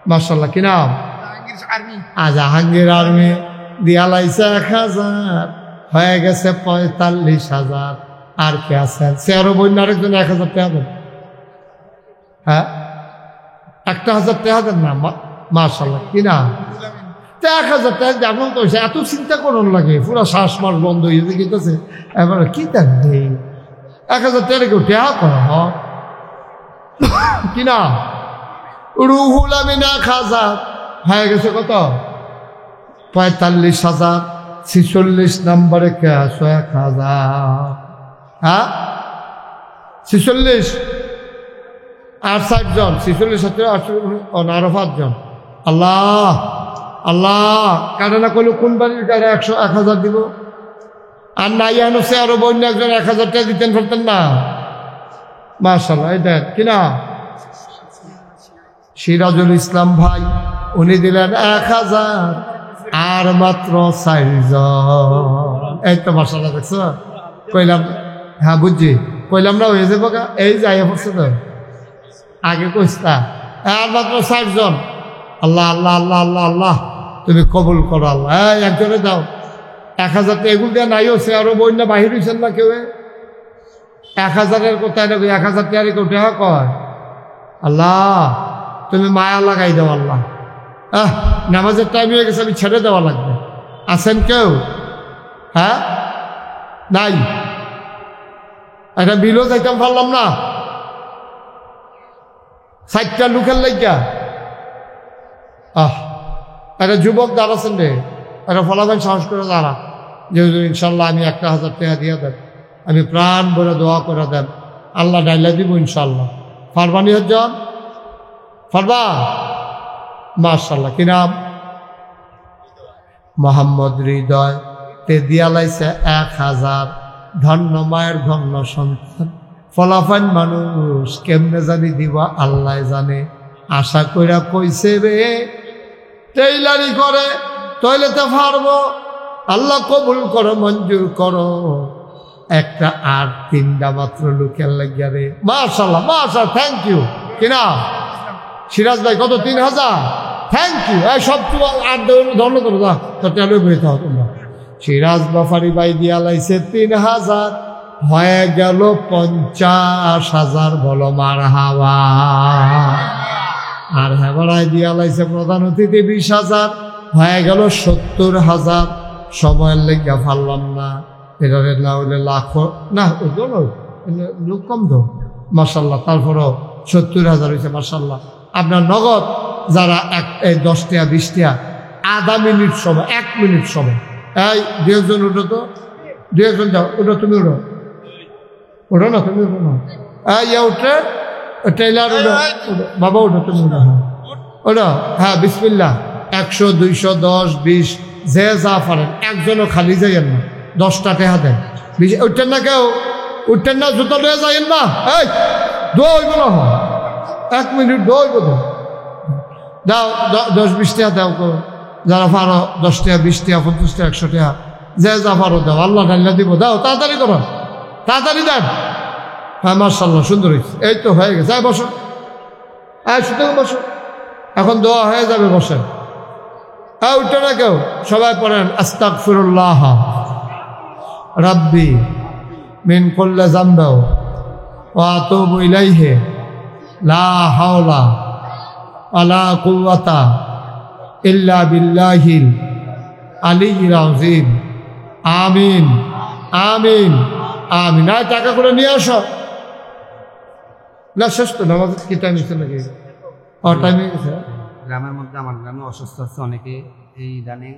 মাশাল্লাহ, কি নাম? জাহাঙ্গীর আর্মি দিয়া লাইছে 1000, হয়ে গেছে 45,000। আর কে আছেন? সে আরো বন্যা আরেকজন 1000 টাকা দেন। হ্যাঁ 1,000 টাকা দেন না? মাশাল্লাহ, কি না? 1000 টাকা যেমন তো এত চিন্তা করুন লাগে, পুরো শ্বাস মাস বন্ধ হয়ে গেছে। এবার কি দেন 1000 টাকা কেউ টাকা করা হয় কিনা? রুহুল আমিন 1000, হয়ে গেছে কত? 45,000। 46 নম্বরে কে আসো? 1000। হ্যাঁ 46 আর 60 জন, 46 আরো 5 জন। আল্লাহ আল্লাহ, কাটা না করলে কোন বাড়ির কারে 100-1000 দিব? আর নাই আনো সে আরো বন্যা একজন 1000 টাকা দিতেন, ফেলতেন না? মাশাআল্লাহ। এটা কিনা সিরাজুল ইসলাম ভাই, উনি দিলেন 1000, আর মাত্র 4 জন। এই তো মাশাআল্লাহ, দেখছো? কইলাম হ্যাঁ বুঝছি, কইলাম না হয়ে যাবো। এই যাই পড়ছে তো, আগে কইস্তা। আর মাত্র 4 জন। আল্লাহ আল্লাহ আল্লাহ আল্লাহ আল্লাহ, তুমি কবুল করো আল্লাহ। একজনে দাও 1000 টাকা। এগুলো দেওয়া নাই হচ্ছে, আরো বন্যা বাহির হয়েছেন না কেউ? 1000-এর কোথায় না 1000 টাকা কেউ টাকা কয়? আল্লাহ তুমি মায়া লাগাই দাও আল্লাহ। নামাজের টাইম হয়ে গেছে, আমি ছেড়ে দেওয়া লাগবে। আছেন কেউ? হ্যাঁ নাই? একটা বিলও যাইতাম পারলাম না, 60টা লোকের লাগিয়া। একটা যুবক দাঁড়াচ্ছেন রে, একটা ফলাফল সাহস করে দাঁড়া, যে ইনশাল্লাহ আমি 1,000 টাকা দিয়ে দেন, আমি প্রাণ ভরে দোয়া করে দেন, আল্লাহ ডাইলা দিব ইনশাল্লাহ। ফারবানি হজ্জন ফারবা? মাশাল্লাহ। কি নাম? মোহাম্মদ হৃদয়। তে দিয়া লাইছে 1000। ধন্য মায়ের ধন্য সন্তান, ফলাফান মানুষ কেমনে জানি দিবা আল্লাহ জানে। আশা কইরা কইছে রে টেইলারি করে তইলেতে পারবো, আল্লাহ কবুল করো, মঞ্জুর করো। একটা আর 3টা মাত্র লোকের লাগিয়া রে। মাশাআল্লাহ মাশাআল্লাহ, থ্যাংক ইউ। কিনা সিরাজ ভাই কত? 3000। Thank you. সব আর ধন্য করো, যা তো টেলো বেরোতে হবে তোমরা। সিরাজ বাফারি ভাই দিয়া লাইছে 3000, হয়ে গেল 50,000। বলো মারহাবা। আর হেবাড়ায় দিয়া লাইছে প্রধান অতিথি 20,000, হয়ে গেল 70,000। সময়ের লেগে পারলাম না, এটা না হইলে লাখো না লোক কম তো মাসাল্লাহ। তারপরও 70,000 হয়েছে মাসাল্লাহ। আপনার নগদ যারা 10 টাকা 20 টাকা আধা মিনিট সময় 1 মিনিট সময়, এই 2 একজন উঠো তো, 2 একজন যাও, ওটা তুমি উঠো, ওঠো না তুমি উঠো না, ইয়া উঠে টেইলার উঠো, বাবা উঠো তুমি উঠো, হ্যাঁ ওটা, হ্যাঁ বিসমিল্লাহ। 100 200 10 20 যে যা পারেন, একজনও খালি যাইয়েন না, 10টা টাকা দেন। উঠতেন না কেউ, উঠতেন না, জুতো লয়ে যাইয়েন না, এই দৌড় না, 1 মিনিট দৌড় দাও, 10-20 টাকা দাও, যারা পারো 10 টাকা 20 টাকা 50 টাকা 100 টাকা যে যা পারো দাও, আল্লাহ ডাল্লা দিব, দাও তাড়াতাড়ি করো, তাড়াতাড়ি দেন। হ্যাঁ মার্শাল্লাহ সুন্দর হয়েছে, এই তো হয়ে গেছে, বসো, শুধু বসো, এখন দোয়া হয়ে যাবে, বসেন। হ্যাঁ উঠে না কেউ, সবাই পড়েন আস্তাগফিরুল্লাহ রাব্বি মিন কুল্লি যামবি ওয়া আতুবু ইলাইহি লা হাওলা ওয়ালা কুওয়াতা ইল্লা বিল্লাহিল আলিয়্যিল আযীম। আমিন আমিন আমিন। আর টাকা করে নিয়ে আসো না, শেষ তো নামাজ কি টাইম হচ্ছে নাকি? টাইম হয়ে গেছে। গ্রামের মধ্যে, আমার গ্রামে অসুস্থ আছে অনেকে, এই ইদানিং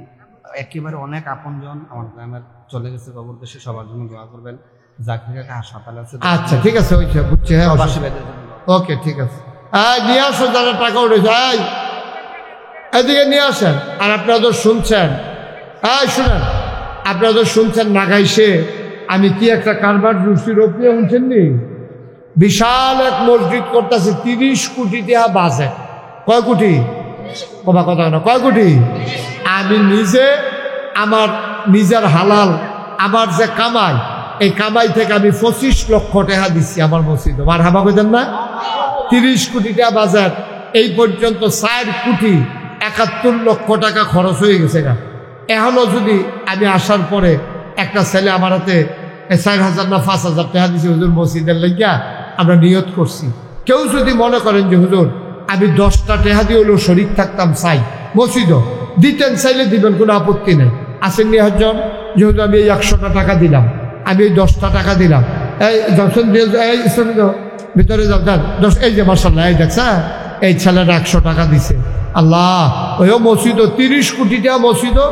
একেবারে অনেক আপনজন আমার গ্রামের চলে গেছে কবর দেশে, সবার জন্য দোয়া করবেন। জাকির কাকা হাসপাতালে আছে। আচ্ছা ঠিক আছে, ওইটা বুঝছি, হ্যাঁ ওকে ঠিক আছে। নিয়ে আসো যারা টাকা উঠেছে, এদিকে নিয়ে আসেন। আর আপনারা তো শুনছেন, শুনেন, আপনারা তো শুনছেন নাগাইছে আমি কি একটা কারবার রুচির ওপরে শুনছেন নি, বিশাল এক মসজিদ করতেছে, 30 কোটি টাকা বাজে। কয় কোটি? কবা কথা না, কয় কোটি? আমি নিজে আমার নিজের হালাল আমার যে কামাই, এই কামাই থেকে আমি 25 লক্ষ টাকা দিচ্ছি আমার মসজিদে। মার হাবা কইতেন না? 30 কোটি টাকা বাজার, এই পর্যন্ত 4 কোটি 71 লক্ষ টাকা খরচ হয়ে গেছে। এখনো যদি আমি আসার পরে একটা ছেলে আমার হাতে 4,000 না 5,000 টাকা দিচ্ছে হুজুর মসজিদের লাগিয়া আমরা নিয়ত করছি। কেউ যদি মনে করেন যে হুজুর আমি 10টা টাকা দিয়ে হলেও শরীক থাকতাম, চাই মসজিদও দিতেন, চাইলে দিবেন, কোনো আপত্তি নেই। আসেন নি একজন, যেহেতু আমি এই 100টা টাকা দিলাম, আমি এই 10টা টাকা দিলাম, এই জনসন ভিতরে যাও, দেন 10, এই যে মার্শাল্লাহ, এই দেখছা এই ছেলেটা 100 টাকা দিছে। আল্লাহ, ওই মসজিদও 30 কোটি টাকা মসজিদও।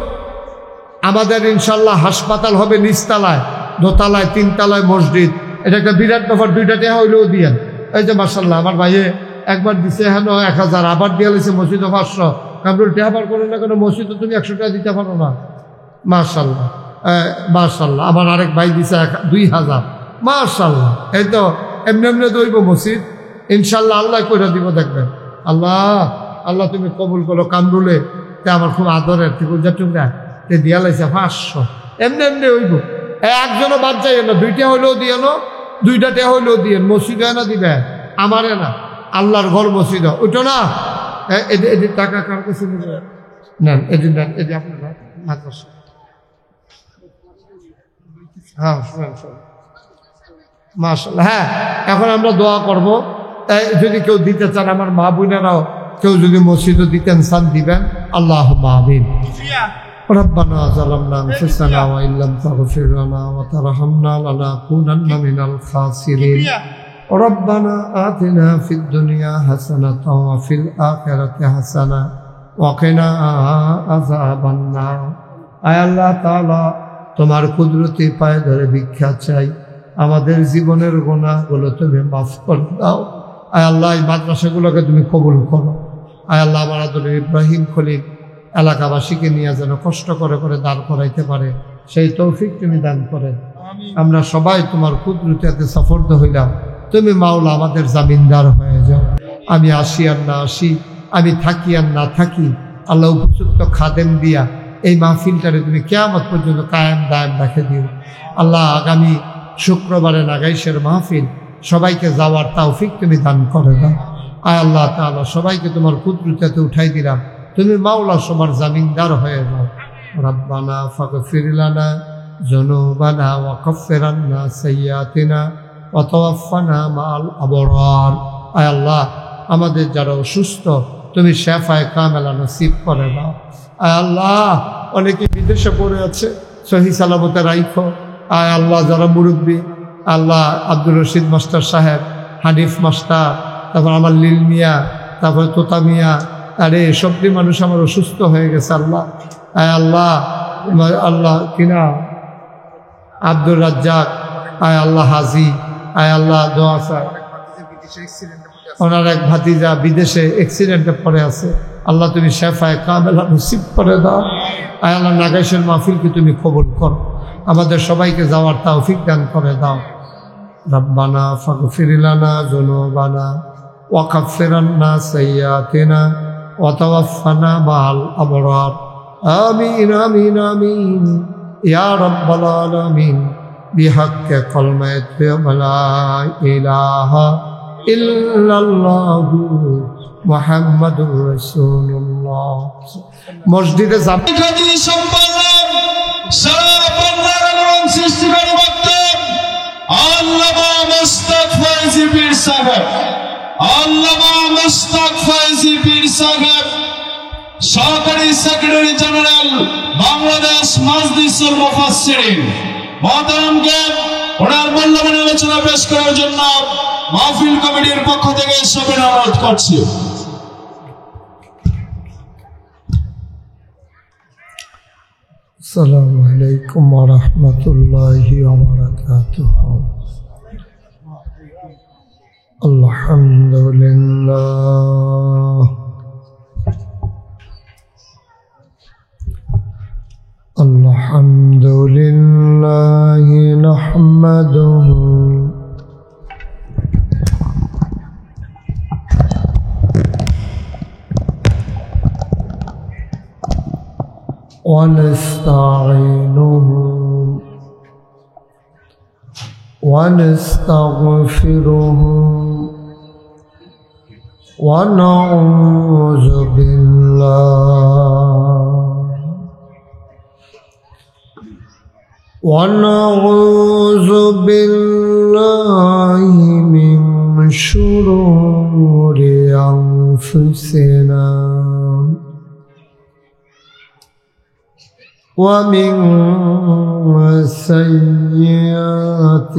আমাদের ইনশাল্লাহ হাসপাতাল হবে নিচতলায়, দোতলায়, 3 তলায় মসজিদ। এটা একটা বিরাট ব্যাপার। 2টা টাকা হইলেও দিয়েন। এই যে মার্শাল্লাহ আমার ভাইয়ে একবার দিছে হেন 1000, আবার দিয়ে গেছে মসজিদও 500। কামরুল টাকা বার করো না কেন, মসজিদও তুমি 100 টাকা দিতে পারো না। মার্শাল্লাহ মার্শাল্লাহ। আমার আরেক ভাই দিছে 2000। মার্শাল্লাহ। এই তো এমনি এমনি দইব মসজিদ ইনশাল্লাহ, আল্লাহ করে দিব, দেখবেন। আল্লাহ আল্লাহ তুমি কবুল করো। কামরুলে তে আমার খুব আদরের, টুকরা টুকরা তে দিয়া লাইছে 500। এমনি এমনি হইব, একজনও বাদ যাই না। 2টা হইলেও দিয়ে নো, 2টা টাকা হইলেও দিয়ে, মসজিদ না দিবে, আমারে না, আল্লাহর ঘর মসজিদ ওইটা না। এদের টাকা কার কাছে নেন, এদের নেন, এদের আপনারা মাদ্রাসা। হ্যাঁ মাশাআল্লাহ। হ্যাঁ এখন আমরা দোয়া করব, যদি কেউ দিতে চান, আমার মা বোনেরাও কেউ যদি মসজিদও দিতেন চান, দিবেন। আল্লাহুম্মা আমিন। ربنا ظلمنا أنفسنا وإن لم تغفر لنا وترحمنا لنكونن من الخاسرين ربنا آتنا في الدنيا حسنة وفي الآخرة حسنة وقنا عذاب النار। আয় আল্লাহ তাআলা, তোমার কুদরতি পায়ে ধরে ভিক্ষা চাই, আমাদের জীবনের গুনাহগুলো তুমি মাফ করে দাও। আয় আল্লাহ এই মাদ্রাসাগুলোকে তুমি কবুল করো। আয় আল্লাহ আমার আদরের ইব্রাহিম খলিল এলাকাবাসীকে নিয়ে যেন কষ্ট করে করে দাঁড় করাইতে পারে, সেই তৌফিক তুমি দান করেন। আমরা সবাই তোমার কুদরতে সফর্দ হইলাম, তুমি মাওলা আমাদের জামিনদার হয়ে যাও। আমি আসি আর না আসি, আমি থাকি আর না থাকি, আল্লাহ উপযুক্ত খাদেম দিয়া এই মাহফিলটারে তুমি কিয়ামত পর্যন্ত কায়েম দায়েম রেখে দিও। আল্লাহ আগামী শুক্রবারে নাগাইশের মাহফিল, সবাইকে যাওয়ার তৌফিক তুমি দান করে দাও। আয় আল্লাহ তাআলা, সবাইকে তোমার কুদরতে উঠাই দিলাম, তুমি মাওলা সবার জামিনদার হয়ে যাও। রব্বানা ফাগফির লানা যুনুবানা ওয়া কাফফির আন্না সাইয়্যাতিনা ওয়া তাওয়াফফানা মাআল আবরার। আয় আল্লাহ, আমাদের যারা অসুস্থ তুমি শেফায়ে কামেলা নসিব করে দাও। আয় আল্লাহ, অনেকে বিদেশে পড়ে আছে, সহি সালামতে রাইখো। আয় আল্লাহ, যারা মুরব্বী, আল্লাহ আব্দুর রশিদ মাস্টার সাহেব, হানিফ মাস্টার, তারপর আমার লিল মিয়া, তারপরে তোতা মিয়া, আরে সবটি মানুষ আমার অসুস্থ হয়ে গেছে আল্লাহ। আয় আল্লাহ, আল্লাহ কিনা আব্দুর রাজ্জাক, আয় আল্লাহ হাজি, আয় আল্লাহ দোয়া চায়। ওনার এক ভাতিজা বিদেশে অ্যাক্সিডেন্টে পড়ে আছে, আল্লাহ তুমি শেফায়ে কামেলা নসিব করে দাও। আয় আল্লাহ, নাগাইশের মাহফিলকে তুমি কবুল করো, আমাদের সবাইকে যাওয়ার তৌফিক দান করে দাও। রব্বানা ফাগফির লানা যুনুবানা ওয়া কাফফির আন্না সাইয়্যাতিনা ওয়া তাওয়াফফানা মাআল আবরার। আমিন আমিন আমিন ইয়া রাব্বাল আলামিন। বিহাক্কি কালিমাতি লা ইলাহা ইল্লাল্লাহু মুহাম্মাদুর রাসূলুল্লাহ। মসজিদে সহকারী সেক্রেটারি জেনারেল বাংলাদেশ মাজলিসুল মুফাসসিরিন মহতারামকে ওনার মূল্যবান আলোচনা পেশ করার জন্য মাহফিল কমিটির পক্ষ থেকে সবিনয় অনুরোধ করছি। আসসালামু আলাইকুম ওয়া রাহমাতুল্লাহি ওয়া বারাকাতুহু। আলহামদুলিল্লাহ আলহামদুলিল্লাহি নাহমাদুহু ونستعينه ونستغفره ونعوذ بالله من شرور أنفسنا ومن سيئات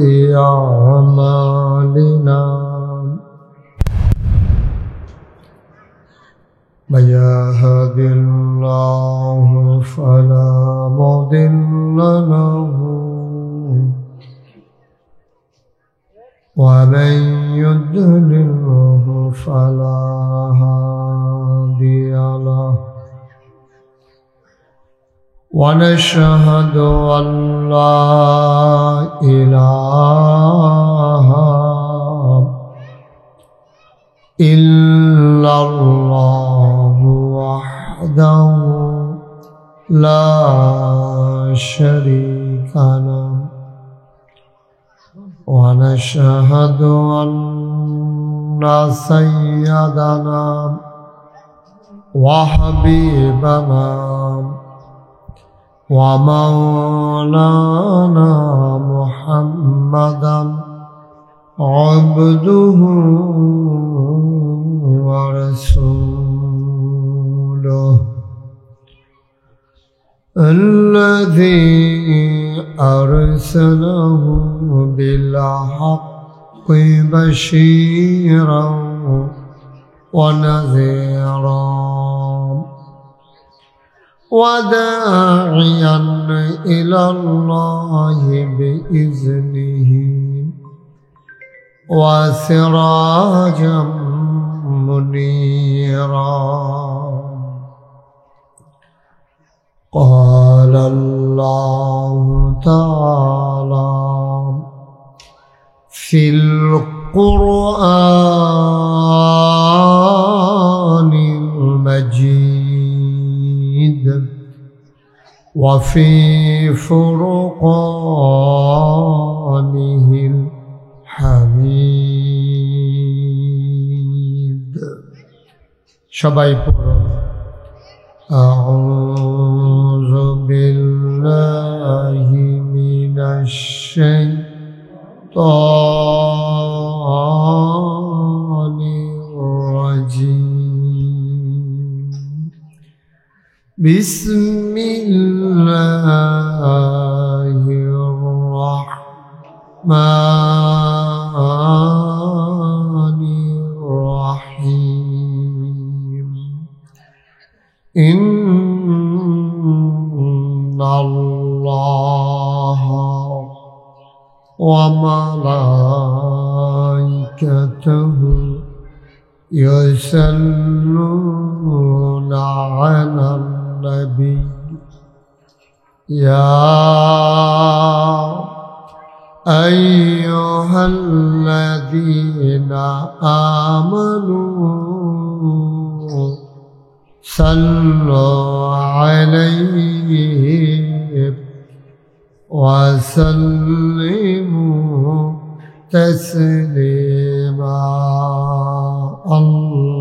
أعمالنا من يهد الله فلا مضل له ومن يضلله فلا هادي له ونشهد أن لا إله إلا الله وحده لا شريك له ونشهد أن سيدنا وحبيبنا ومولانا محمدا عبده ورسوله الذي أرسله بالحق بشيرا ونذيرا وداعيا إلى الله بإذنه وسراجا منيرا. قال الله تعالى في القرآن المجيد وفي فرقانه الحميد. সবাই পড়ুন أعوذ بالله من الشيطان بسم الله الرحمن الرحيم إن الله وملائكته يصلون على النبي يا أيها الذين آمنوا صلوا عليه وسلموا تسليما اللهم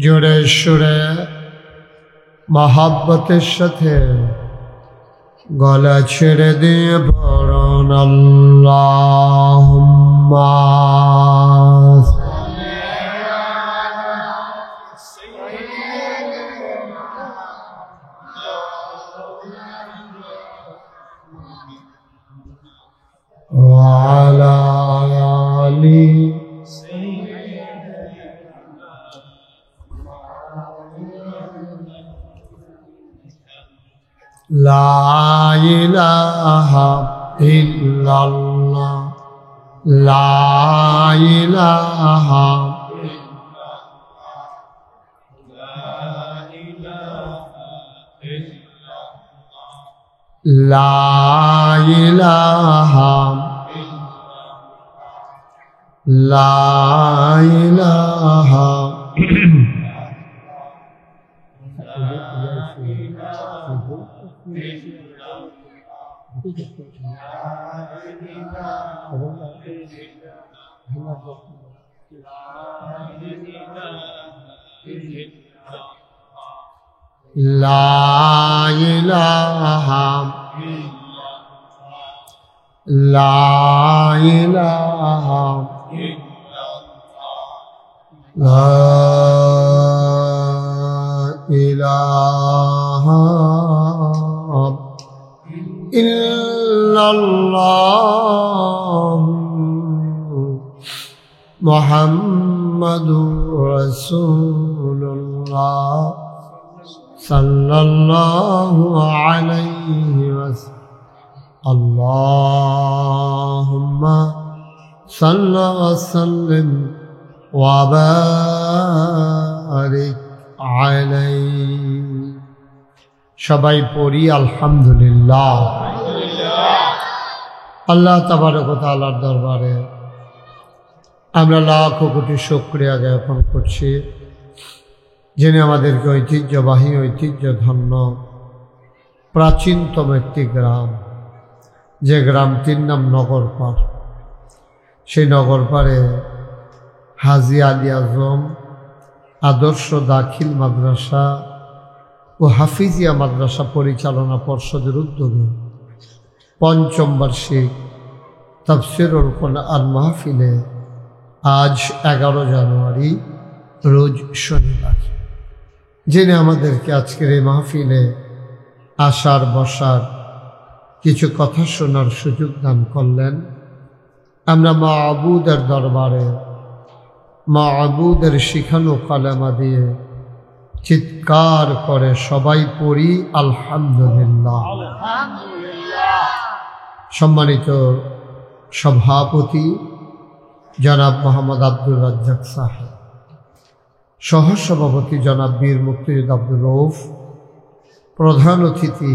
জোরে সুরে মহাব্বতের সাথে গলা ছেড়ে দিয়ে পড়ুন আল্লাহুম্মা ওয়া আলা আলি لا إله إلا الله لا إله لا إله لا إله لا إله لا إله لا إله إلا الله محمد رسول الله صلى الله عليه وسلم اللهم صل وسلم وبارك عليه সবাই পড়ি আলহামদুলিল্লাহ। আল্লাহ তাবারক ওয়া তাআলার দরবারে আমরা লাখ কোটি শুকরিয়া জ্ঞাপন করছি, যিনি আমাদেরকে ঐতিহ্যবাহী ঐতিহ্যধন্য প্রাচীনতম একটি গ্রাম, যে গ্রামটির নাম নগরপাড়, সেই নগরপাড়ে হাজী আলী আজম আদর্শ দাখিল মাদ্রাসা ও হাফিজিয়া মাদ্রাসা পরিচালনা পর্ষদের উদ্যোগে পঞ্চম বার্ষিক তাফসীরুল কুরআন মাহফিলে আজ 11 জানুয়ারি রোজ শনিবার, যিনি আমাদেরকে আজকের এই মাহফিলে আসার বসার কিছু কথা শোনার সুযোগ দান করলেন। আমরা মা'বুদের দরবারে মা'বুদের শিখানো কালেমা দিয়ে চিৎকার করে সবাই পড়ি আলহামদুলিল্লাহ। সম্মানিত সভাপতি জনাব মোহাম্মদ আব্দুর রাজ্জাক সাহেব, সহসভাপতি জনাব বীর মুক্তিযোদ্ধা আব্দুর রউফ, প্রধান অতিথি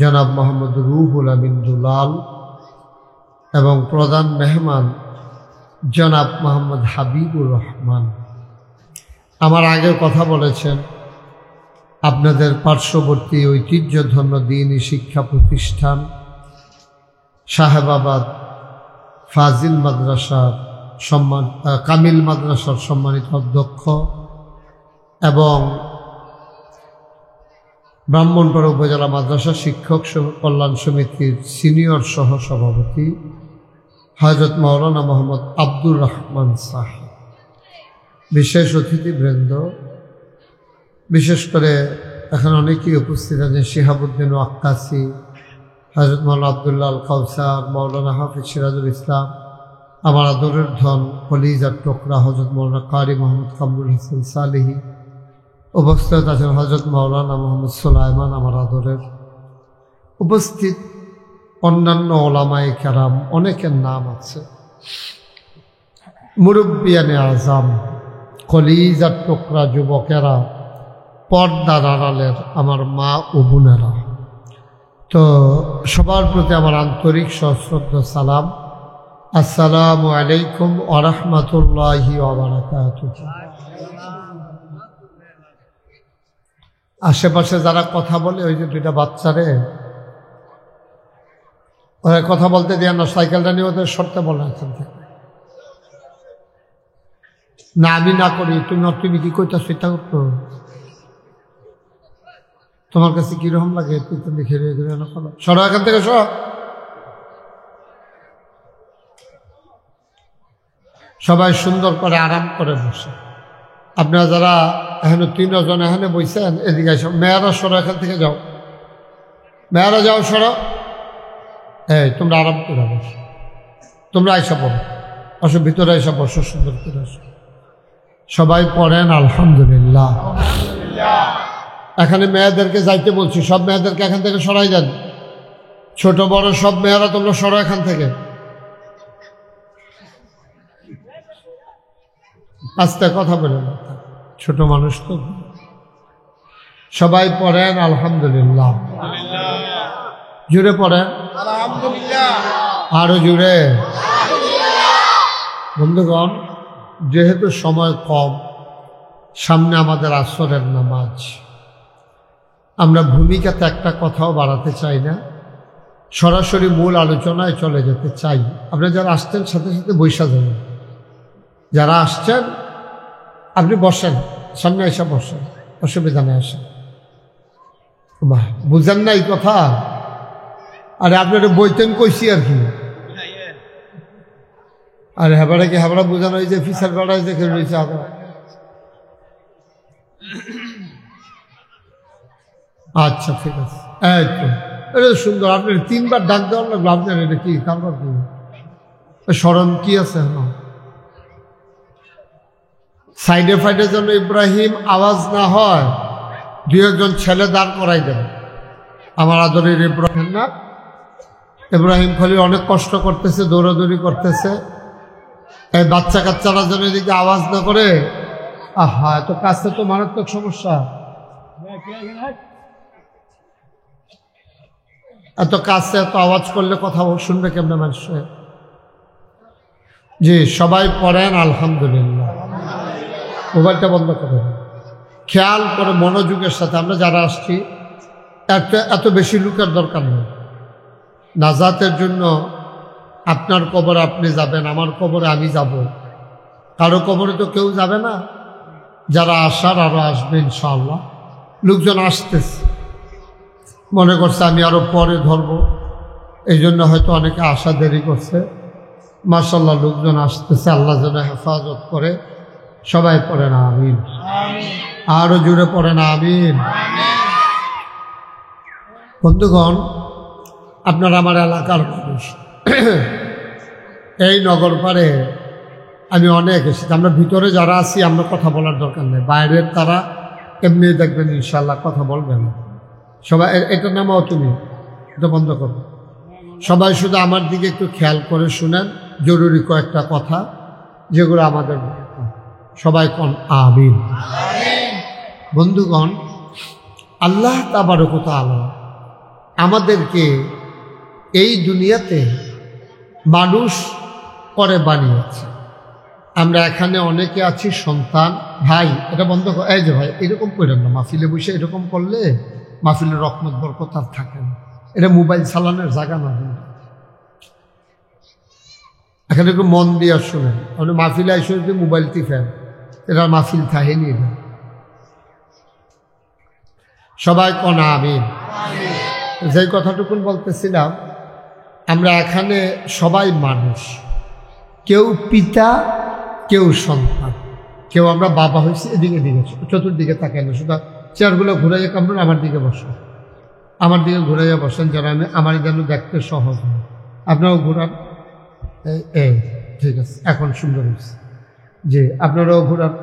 জনাব মোহাম্মদ রুহুল আমিন দুলাল এবং প্রধান মেহমান জনাব মোহাম্মদ হাবিবুর রহমান। আমার আগে কথা বলেছেন, আপনাদের পার্শ্ববর্তী ঐতিহ্যধন্য দ্বীনি শিক্ষা প্রতিষ্ঠান সাহেবাবাদ ফাজিল মাদ্রাসার কামিল মাদ্রাসার সম্মানিত অধ্যক্ষ এবং ব্রাহ্মণপাড়া উপজেলা মাদ্রাসা শিক্ষক কল্যাণ সমিতির সিনিয়র সহ সভাপতি হযরত মাওলানা মোহাম্মদ আব্দুর রহমান সাহেব, বিশেষ অতিথিবৃন্দ, বিশেষ করে এখন অনেকেই উপস্থিত আছেন, শিহাবুদ্দিন ওয়াক্কাসি, হযরত মাওলানা আবদুল্লাহ আল কাউসার, মাওলানা হাফিজ সিরাজুল ইসলাম, আমার আদরের ধন কলিজার টুকরা হযরত মাওলানা কারি মোহাম্মদ কামরুল হাসান সালেহী, উপস্থিত আছেন হযরত মাওলানা মোহাম্মদ সুলাইমান, আমার আদরের উপস্থিত অন্যান্য ওলামায়ে কেরাম, অনেকের নাম আছে, মুরব্বিয়ানে আজম, কলিজার টুকরা যুবকেরা, পর্দার আড়ালের আমার মা ও বোনেরা, তো সবার প্রতি আমার আন্তরিক সশ্রদ্ধ সালাম। আসসালামু আলাইকুম ওয়া রাহমাতুল্লাহি ওয়া বারাকাতুহু। আশেপাশে যারা কথা বলে, ওই যে দুইটা বাচ্চারে ওরা কথা বলতে দিয়ে না, সাইকেলটা নিয়ে ওদের সরতে বলে এখান থেকে। না আমি না করি, তুমি কি কইতাছ এটা করতো? তোমার কাছে কিরকম লাগে? তুই তো লিখে সরো এখান থেকে, সর। সবাই সুন্দর করে আরাম করে বসে। আপনারা যারা এখানে 3 জন এখানে বইছেন, এদিকে সব মেয়েরা সরো এখান থেকে, যাও মেয়েরা, যাও সরো। এই তোমরা আরাম করে বসো, তোমরা আইসা পড়ো, আসো ভিতরে আইসা বসো, সুন্দর করে আসো। সবাই পড়েন আলহামদুলিল্লাহ। এখানে মেয়েদেরকে যাইতে বলছি, সব মেয়েদেরকে এখান থেকে সরাই দেন, ছোট বড় সব মেয়েরা তোমরা সরো এখান থেকে। আস্তে কথা বলেন, ছোট মানুষ তো। সবাই পড়েন আলহামদুলিল্লাহ, জুড়ে পড়েন আলহামদুলিল্লাহ, আরো জুড়ে। বন্ধুগণ, যেহেতু সময় কম, সামনে আমাদের আসরের নামাজ, আমরা ভূমিকাতে একটা কথাও বাড়াতে চাই না, সরাসরি মূল আলোচনায় চলে যেতে চাই। আপনারা যারা আসছেন সাথে সাথে বৈশা যাবেন, যারা আসছেন আপনি বসেন, সামনে এসে বসেন, অসুবিধা নেই, আসেন। বাহ, বুঝেন না এই কথা? আরে আপনারা বইতেন কইছি আর কি। আরে হেবারা কি হেবারা বোঝানো হয়েছে, ফিসার বেড়ায় দেখে রয়েছে আবার। আচ্ছা ঠিক আছে, এই তো এটা সুন্দর। আপনার 3 বার ডাক দেওয়ার লাগলো, আপনার এটা কি কারবার কি স্মরণ কি আছে? সাইডে ফাইডে যেন ইব্রাহিম আওয়াজ না হয়, 2 জন ছেলে দাঁড় করাই দেন। আমার আদরের ইব্রাহিম না, ইব্রাহিম খলিল অনেক কষ্ট করতেছে, দৌড়াদৌড়ি করতেছে। এই বাচ্চা কাচ্চারা যেন এদিকে আওয়াজ না করে। আহা, এত কাছে তো মারাত্মক সমস্যা, এত কাছে এত আওয়াজ করলে কথা শুনবে কেমনে মানুষ? জি, সবাই পড়েন আলহামদুলিল্লাহ। মোবাইলটা বন্ধ করেন, খেয়াল করে মনোযোগের সাথে। আমরা যারা আসছি এত বেশি লোকের দরকার নেই। নাজাতের জন্য আপনার কবরে আপনি যাবেন, আমার কবরে আমি যাব, কারো কবরে তো কেউ যাবে না। যারা আসার আরো আসবে ইনশাআল্লাহ। লোকজন আসতেছে, মনে করছে আমি আরো পরে ধরবো, এই জন্য হয়তো অনেকে আসা দেরি করছে। মাশাআল্লাহ, লোকজন আসতেছে, আল্লাহ যেন হেফাজত করে। সবাই পড়েন আমিন, আরো জুড়ে পড়েন আমিন। বন্ধুগণ, আপনারা আমার এলাকার মানুষ, এই নগর পাড়ে আমি অনেক এসেছি। আমরা ভিতরে যারা আছি আমরা কথা বলার দরকার নেই, বাইরের তারা এমনি দেখবেন ইনশাল্লাহ কথা বলবেন। সবাই এটার নামও তুমি এটা বন্ধ করো। সবাই শুধু আমার দিকে একটু খেয়াল করে শুনেন, জরুরি কয়েকটা কথা যেগুলো আমাদের। সবাই কোন আমিন। বন্ধুগণ, আল্লাহ তাবারক ওয়া তাআলা আমাদেরকে এই দুনিয়াতে মানুষ করে বানিয়েছে। আমরা এখানে অনেকে আছি সন্তান। ভাই এটা বন্ধ কর, এই যে ভাই এরকম করেন না, মাহফিলে বসে এরকম করলে মাহফিলের রহমত বরকত আর থাকে না। এটা মোবাইল চালানোর জায়গা না। এখানে একটু মন দিয়ে শুনেন। আপনি মাহফিলে এসে যদি মোবাইল টিপেন, এটা মাহফিল থাহেনি। না সবাই কনা আমিন। যে কথাটুকুন বলতেছিলাম, আমরা এখানে সবাই মানুষ, কেউ পিতা কেউ সন্তান, কেউ আমরা বাবা হয়েছি। এদিকে দিকে চতুর্দিকে তাকাই না, শুধু চেয়ারগুলো ঘুরাইয়া কামড়ুন, আমার দিকে বসেন, আমার দিকে ঘুরাইয়া বসেন, যেন আমার যেন দেখতে সহজ হয়। আপনারাও ঘুরান, এই ঠিক আছে, এখন সুন্দর হয়েছে। জি, আপনারাও ঘুরান।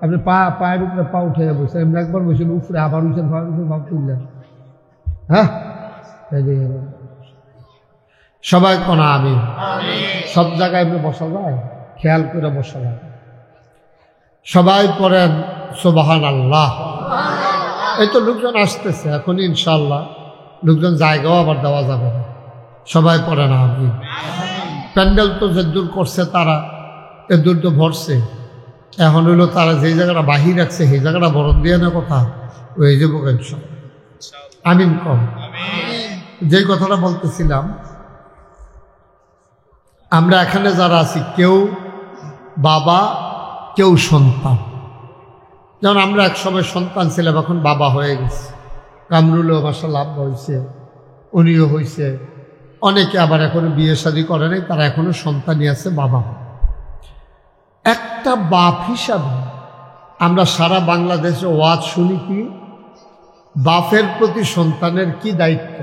আপনি পায়ের উপরে পা উঠে বসে, এমনি একবার বসেন উপরে, আবার উঠেন, ভাব তুললেন। হ্যাঁ, সবাই কোনা আমি। সব জায়গায় এমনি বসা যায়, খেয়াল করে বসা যায়। সবাই পড়েন সুবহানাল্লাহ। এই তো লোকজন আসতেছে এখন, ইনশাল্লাহ লোকজন জায়গাও আবার দেওয়া যাবে না। সবাই পড়েন আমি। প্যান্ডেল তো যে দূর করছে তারা, এ দূর তো ভরছে। এখন হইলো তারা যেই জায়গাটা বাহির রাখছে সেই জায়গাটা বরণ দিয়ে না কথা, ওই যে বোকেন সব আমিন কম। যেই কথাটা বলতেছিলাম, আমরা এখানে যারা আছি কেউ বাবা কেউ সন্তান। যেমন আমরা একসময় সন্তান ছিলাম, এখন বাবা হয়ে গেছে। কামরুলও মাশাআল্লাহ আব্বা হয়েছে, উনিও হয়েছে। অনেকে আবার এখনো বিয়ে শাদী করে নাই, তারা এখনো সন্তানই আছে, বাবা। একটা বাপ হিসাবে আমরা সারা বাংলাদেশে ওয়াজ শুনি কি, বাপের প্রতি সন্তানের কি দায়িত্ব,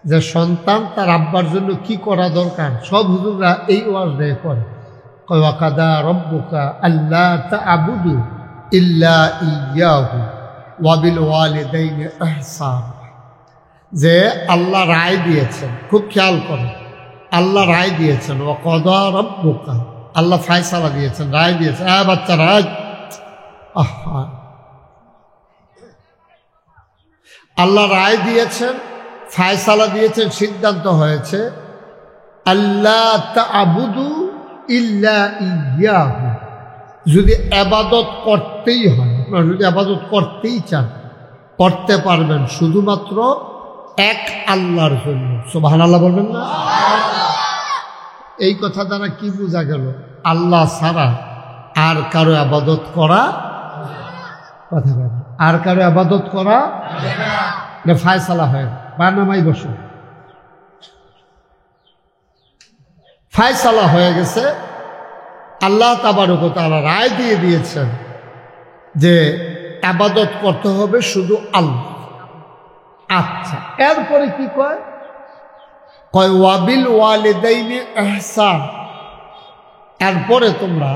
যে সন্তান তার আব্বার জন্য কি করা দরকার, সব হুজুররা এই ওয়াজ দিয়ে করে। ওয়াকাদা রব্বুকা আল্লা তা'বুদু ইল্লা ইয়্যাহু ওয়া বিল ওয়ালিদাইনি ইহসান। যে আল্লাহ রায় দিয়েছেন, খুব খেয়াল করে, আল্লাহ রায় দিয়েছেন। ওয়াকাদা রব্বুকা, আল্লাহ ফায়সালা দিয়েছেন, রায় দিয়েছেন। বাচ্চা রায়, আল্লাহ রায় দিয়েছেন, ফায়সালা দিয়েছেন, সিদ্ধান্ত হয়েছে আল্লাহ তা'বুদু ইল্লা ইয়্যাহু। যদি ইবাদত করতেই হয়, আপনারা যদি ইবাদত করতেই চান, করতে পারবেন শুধুমাত্র এক আল্লাহর জন্য। সুবহানাল্লাহ বলবেন না? এই কথা দ্বারা কি বোঝা গেল? আল্লাহ ছাড়া আর কারো ইবাদত করা, কথা বলেন, আর কারো ইবাদত করা না। ফায়সালা হয়, বানামাই বসে ফায়সালা হয়ে গেছে। আল্লাহ তাবারক ওয়া তাআলা রায় দিয়ে দিয়েছেন যে ইবাদত করতে হবে শুধু আল্লাহ। আচ্ছা, এরপরে কি কয়? কয় ওয়াবিল ওয়ালিদাইনি ইহসান। এরপরে তোমরা